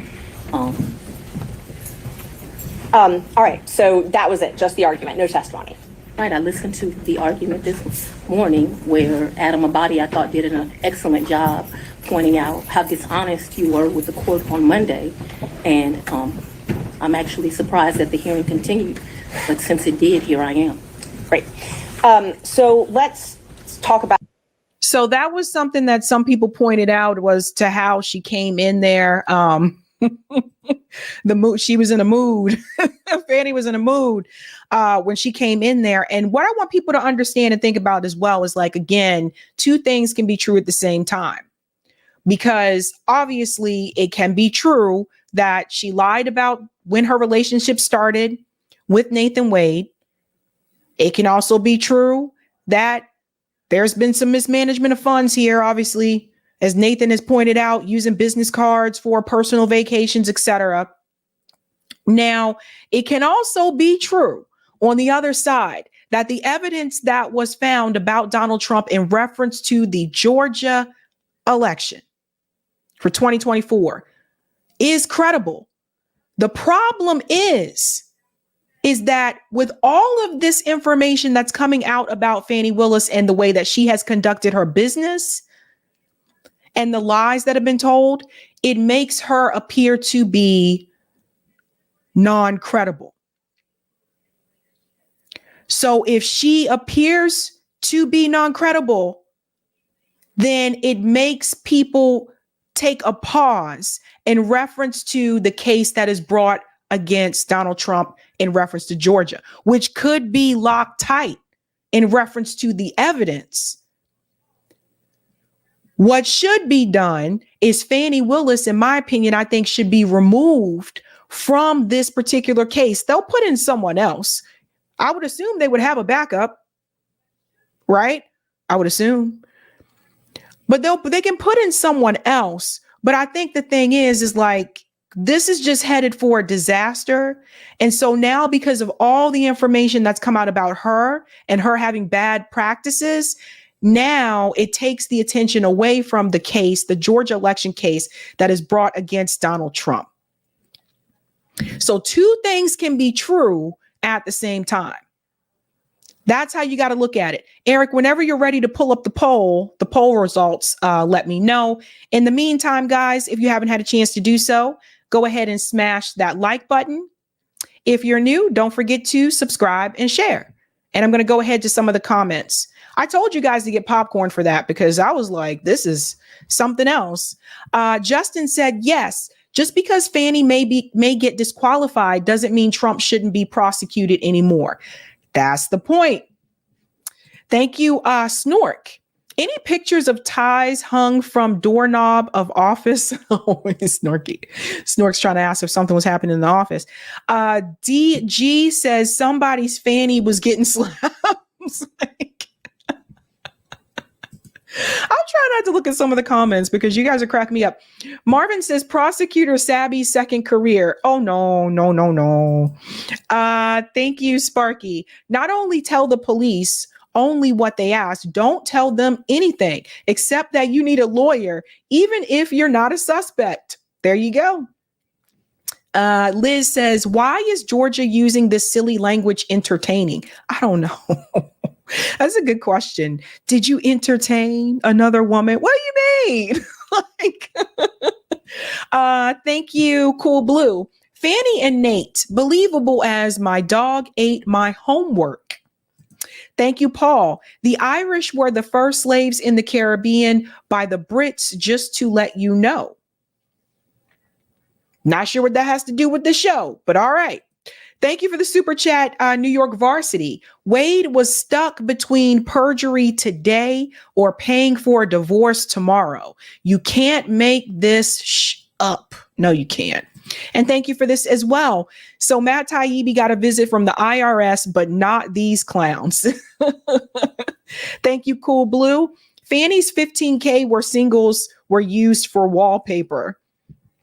All right, so that was it, just the argument, no testimony. Right, I listened to the argument this morning where Adam Abadi, I thought, did an excellent job pointing out how dishonest you were with the court on Monday. And I'm actually surprised that the hearing continued, but since it did, here I am. Great. So let's talk about. So that was something that some people pointed out, was to how she came in there. The mood, she was in a mood. Fanny was in a mood when she came in there. And what I want people to understand and think about as well is, like, again, two things can be true at the same time, because obviously it can be true that she lied about when her relationship started with Nathan Wade. It can also be true that there's been some mismanagement of funds here, obviously, as Nathan has pointed out, using business cards for personal vacations, etc. Now, it can also be true on the other side that the evidence that was found about Donald Trump in reference to the Georgia election for 2024 is credible. The problem is that with all of this information that's coming out about Fani Willis and the way that she has conducted her business and the lies that have been told, it makes her appear to be non-credible. So if she appears to be non-credible, then it makes people take a pause in reference to the case that is brought against Donald Trump in reference to Georgia, which could be locked tight in reference to the evidence. What should be done is Fani Willis, in my opinion, I think should be removed from this particular case. They'll put in someone else. I would assume they would have a backup, right? I would assume. But they can put in someone else. But I think the thing is like, this is just headed for a disaster. And so now, because of all the information that's come out about her and her having bad practices, now it takes the attention away from the case, the Georgia election case that is brought against Donald Trump. So two things can be true at the same time. That's how you got to look at it. Eric, whenever you're ready to pull up the poll results, let me know. In the meantime, guys, if you haven't had a chance to do so, go ahead and smash that like button. If you're new, don't forget to subscribe and share. And I'm going to go ahead to some of the comments. I told you guys to get popcorn for that because I was like, this is something else. Justin said, yes, just because Fanny may get disqualified doesn't mean Trump shouldn't be prosecuted anymore. That's the point. Thank you, Snork. Any pictures of ties hung from doorknob of office? Oh, Snorky. Snork's trying to ask if something was happening in the office. DG says somebody's fanny was getting slapped. I'll try not to look at some of the comments because you guys are cracking me up. Marvin says prosecutor Sabby's second career. Oh, no. Thank you, Sparky. Not only tell the police only what they ask, don't tell them anything except that you need a lawyer, even if you're not a suspect. There you go. Liz says, why is Georgia using this silly language entertaining? I don't know. That's a good question. Did you entertain another woman? What do you mean? Thank you, Cool Blue. Fanny and Nate, believable as my dog ate my homework. Thank you, Paul. The Irish were the first slaves in the Caribbean by the Brits, just to let you know. Not sure what that has to do with the show, but all right. Thank you for the super chat, New York Varsity. Wade was stuck between perjury today or paying for a divorce tomorrow. You can't make this up. No, you can't. And thank you for this as well. So Matt Taibbi got a visit from the IRS, but not these clowns. Thank you, Cool Blue. Fanny's $15K were singles were used for wallpaper.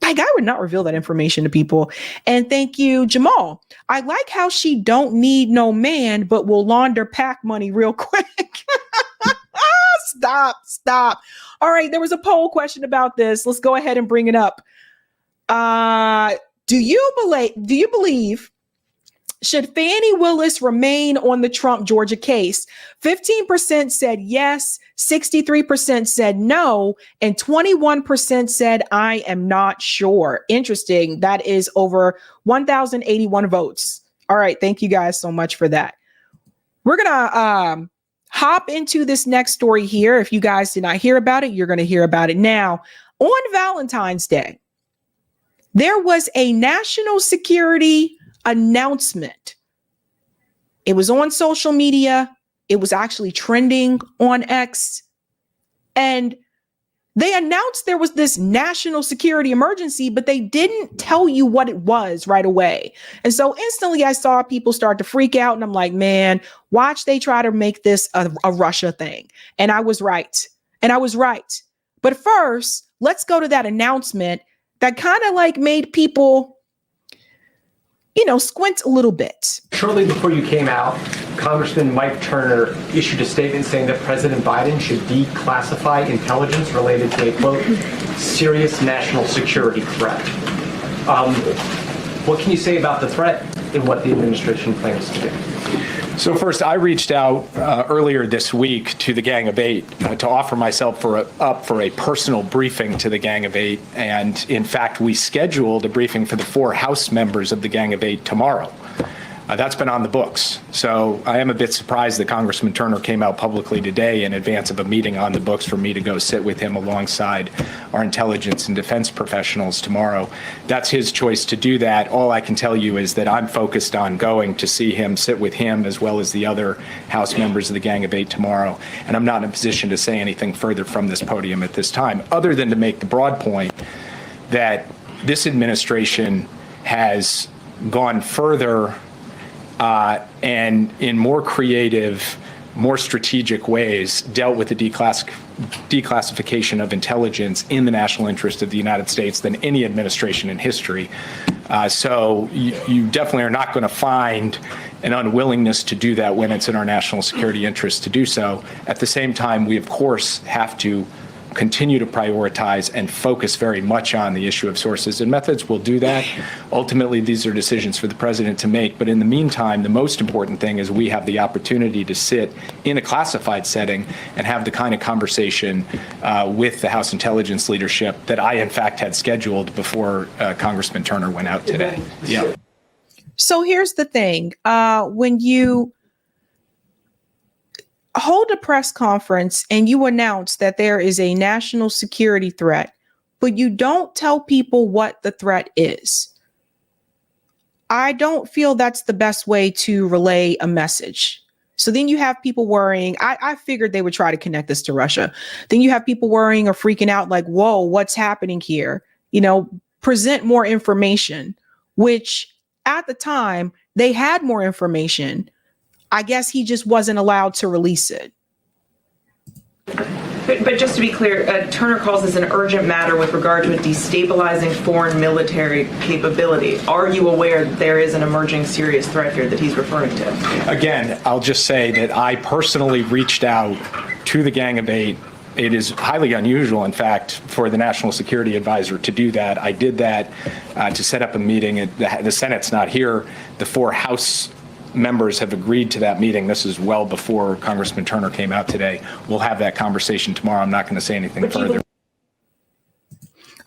Like, I would not reveal that information to people. And thank you, Jamal. I like how she don't need no man, but will launder PAC money real quick. Stop. All right, there was a poll question about this. Let's go ahead and bring it up. Do you believe should Fanny Willis remain on the Trump Georgia case? 15% said yes, 63% said no, and 21% said I am not sure. Interesting. That is over 1,081 votes. All right. Thank you guys so much for that. We're going to hop into this next story here. If you guys did not hear about it, you're going to hear about it now. On Valentine's Day, there was a national security announcement. It was on social media. It was actually trending on X. And they announced there was this national security emergency, but they didn't tell you what it was right away. And so instantly I saw people start to freak out. And I'm like, man, watch they try to make this a Russia thing. And I was right. But first, let's go to that announcement that kind of like made people, squint a little bit. Shortly before you came out, Congressman Mike Turner issued a statement saying that President Biden should declassify intelligence related to a, quote, serious national security threat. What can you say about the threat and what the administration plans to do? So first, I reached out earlier this week to the Gang of Eight to offer myself up for a personal briefing to the Gang of Eight. And in fact, we scheduled a briefing for the 4 House members of the Gang of Eight tomorrow. That's been on the books. So I am a bit surprised that Congressman Turner came out publicly today in advance of a meeting on the books for me to go sit with him alongside our intelligence and defense professionals tomorrow. That's his choice to do that. All I can tell you is that I'm focused on going to see him, sit with him, as well as the other House members of the Gang of Eight tomorrow. And I'm not in a position to say anything further from this podium at this time, other than to make the broad point that this administration has gone further and in more creative more strategic ways dealt with the declassification of intelligence in the national interest of the United States than any administration in history. So you definitely are not going to find an unwillingness to do that when it's in our national security interest to do so. At the same time, we, of course, have to continue to prioritize and focus very much on the issue of sources and methods. We'll do that. Ultimately, these are decisions for the president to make. But in the meantime, the most important thing is we have the opportunity to sit in a classified setting and have the kind of conversation with the House intelligence leadership that I, in fact, had scheduled before Congressman Turner went out today. Yeah. So here's the thing. When you hold a press conference and you announce that there is a national security threat, but you don't tell people what the threat is, I don't feel that's the best way to relay a message. So then you have people worrying. I figured they would try to connect this to Russia. Then you have people worrying or freaking out like, whoa, what's happening here? Present more information, which at the time they had more information. I guess he just wasn't allowed to release it. But just to be clear, Turner calls this an urgent matter with regard to a destabilizing foreign military capability. Are you aware that there is an emerging serious threat here that he's referring to? Again, I'll just say that I personally reached out to the Gang of Eight. It is highly unusual, in fact, for the National Security Advisor to do that. I did that to set up a meeting. The Senate's not here. The 4 House members have agreed to that meeting. This is well before Congressman Turner came out today. We'll have that conversation tomorrow. I'm not going to say anything further.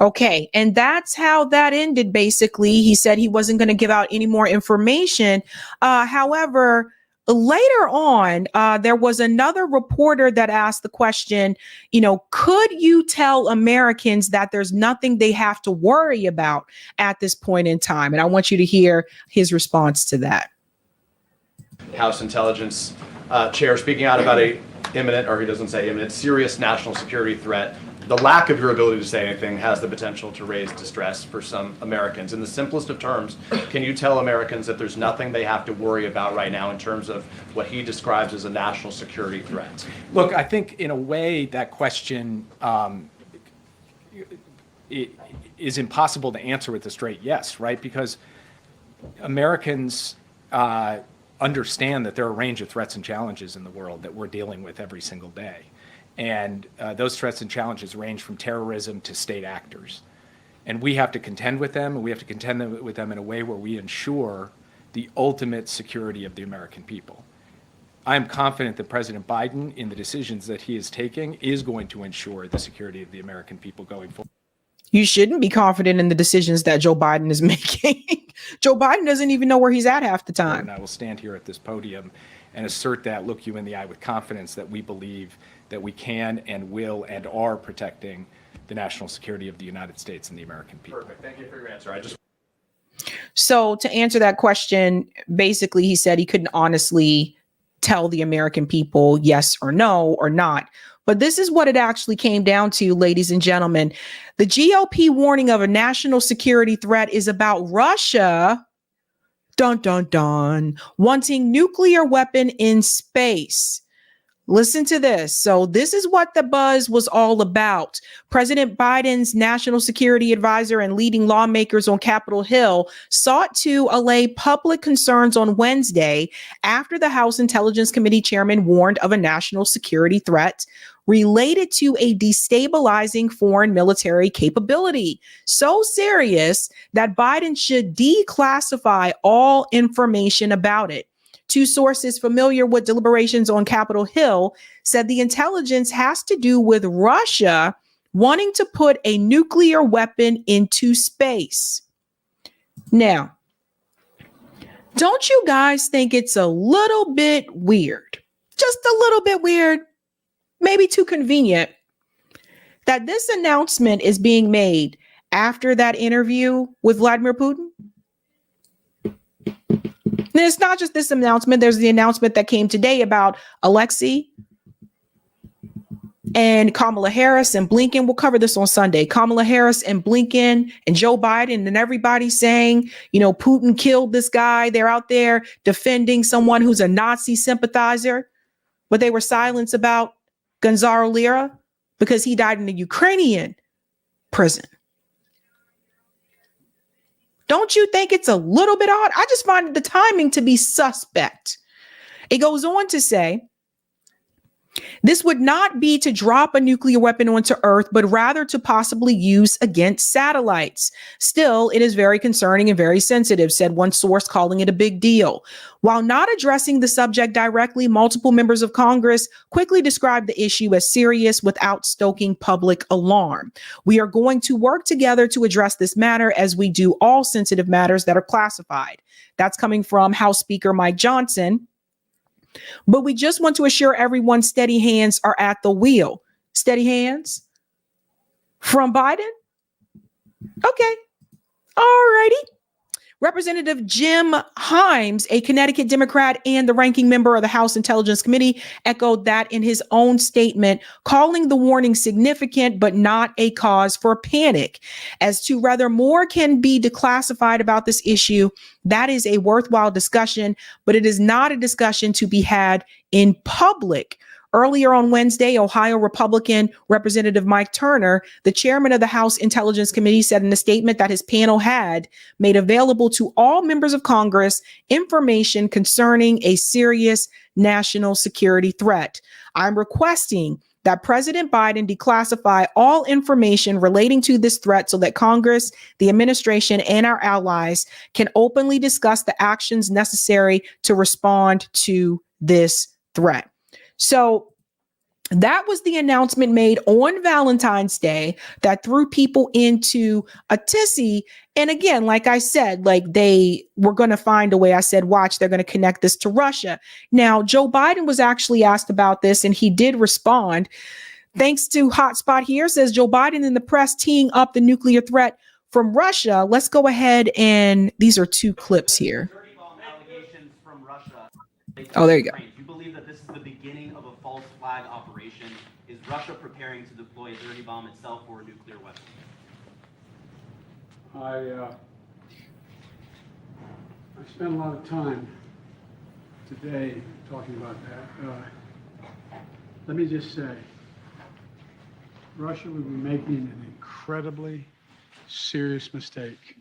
Okay. And that's how that ended, basically. He said he wasn't going to give out any more information. However, later on, there was another reporter that asked the question, could you tell Americans that there's nothing they have to worry about at this point in time? And I want you to hear his response to that. House Intelligence Chair speaking out about a imminent, or he doesn't say imminent, serious national security threat. The lack of your ability to say anything has the potential to raise distress for some Americans. In the simplest of terms, can you tell Americans that there's nothing they have to worry about right now in terms of what he describes as a national security threat? Look, I think in a way that question is impossible to answer with a straight yes, right? Because Americans understand that there are a range of threats and challenges in the world that we're dealing with every single day. And those threats and challenges range from terrorism to state actors. And we have to contend with them, and we have to contend with them in a way where we ensure the ultimate security of the American people. I am confident that President Biden, in the decisions that he is taking, is going to ensure the security of the American people going forward. You shouldn't be confident in the decisions that Joe Biden is making. Joe Biden doesn't even know where he's at half the time. And I will stand here at this podium and assert that, look you in the eye with confidence, that we believe that we can and will and are protecting the national security of the United States and the American people. Perfect. Thank you for your answer. So to answer that question, basically he said he couldn't honestly tell the American people yes or no or not. But this is what it actually came down to, ladies and gentlemen. The GOP warning of a national security threat is about Russia, dun, dun, dun, wanting nuclear weapon in space. Listen to this. So this is what the buzz was all about. President Biden's national security advisor and leading lawmakers on Capitol Hill sought to allay public concerns on Wednesday after the House Intelligence Committee chairman warned of a national security threat related to a destabilizing foreign military capability, so serious that Biden should declassify all information about it. 2 sources familiar with deliberations on Capitol Hill said the intelligence has to do with Russia wanting to put a nuclear weapon into space. Now, don't you guys think it's a little bit weird? Just a little bit weird, maybe too convenient, that this announcement is being made after that interview with Vladimir Putin? And it's not just this announcement. There's the announcement that came today about Alexei and Kamala Harris and Blinken. We'll cover this on Sunday. Kamala Harris and Blinken and Joe Biden and everybody saying, Putin killed this guy. They're out there defending someone who's a Nazi sympathizer. but they were silenced about Gonzalo Lira because he died in a Ukrainian prison. Don't you think it's a little bit odd? I just find the timing to be suspect. It goes on to say, this would not be to drop a nuclear weapon onto Earth, but rather to possibly use against satellites. Still, it is very concerning and very sensitive, said one source, calling it a big deal. While not addressing the subject directly, multiple members of Congress quickly described the issue as serious without stoking public alarm. We are going to work together to address this matter as we do all sensitive matters that are classified. That's coming from House Speaker Mike Johnson. But we just want to assure everyone steady hands are at the wheel. Steady hands from Biden? Okay. All righty. Representative Jim Himes, a Connecticut Democrat and the ranking member of the House Intelligence Committee, echoed that in his own statement, calling the warning significant but not a cause for panic. As to whether more can be declassified about this issue, that is a worthwhile discussion, but it is not a discussion to be had in public. Earlier on Wednesday, Ohio Republican Representative Mike Turner, the chairman of the House Intelligence Committee, said in a statement that his panel had made available to all members of Congress information concerning a serious national security threat. I'm requesting that President Biden declassify all information relating to this threat so that Congress, the administration, and our allies can openly discuss the actions necessary to respond to this threat. So that was the announcement made on Valentine's Day that threw people into a tizzy. And again, like I said, like they were going to find a way. I said, watch, they're going to connect this to Russia. Now, Joe Biden was actually asked about this and he did respond. Thanks to Hotspot here, says Joe Biden in the press teeing up the nuclear threat from Russia. Let's go ahead and these are two clips here. Oh, there you go. Do you believe that this is the beginning of a false flag operation? Is Russia preparing to deploy a dirty bomb itself or a nuclear weapon? I spent a lot of time today talking about that. Let me just say, Russia would be making an incredibly serious mistake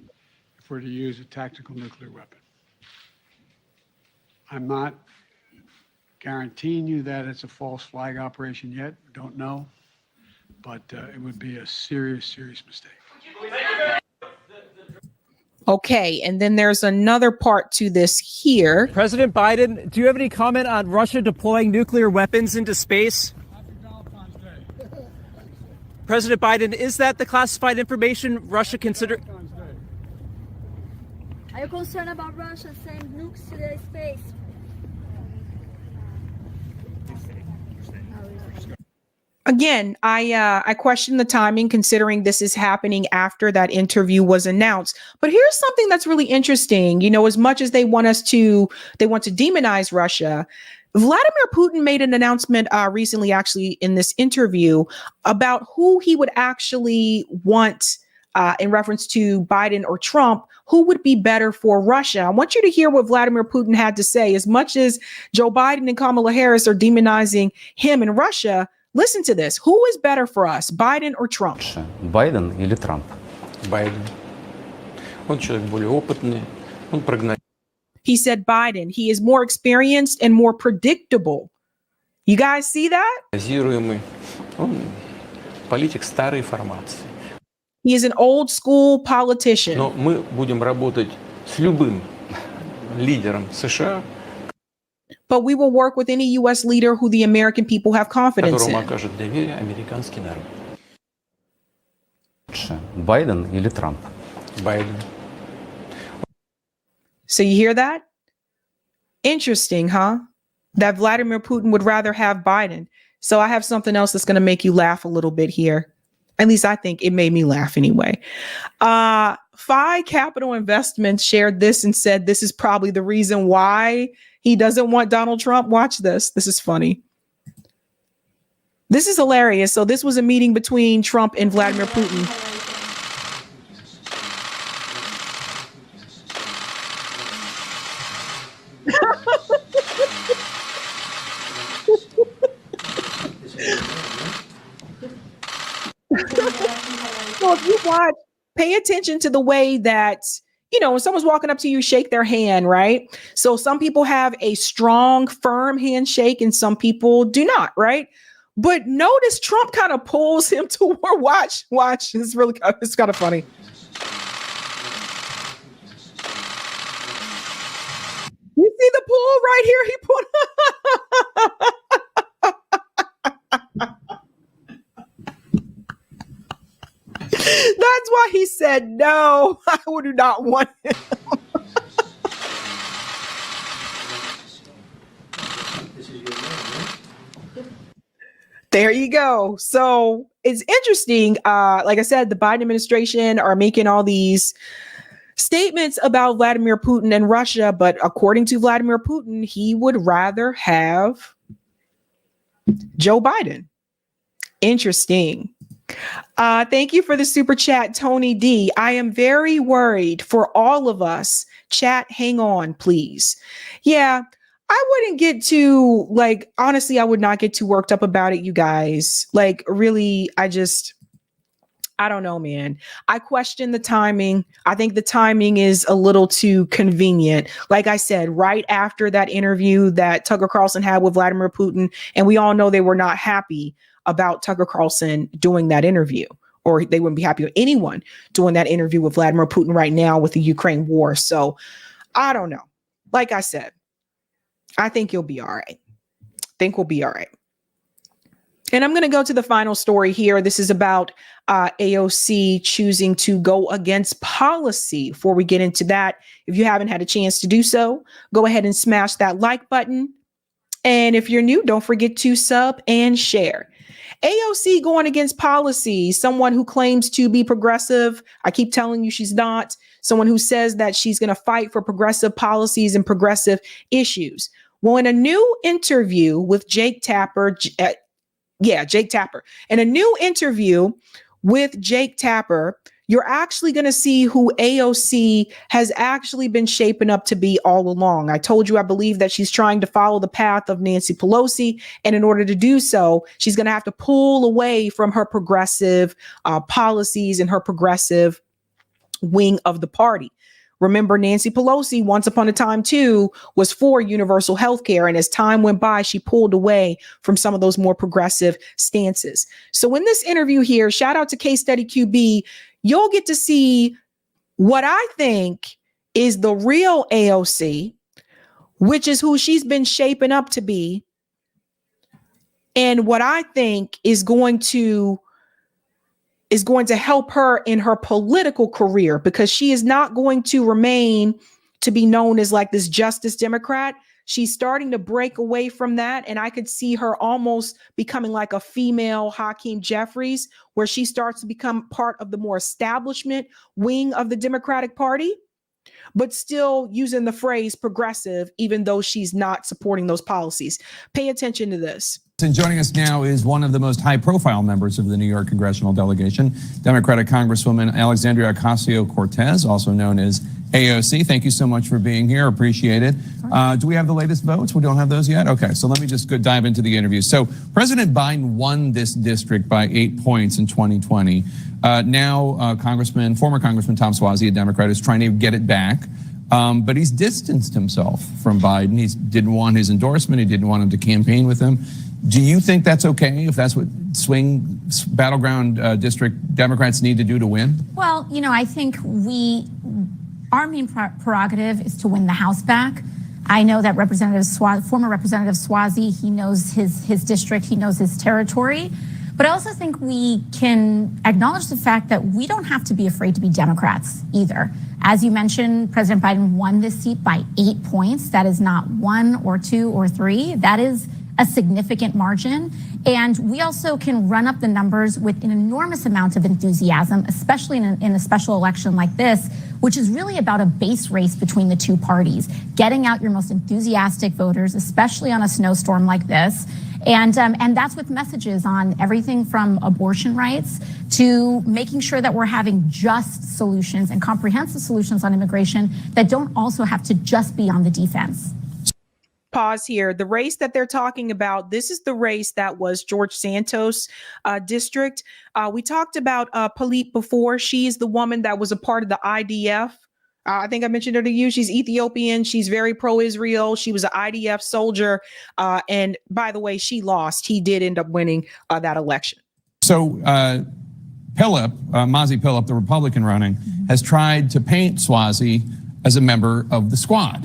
if we're to use a tactical nuclear weapon. I'm not guaranteeing you that it's a false flag operation yet. Don't know. But it would be a serious, serious mistake. Okay, and then there's another part to this here. President Biden, do you have any comment on Russia deploying nuclear weapons into space? President Biden, is that the classified information Russia considered? Are you concerned about Russia sending nukes to the space? Again, I question the timing considering this is happening after that interview was announced. But here's something that's really interesting. You know, as much as they want to demonize Russia, Vladimir Putin made an announcement recently, actually, in this interview about who he would actually want in reference to Biden or Trump, who would be better for Russia. I want you to hear what Vladimir Putin had to say. As much as Joe Biden and Kamala Harris are demonizing him and Russia, listen to this. Who is better for us, Biden or Trump? Байден или Трамп? Байден. Он человек более опытный, он прогнозирует. He said Biden. He is more experienced and more predictable. You guys see that? Он политик старой формации. He is an old school politician. Но мы будем работать с любым лидером США, but we will work with any U.S. leader who the American people have confidence которому in. окажет доверие американский народ. Байден или Трамп? Байден. So you hear that? Interesting, huh? That Vladimir Putin would rather have Biden. So I have something else that's going to make you laugh a little bit here. At least I think it made me laugh anyway. Phi Capital Investments shared this and said this is probably the reason why he doesn't want Donald Trump. Watch this. This is funny. This is hilarious. So this was a meeting between Trump and Vladimir Putin. watch, pay attention to the way that, you know, when someone's walking up to you, shake their hand, right? So some people have a strong, firm handshake and some people do not, right? But notice Trump kind of pulls him toward, watch. It's kind of funny. You see the pull right here? He pulled. That's why he said, no, I would not want him. There you go. So it's interesting. Like I said, the Biden administration are making all these statements about Vladimir Putin and Russia, but according to Vladimir Putin, he would rather have Joe Biden. Interesting. Thank you for the super chat, Tony D. I am very worried for all of us. Chat, hang on, please. Yeah, I wouldn't get too, like, honestly, I would not get too worked up about it, you guys. Like, really, I don't know, man. I question the timing. I think the timing is a little too convenient. Like I said, right after that interview that Tucker Carlson had with Vladimir Putin, and we all know they were not happy about Tucker Carlson doing that interview, or they wouldn't be happy with anyone doing that interview with Vladimir Putin right now with the Ukraine war. So I don't know. Like I said, I think you'll be all right. Think we'll be all right. And I'm going to go to the final story here. This is about AOC choosing to go against policy. Before we get into that, if you haven't had a chance to do so, go ahead and smash that like button. And if you're new, don't forget to sub and share. AOC going against policy, someone who claims to be progressive. I keep telling you she's not. Someone who says that she's going to fight for progressive policies and progressive issues. Well, in a new interview with Jake Tapper, in a new interview with Jake Tapper, you're actually going to see who AOC has actually been shaping up to be all along. I told you, I believe that she's trying to follow the path of Nancy Pelosi. And in order to do so, she's going to have to pull away from her progressive policies and her progressive wing of the party. Remember, Nancy Pelosi, once upon a time, too, was for universal health care. And as time went by, she pulled away from some of those more progressive stances. So in this interview here, shout out to Case Study QB, you'll get to see what I think is the real AOC, which is who she's been shaping up to be, and what I think is going to help her in her political career, because she is not going to remain to be known as like this Justice Democrat. She's starting to break away from that. And I could see her almost becoming like a female Hakeem Jeffries, where she starts to become part of the more establishment wing of the Democratic Party, but still using the phrase progressive, even though she's not supporting those policies. Pay attention to this. And joining us now is one of the most high-profile members of the New York congressional delegation, Democratic Congresswoman Alexandria Ocasio-Cortez, also known as AOC. Thank you so much for being here. Appreciate it. Do we have the latest votes? We don't have those yet? Okay, so let me just dive into the interview. So President Biden won this district by 8 points in 2020. Now, former Congressman Tom Suozzi, a Democrat, is trying to get it back. But he's distanced himself from Biden. He didn't want his endorsement. He didn't want him to campaign with him. Do you think that's okay, if that's what swing battleground district Democrats need to do to win? Well, you know, I think our main prerogative is to win the House back. I know that former Representative Suozzi, he knows his district, he knows his territory. But I also think we can acknowledge the fact that we don't have to be afraid to be Democrats either. As you mentioned, President Biden won this seat by 8 points. That is not 1 or 2 or 3. That is a significant margin. And we also can run up the numbers with an enormous amount of enthusiasm, especially in a special election like this, which is really about a base race between the two parties, getting out your most enthusiastic voters, especially on a snowstorm like this. And that's with messages on everything from abortion rights to making sure that we're having just solutions and comprehensive solutions on immigration that don't also have to just be on the defense. pause here. The race that they're talking about, this is the race that was George Santos' district. We talked about Palit before. She is the woman that was a part of the IDF. I think I mentioned her to you. She's Ethiopian. She's very pro-Israel. She was an IDF soldier. And by the way, she lost. He did end up winning that election. So Mazi Pilip, the Republican running, has tried to paint Swazi as a member of the Squad,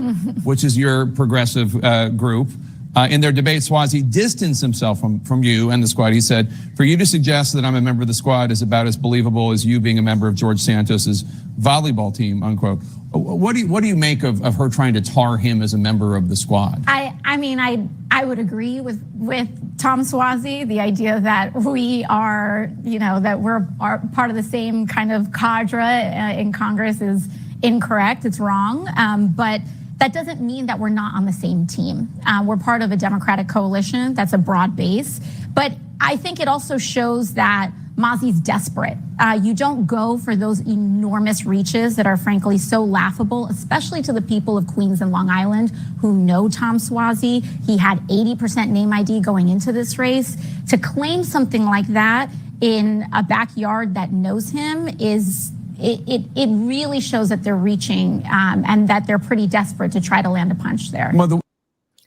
which is your progressive group. In their debate, Swazi distanced himself from you and the Squad. He said, for you to suggest that I'm a member of the Squad is about as believable as you being a member of George Santos's volleyball team, unquote. What do you make of her trying to tar him as a member of the Squad? I mean, I would agree with Tom Swazi, the idea that we are, that we're part of the same kind of cadre in Congress is incorrect. It's wrong. But that doesn't mean that we're not on the same team. We're part of a Democratic coalition that's a broad base. But I think it also shows that Mazi's desperate. You don't go for those enormous reaches that are frankly so laughable, especially to the people of Queens and Long Island who know Tom Swazi. He had 80% name ID going into this race. To claim something like that in a backyard that knows him is it really shows that they're reaching and that they're pretty desperate to try to land a punch there.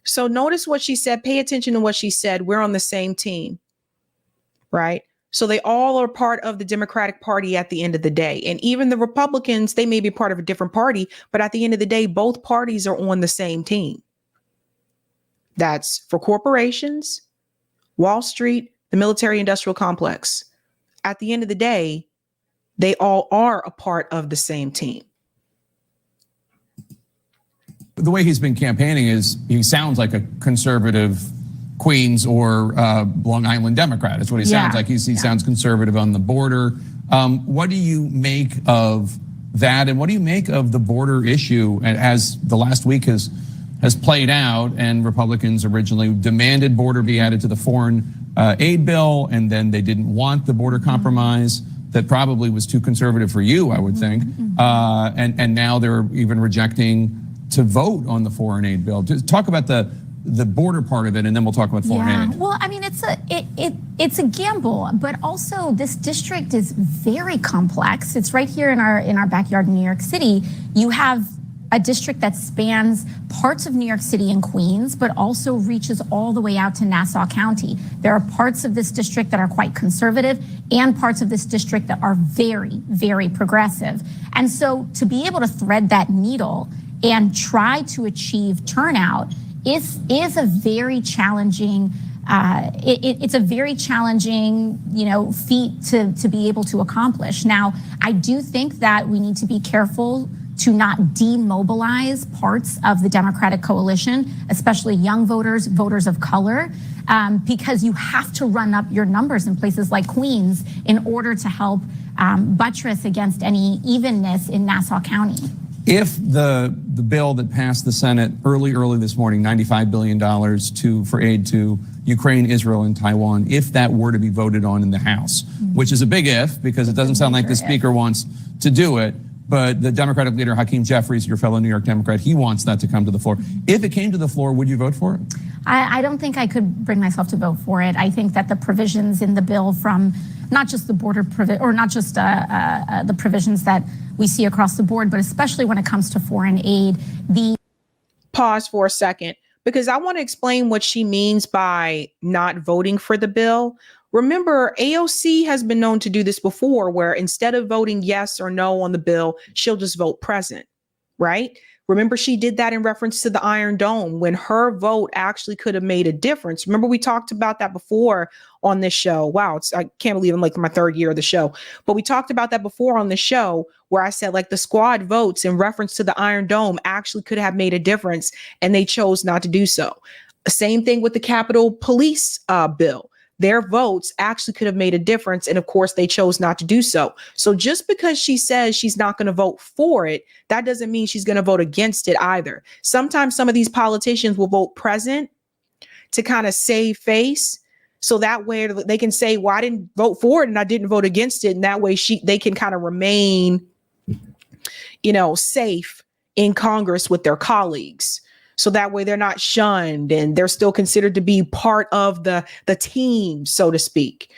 So notice what she said. Pay attention to what she said. We're on the same team, right? So they all are part of the Democratic Party at the end of the day. And even the Republicans, they may be part of a different party, but at the end of the day, both parties are on the same team. That's for corporations, Wall Street, the military industrial complex. At the end of the day, they all are a part of the same team. The way he's been campaigning is he sounds like a conservative Queens or Long Island Democrat. That's what he sounds like. He sounds conservative on the border. What do you make of that? And what do you make of the border issue as the last week has played out? And Republicans originally demanded border be added to the foreign aid bill, and then they didn't want the border compromise. That probably was too conservative for you, I would think. And now they're even rejecting to vote on the foreign aid bill. Just talk about the border part of it, and then we'll talk about foreign aid. Well, I mean, it's a gamble, but also this district is very complex. It's right here in our backyard in New York City. You have a district that spans parts of New York City and Queens, but also reaches all the way out to Nassau County. There are parts of this district that are quite conservative and parts of this district that are very, very progressive. And so to be able to thread that needle and try to achieve turnout is a very challenging it's a very challenging, feat to be able to accomplish. Now, I do think that we need to be careful to not demobilize parts of the Democratic coalition, especially young voters, voters of color, because you have to run up your numbers in places like Queens in order to help buttress against any evenness in Nassau County. If the bill that passed the Senate early this morning, $95 billion for aid to Ukraine, Israel, and Taiwan, if that were to be voted on in the House, which is a big if, because it doesn't sound like the Speaker wants to do it, but the Democratic leader, Hakeem Jeffries, your fellow New York Democrat, he wants that to come to the floor. If it came to the floor, would you vote for it? I don't think I could bring myself to vote for it. I think that the provisions in the bill from not just the border or not just the provisions that we see across the board, but especially when it comes to foreign aid, Pause for a second, because I want to explain what she means by not voting for the bill. Remember, AOC has been known to do this before, where instead of voting yes or no on the bill, she'll just vote present, right? Remember, she did that in reference to the Iron Dome when her vote actually could have made a difference. Remember, we talked about that before on this show. Wow, I can't believe I'm like in my third year of the show. But we talked about that before on the show where I said like the Squad votes in reference to the Iron Dome actually could have made a difference, and they chose not to do so. Same thing with the Capitol Police bill. Their votes actually could have made a difference. And of course, they chose not to do so. So just because she says she's not going to vote for it, that doesn't mean she's going to vote against it either. Sometimes some of these politicians will vote present to kind of save face. So that way they can say, well, I didn't vote for it and I didn't vote against it. And that way they can kind of remain, safe in Congress with their colleagues. So that way they're not shunned and they're still considered to be part of the team, so to speak.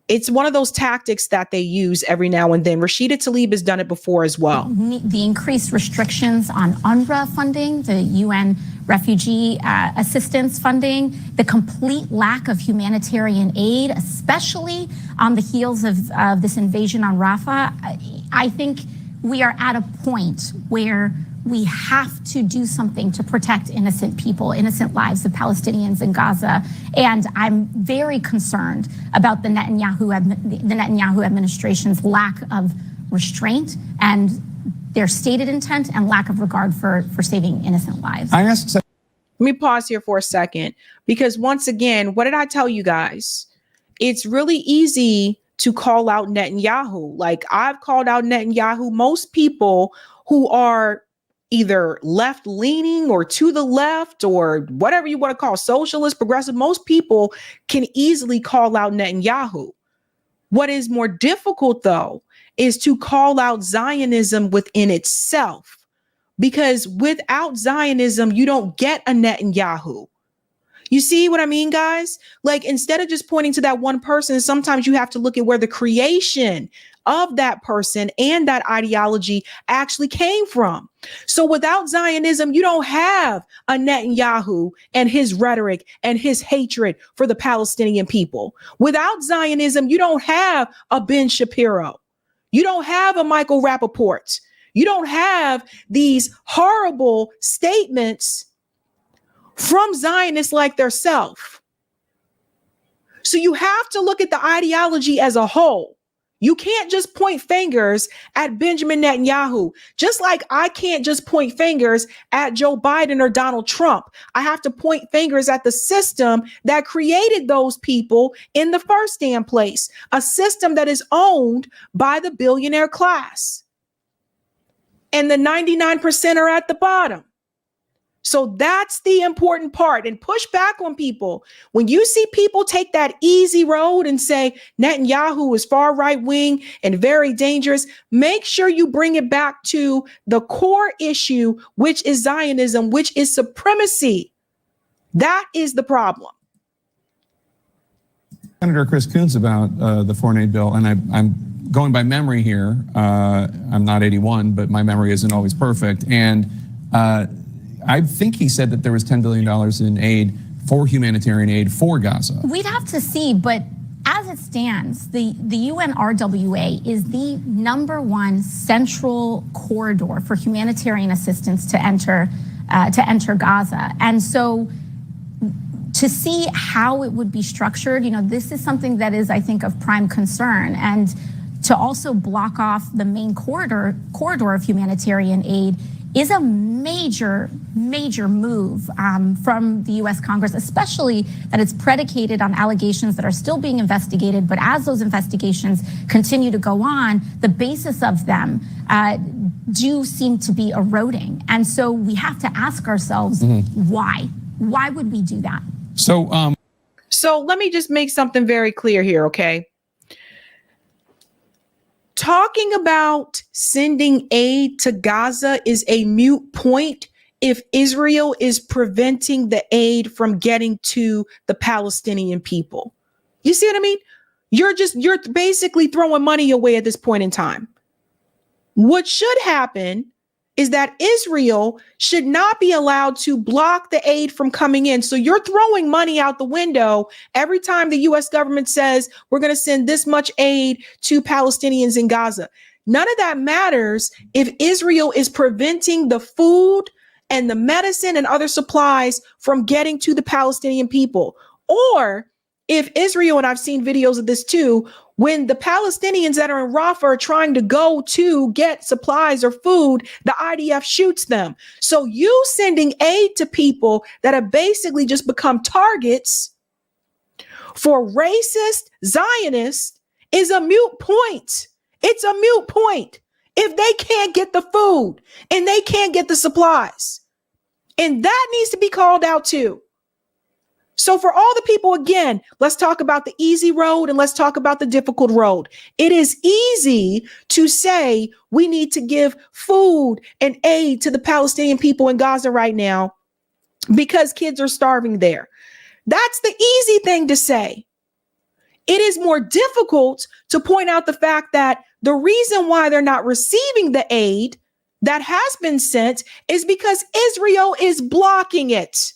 It's one of those tactics that they use every now and then. Rashida Tlaib has done it before as well. The increased restrictions on UNRWA funding, the UN refugee assistance funding, the complete lack of humanitarian aid, especially on the heels of this invasion on Rafah. I think we are at a point where we have to do something to protect innocent people, innocent lives of Palestinians in Gaza. And I'm very concerned about the Netanyahu administration's lack of restraint and their stated intent and lack of regard for saving innocent lives. Let me pause here for a second, because once again, what did I tell you guys? It's really easy to call out Netanyahu. Like, I've called out Netanyahu. Most people who are either left-leaning or to the left or whatever you want to call socialist, progressive, most people can easily call out Netanyahu. What is more difficult, though, is to call out Zionism within itself. Because without Zionism, you don't get a Netanyahu. You see what I mean, guys? Like, instead of just pointing to that one person, sometimes you have to look at where the creation of that person and that ideology actually came from. So without Zionism, you don't have a Netanyahu and his rhetoric and his hatred for the Palestinian people. Without Zionism, you don't have a Ben Shapiro. You don't have a Michael Rappaport. You don't have these horrible statements from Zionists like theirself. So you have to look at the ideology as a whole. You can't just point fingers at Benjamin Netanyahu, just like I can't just point fingers at Joe Biden or Donald Trump. I have to point fingers at the system that created those people in the first damn place, a system that is owned by the billionaire class. And the 99% are at the bottom. So that's the important part. And push back on people. When you see people take that easy road and say Netanyahu is far right wing and very dangerous, make sure you bring it back to the core issue, which is Zionism, which is supremacy. That is the problem. Senator Chris Coons about the foreign aid bill, and I'm going by memory here. I'm not 81, but my memory isn't always perfect. And I think he said that there was $10 billion in aid for humanitarian aid for Gaza. We'd have to see, but as it stands, the UNRWA is the #1 central corridor for humanitarian assistance to enter Gaza. And so to see how it would be structured, this is something that is, I think, of prime concern. And to also block off the main corridor of humanitarian aid is a major move from the U.S. Congress, especially that it's predicated on allegations that are still being investigated. But as those investigations continue to go on, the basis of them do seem to be eroding. And so we have to ask ourselves, why? Why would we do that? So let me just make something very clear here, okay? Talking about sending aid to Gaza is a moot point if Israel is preventing the aid from getting to the Palestinian people. You see what I mean? You're basically throwing money away at this point in time. What should happen is that Israel should not be allowed to block the aid from coming in. So you're throwing money out the window every time the US government says we're going to send this much aid to Palestinians in Gaza. None of that matters if Israel is preventing the food and the medicine and other supplies from getting to the Palestinian people. Or if Israel, and I've seen videos of this too, when the Palestinians that are in Rafah are trying to go to get supplies or food, the IDF shoots them. So you sending aid to people that have basically just become targets for racist Zionists is a moot point. It's a moot point if they can't get the food and they can't get the supplies. And that needs to be called out too. So for all the people, again, let's talk about the easy road and let's talk about the difficult road. It is easy to say we need to give food and aid to the Palestinian people in Gaza right now. because kids are starving there. That's the easy thing to say. It is more difficult to point out the fact that the reason why they're not receiving the aid that has been sent is because Israel is blocking it.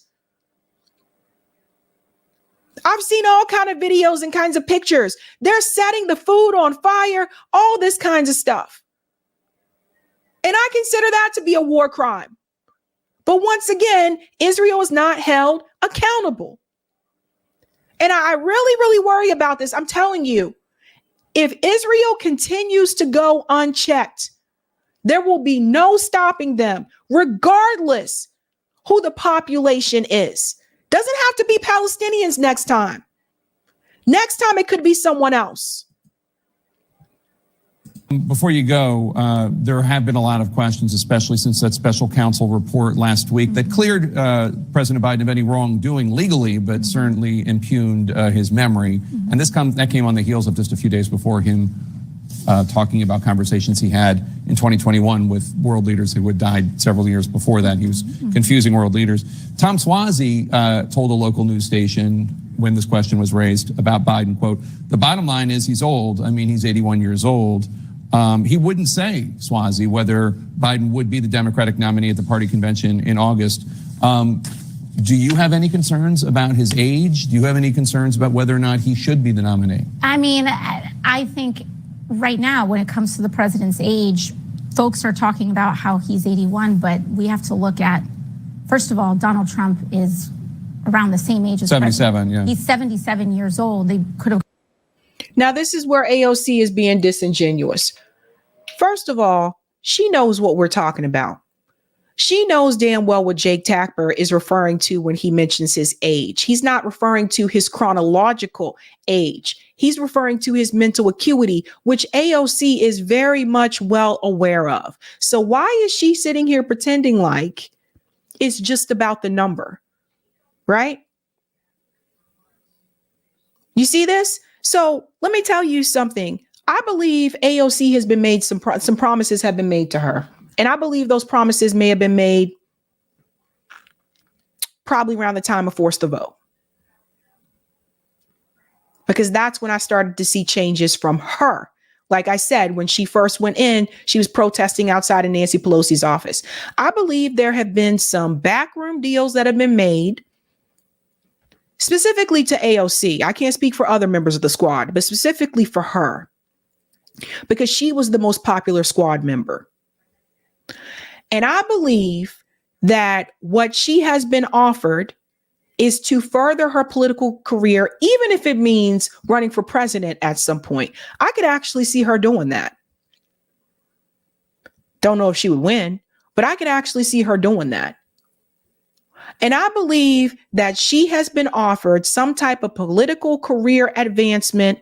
I've seen all kinds of videos and kinds of pictures. They're setting the food on fire, all this kinds of stuff. And I consider that to be a war crime. But once again, Israel is not held accountable. And I really, really worry about this. I'm telling you, if Israel continues to go unchecked, there will be no stopping them, regardless who the population is. Doesn't have to be Palestinians next time. Next time, it could be someone else. Before you go, there have been a lot of questions, especially since that special counsel report last week that cleared President Biden of any wrongdoing legally, but certainly impugned his memory. And that came on the heels of just a few days before him talking about conversations he had in 2021 with world leaders who had died several years before that. He was confusing world leaders. Tom Swazi told a local news station when this question was raised about Biden, quote, "The bottom line is he's old. I mean, he's 81 years old. He wouldn't say, Swazi, whether Biden would be the Democratic nominee at the party convention in August. Do you have any concerns about his age? Do you have any concerns about whether or not he should be the nominee? I mean, I think right now, when it comes to the president's age, folks are talking about how he's 81, but we have to look at, first of all, Donald Trump is around the same age as 77, president. yeah. He's 77 years old. They could have. Now, this is where AOC is being disingenuous. First of all, she knows what we're talking about. She knows damn well what Jake Tapper is referring to when he mentions his age. He's not referring to his chronological age. He's referring to his mental acuity, which AOC is very much well aware of. So why is she sitting here pretending like it's just about the number, right? You see this? So let me tell you something. I believe AOC has been made some promises have been made to her. And I believe those promises may have been made probably around the time of Forced to Vote. Because that's when I started to see changes from her. Like I said, when she first went in, she was protesting outside of Nancy Pelosi's office. I believe there have been some backroom deals that have been made specifically to AOC. I can't speak for other members of the squad, but specifically for her, because she was the most popular squad member. And I believe that what she has been offered is to further her political career, even if it means running for president at some point. I could actually see her doing that. Don't know if she would win, but I could actually see her doing that. And I believe that she has been offered some type of political career advancement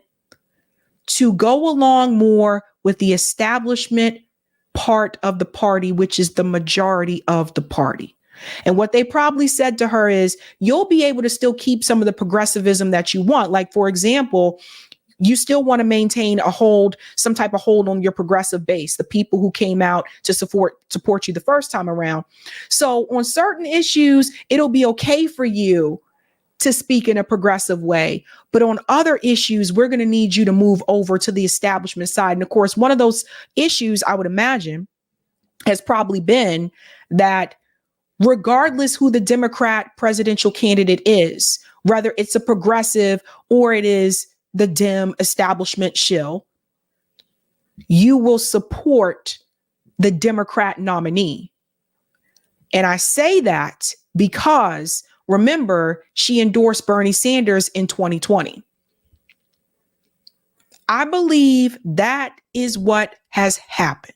to go along more with the establishment part of the party, which is the majority of the party. And what they probably said to her is, you'll be able to still keep some of the progressivism that you want. Like, for example, you still want to maintain some type of hold on your progressive base, the people who came out to support you the first time around. So on certain issues, it'll be okay for you to speak in a progressive way. But on other issues, we're going to need you to move over to the establishment side. And of course, one of those issues, I would imagine, has probably been that regardless who the Democrat presidential candidate is, whether it's a progressive or it is the Dem establishment shill, you will support the Democrat nominee. And I say that because, remember, she endorsed Bernie Sanders in 2020. I believe that is what has happened.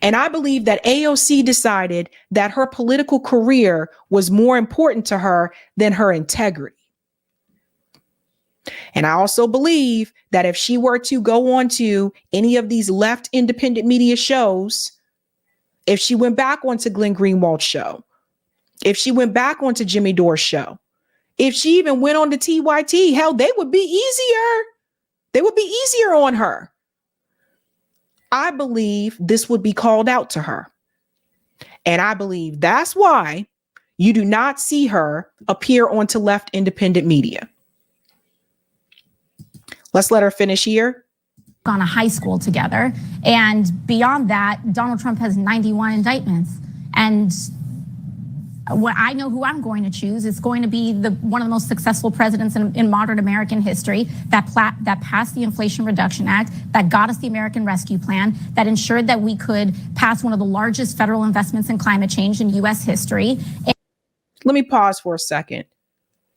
And I believe that AOC decided that her political career was more important to her than her integrity. And I also believe that if she were to go on to any of these left independent media shows, if she went back onto Glenn Greenwald's show, if she went back onto Jimmy Dore's show, if she even went on to TYT, hell, they would be easier. They would be easier on her. I believe this would be called out to her. And I believe that's why you do not see her appear onto left independent media. Let's let her finish here. Gone to high school together. And beyond that, Donald Trump has 91 indictments. And what I know who I'm going to choose. It's going to be one of the most successful presidents in modern American history that passed the Inflation Reduction Act, that got us the American Rescue Plan, that ensured that we could pass one of the largest federal investments in climate change in U.S. history. Let me pause for a second.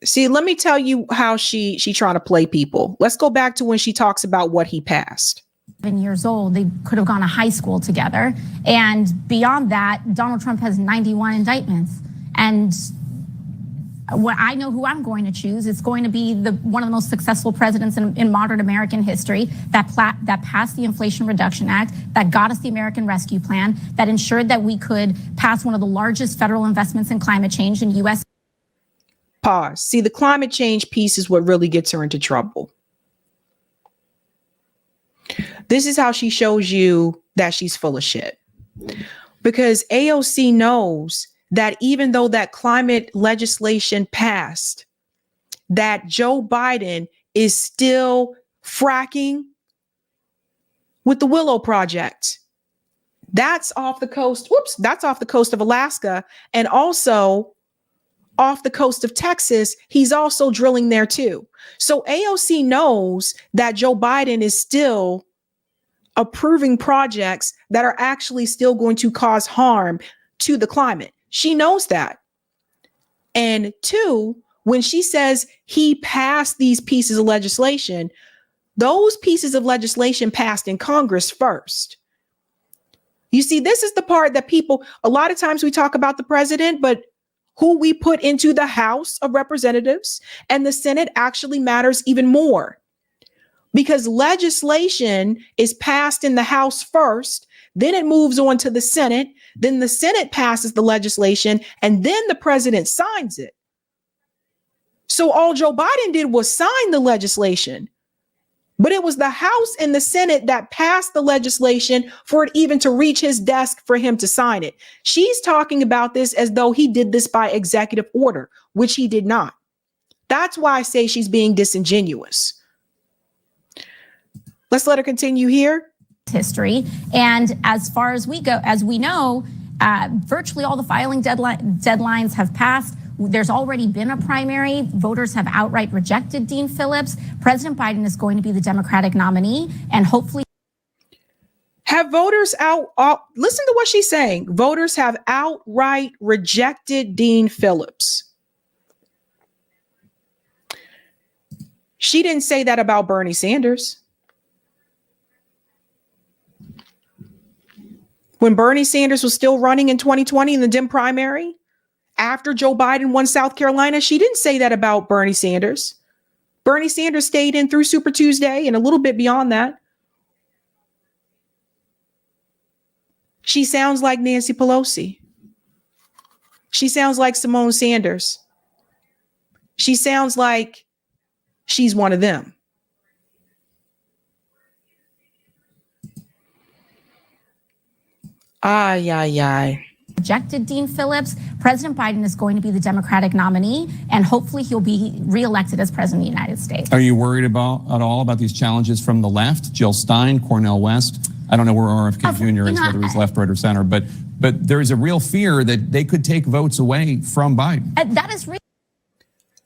See, let me tell you how she trying to play people. Let's go back to when she talks about what he passed. 7 years old, they could have gone to high school together. And beyond that, Donald Trump has 91 indictments. And what I know who I'm going to choose. It's going to be one of the most successful presidents in modern American history that passed the Inflation Reduction Act, that got us the American Rescue Plan, that ensured that we could pass one of the largest federal investments in climate change in U.S. Pause. See, the climate change piece is what really gets her into trouble. This is how she shows you that she's full of shit. Because AOC knows that even though that climate legislation passed, that Joe Biden is still fracking with the Willow Project. That's off the coast. Whoops, that's off the coast of Alaska, and also off the coast of Texas. He's also drilling there too. So AOC knows that Joe Biden is still approving projects that are actually still going to cause harm to the climate. She knows that. And two, when she says he passed these pieces of legislation, those pieces of legislation passed in Congress first. You see, this is the part that people, a lot of times we talk about the president, but who we put into the House of Representatives and the Senate actually matters even more. Because legislation is passed in the House first, then it moves on to the Senate, then the Senate passes the legislation, and then the president signs it. So all Joe Biden did was sign the legislation, but it was the House and the Senate that passed the legislation for it even to reach his desk for him to sign it. She's talking about this as though he did this by executive order, which he did not. That's why I say she's being disingenuous. Let's let her continue here. History. And as far as we go, as we know, virtually all the filing deadlines have passed. There's already been a primary. Voters have outright rejected Dean Phillips. President Biden is going to be the Democratic nominee, and hopefully have voters listen to what she's saying. Voters have outright rejected Dean Phillips. She didn't say that about Bernie Sanders. When Bernie Sanders was still running in 2020 in the Dem primary, after Joe Biden won South Carolina, she didn't say that about Bernie Sanders. Bernie Sanders stayed in through Super Tuesday and a little bit beyond that. She sounds like Nancy Pelosi. She sounds like Simone Sanders. She sounds like she's one of them. Rejected Dean Phillips. President Biden is going to be the Democratic nominee, and hopefully he'll be reelected as president of the United States. Are you worried at all about these challenges from the left? Jill Stein, Cornel West. I don't know where RFK Jr. is, whether he's left, right, or center, but there's a real fear that they could take votes away from Biden. That is real.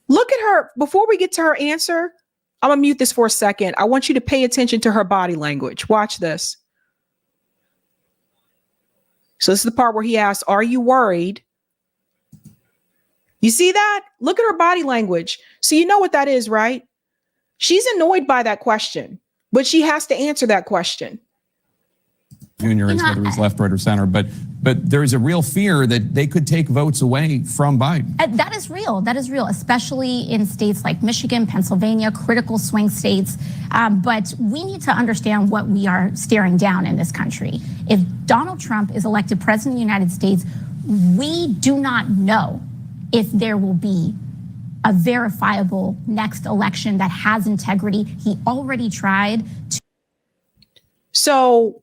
Look at her. Before we get to her answer, I'm gonna mute this for a second. I want you to pay attention to her body language. Watch this. So this is the part where he asks, are you worried? You see that? Look at her body language. So you know what that is, right? She's annoyed by that question, but she has to answer that question. Jr. is, whether he's left, right, or center, but there's a real fear that they could take votes away from Biden. That is real. That is real, especially in states like Michigan, Pennsylvania, critical swing states. But we need to understand what we are staring down in this country. If Donald Trump is elected president of the United States, we do not know if there will be a verifiable next election that has integrity. He already tried to. So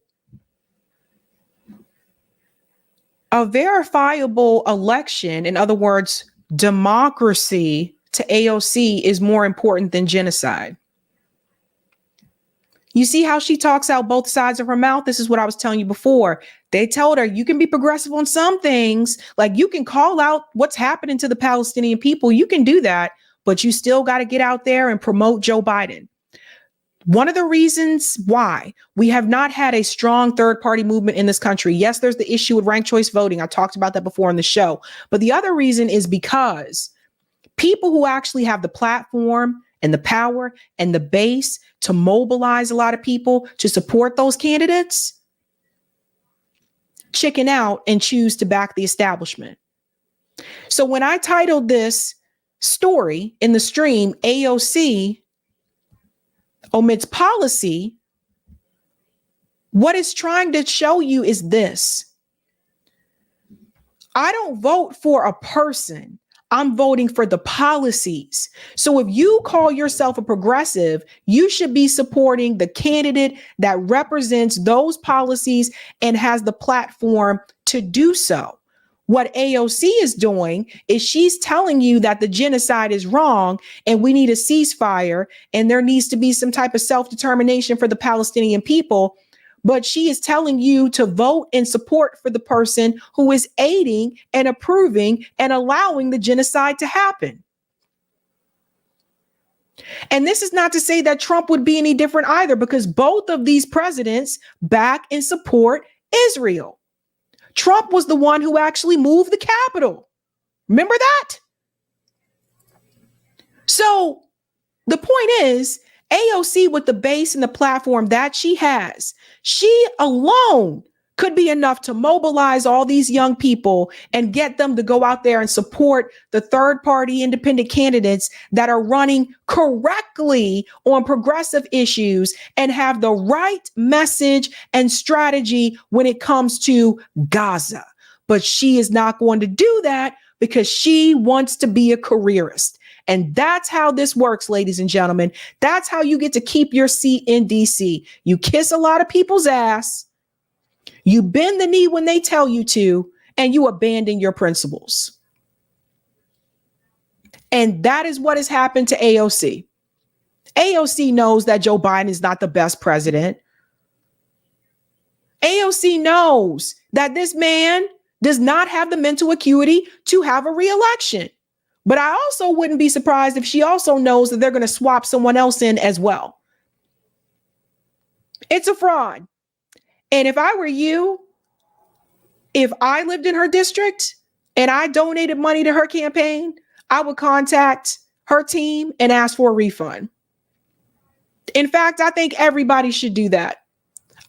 a verifiable election, in other words, democracy to AOC is more important than genocide. You see how she talks out both sides of her mouth? This is what I was telling you before. They told her you can be progressive on some things, like you can call out what's happening to the Palestinian people. You can do that, but you still got to get out there and promote Joe Biden. One of the reasons why we have not had a strong third party movement in this country. Yes, there's the issue with ranked choice voting. I talked about that before on the show. But the other reason is because people who actually have the platform and the power and the base to mobilize a lot of people to support those candidates chicken out and choose to back the establishment. So when I titled this story in the stream, AOC omits policy, what it's trying to show you is this. I don't vote for a person. I'm voting for the policies. So if you call yourself a progressive, you should be supporting the candidate that represents those policies and has the platform to do so. What AOC is doing is she's telling you that the genocide is wrong and we need a ceasefire and there needs to be some type of self-determination for the Palestinian people. But she is telling you to vote in support for the person who is aiding and approving and allowing the genocide to happen. And this is not to say that Trump would be any different either, because both of these presidents back and support Israel. Trump was the one who actually moved the Capitol. Remember that? So the point is, AOC, with the base and the platform that she has, she alone could be enough to mobilize all these young people and get them to go out there and support the third party independent candidates that are running correctly on progressive issues and have the right message and strategy when it comes to Gaza. But she is not going to do that because she wants to be a careerist. And that's how this works, ladies and gentlemen. That's how you get to keep your seat in DC. You kiss a lot of people's ass, you bend the knee when they tell you to, and you abandon your principles. And that is what has happened to AOC. AOC knows that Joe Biden is not the best president. AOC knows that this man does not have the mental acuity to have a re-election. But I also wouldn't be surprised if she also knows that they're going to swap someone else in as well. It's a fraud. And if I were you, if I lived in her district and I donated money to her campaign, I would contact her team and ask for a refund. In fact, I think everybody should do that.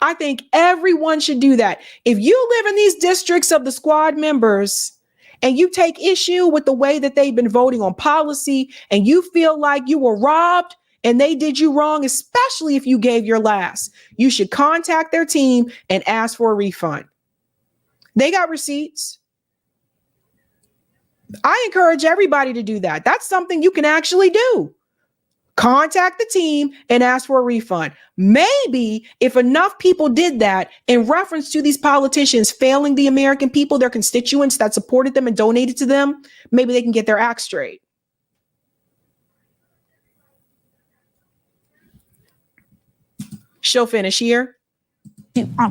I think everyone should do that. If you live in these districts of the squad members and you take issue with the way that they've been voting on policy and you feel like you were robbed and they did you wrong, especially if you gave your last, you should contact their team and ask for a refund. They got receipts. I encourage everybody to do that. That's something you can actually do. Contact the team and ask for a refund. Maybe if enough people did that in reference to these politicians failing the American people, their constituents that supported them and donated to them, maybe they can get their act straight. She'll finish here.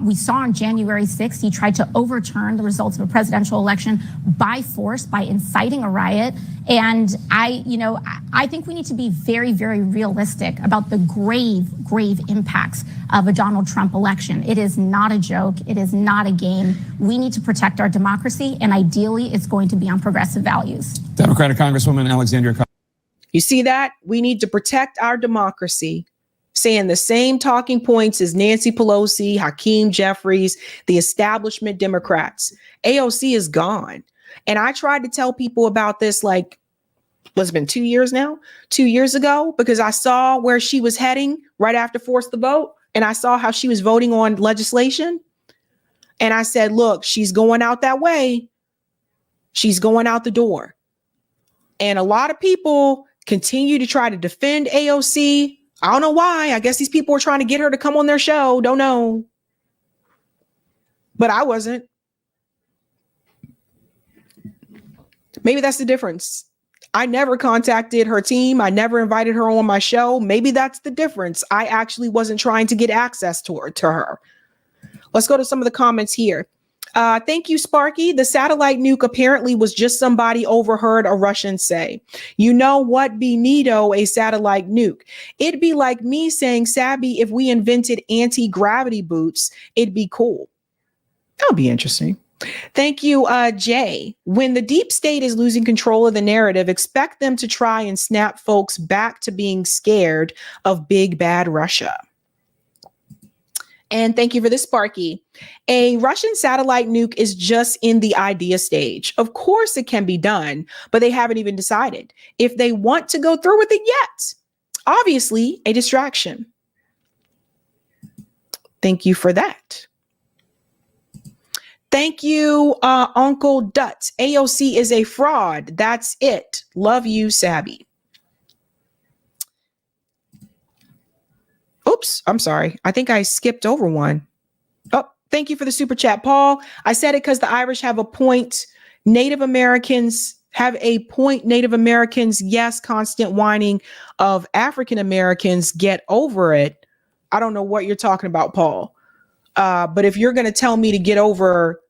We saw on January 6th, he tried to overturn the results of a presidential election by force, by inciting a riot. And I think we need to be very, very realistic about the grave impacts of a Donald Trump election. It is not a joke. It is not a game. We need to protect our democracy. And ideally, it's going to be on progressive values. Democratic Congresswoman Alexandria. You see that? We need to protect our democracy. Saying the same talking points as Nancy Pelosi, Hakeem Jeffries, the establishment Democrats. AOC is gone. And I tried to tell people about this, like, what's it been 2 years now? 2 years ago, because I saw where she was heading right after Force the Vote. And I saw how she was voting on legislation. And I said, look, she's going out that way. She's going out the door. And a lot of people continue to try to defend AOC. I don't know why. I guess these people were trying to get her to come on their show. Don't know. But I wasn't. Maybe that's the difference. I never contacted her team. I never invited her on my show. Maybe that's the difference. I actually wasn't trying to get access to her. Let's go to some of the comments here. Thank you, Sparky. The satellite nuke apparently was just somebody overheard a Russian say. You know what be neato, a satellite nuke? It'd be like me saying, Sabby, if we invented anti-gravity boots, it'd be cool. That'll be interesting. Thank you, Jay. When the deep state is losing control of the narrative, expect them to try and snap folks back to being scared of big bad Russia. And thank you for this, Sparky. A Russian satellite nuke is just in the idea stage. Of course it can be done, but they haven't even decided if they want to go through with it yet. Obviously, a distraction. Thank you for that. Thank you, Uncle Dutz. AOC is a fraud. That's it. Love you, Sabby. Oops, I'm sorry. I think I skipped over one. Oh, thank you for the super chat, Paul. I said it because the Irish have a point. Native Americans have a point. Native Americans, yes, constant whining of African Americans. Get over it. I don't know what you're talking about, Paul. But if you're going to tell me to get over,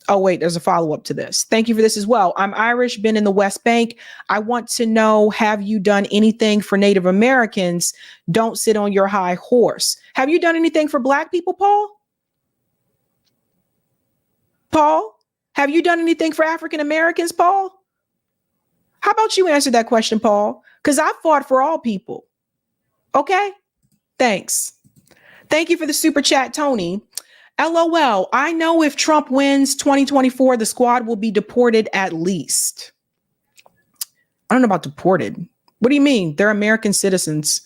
oh, wait, there's a follow-up to this. Thank you for this as well. I'm Irish, been in the West Bank. I want to know, have you done anything for Native Americans? Don't sit on your high horse. Have you done anything for Black people, Paul? Paul, have you done anything for African Americans, Paul? How about you answer that question, Paul? Because I fought for all people. Okay? Thanks. Thank you for the super chat, Tony. LOL, I know if Trump wins 2024, the squad will be deported at least. I don't know about deported. What do you mean? They're American citizens.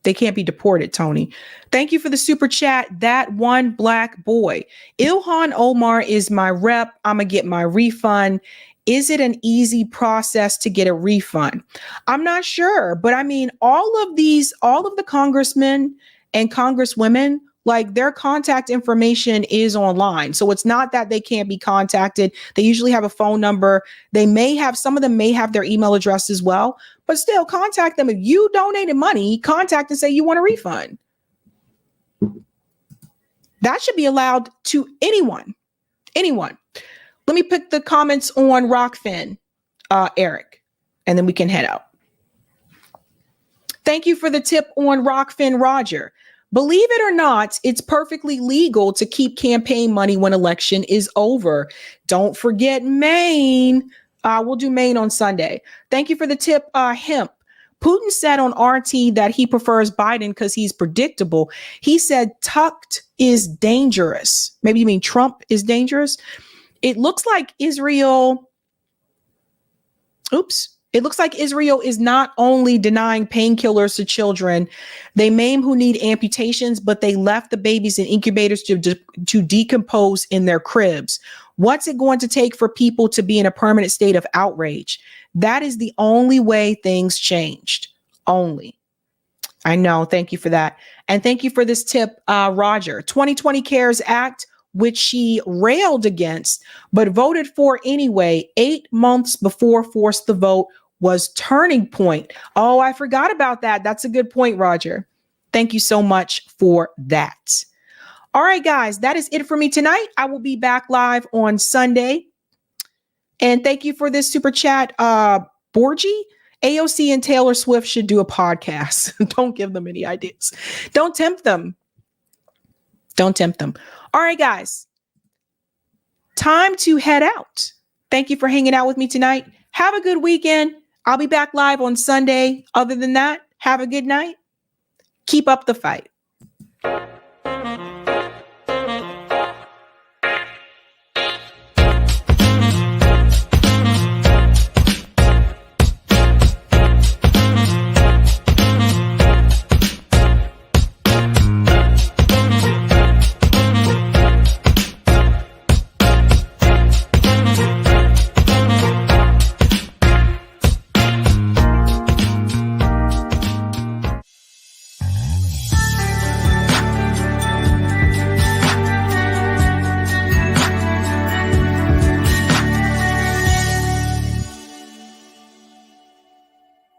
They can't be deported, Tony. Thank you for the super chat. That one Black boy. Ilhan Omar is my rep. I'm going to get my refund. Is it an easy process to get a refund? I'm not sure, but I mean, all of the congressmen and congresswomen, like their contact information is online. So it's not that they can't be contacted. They usually have a phone number. Some of them may have their email address as well, but still contact them. If you donated money, contact and say you want a refund. That should be allowed to anyone. Let me pick the comments on Rockfin, Eric, and then we can head out. Thank you for the tip on Rockfin, Roger. Believe it or not, it's perfectly legal to keep campaign money when election is over. Don't forget Maine. We'll do Maine on Sunday. Thank you for the tip, Hemp. Putin said on RT that he prefers Biden because he's predictable. He said tucked is dangerous. Maybe you mean Trump is dangerous. It looks like Israel is not only denying painkillers to children, they maim who need amputations, but they left the babies in incubators to decompose in their cribs. What's it going to take for people to be in a permanent state of outrage? That is the only way things changed. Only. I know. Thank you for that. And thank you for this tip, Roger. 2020 CARES Act, which she railed against, but voted for anyway, 8 months before forced the vote, was turning point. Oh, I forgot about that. That's a good point, Roger. Thank you so much for that. All right, guys, that is it for me tonight. I will be back live on Sunday. And thank you for this super chat, Borgie. AOC and Taylor Swift should do a podcast. Don't give them any ideas. Don't tempt them. All right, guys, time to head out. Thank you for hanging out with me tonight. Have a good weekend. I'll be back live on Sunday. Other than that, have a good night. Keep up the fight.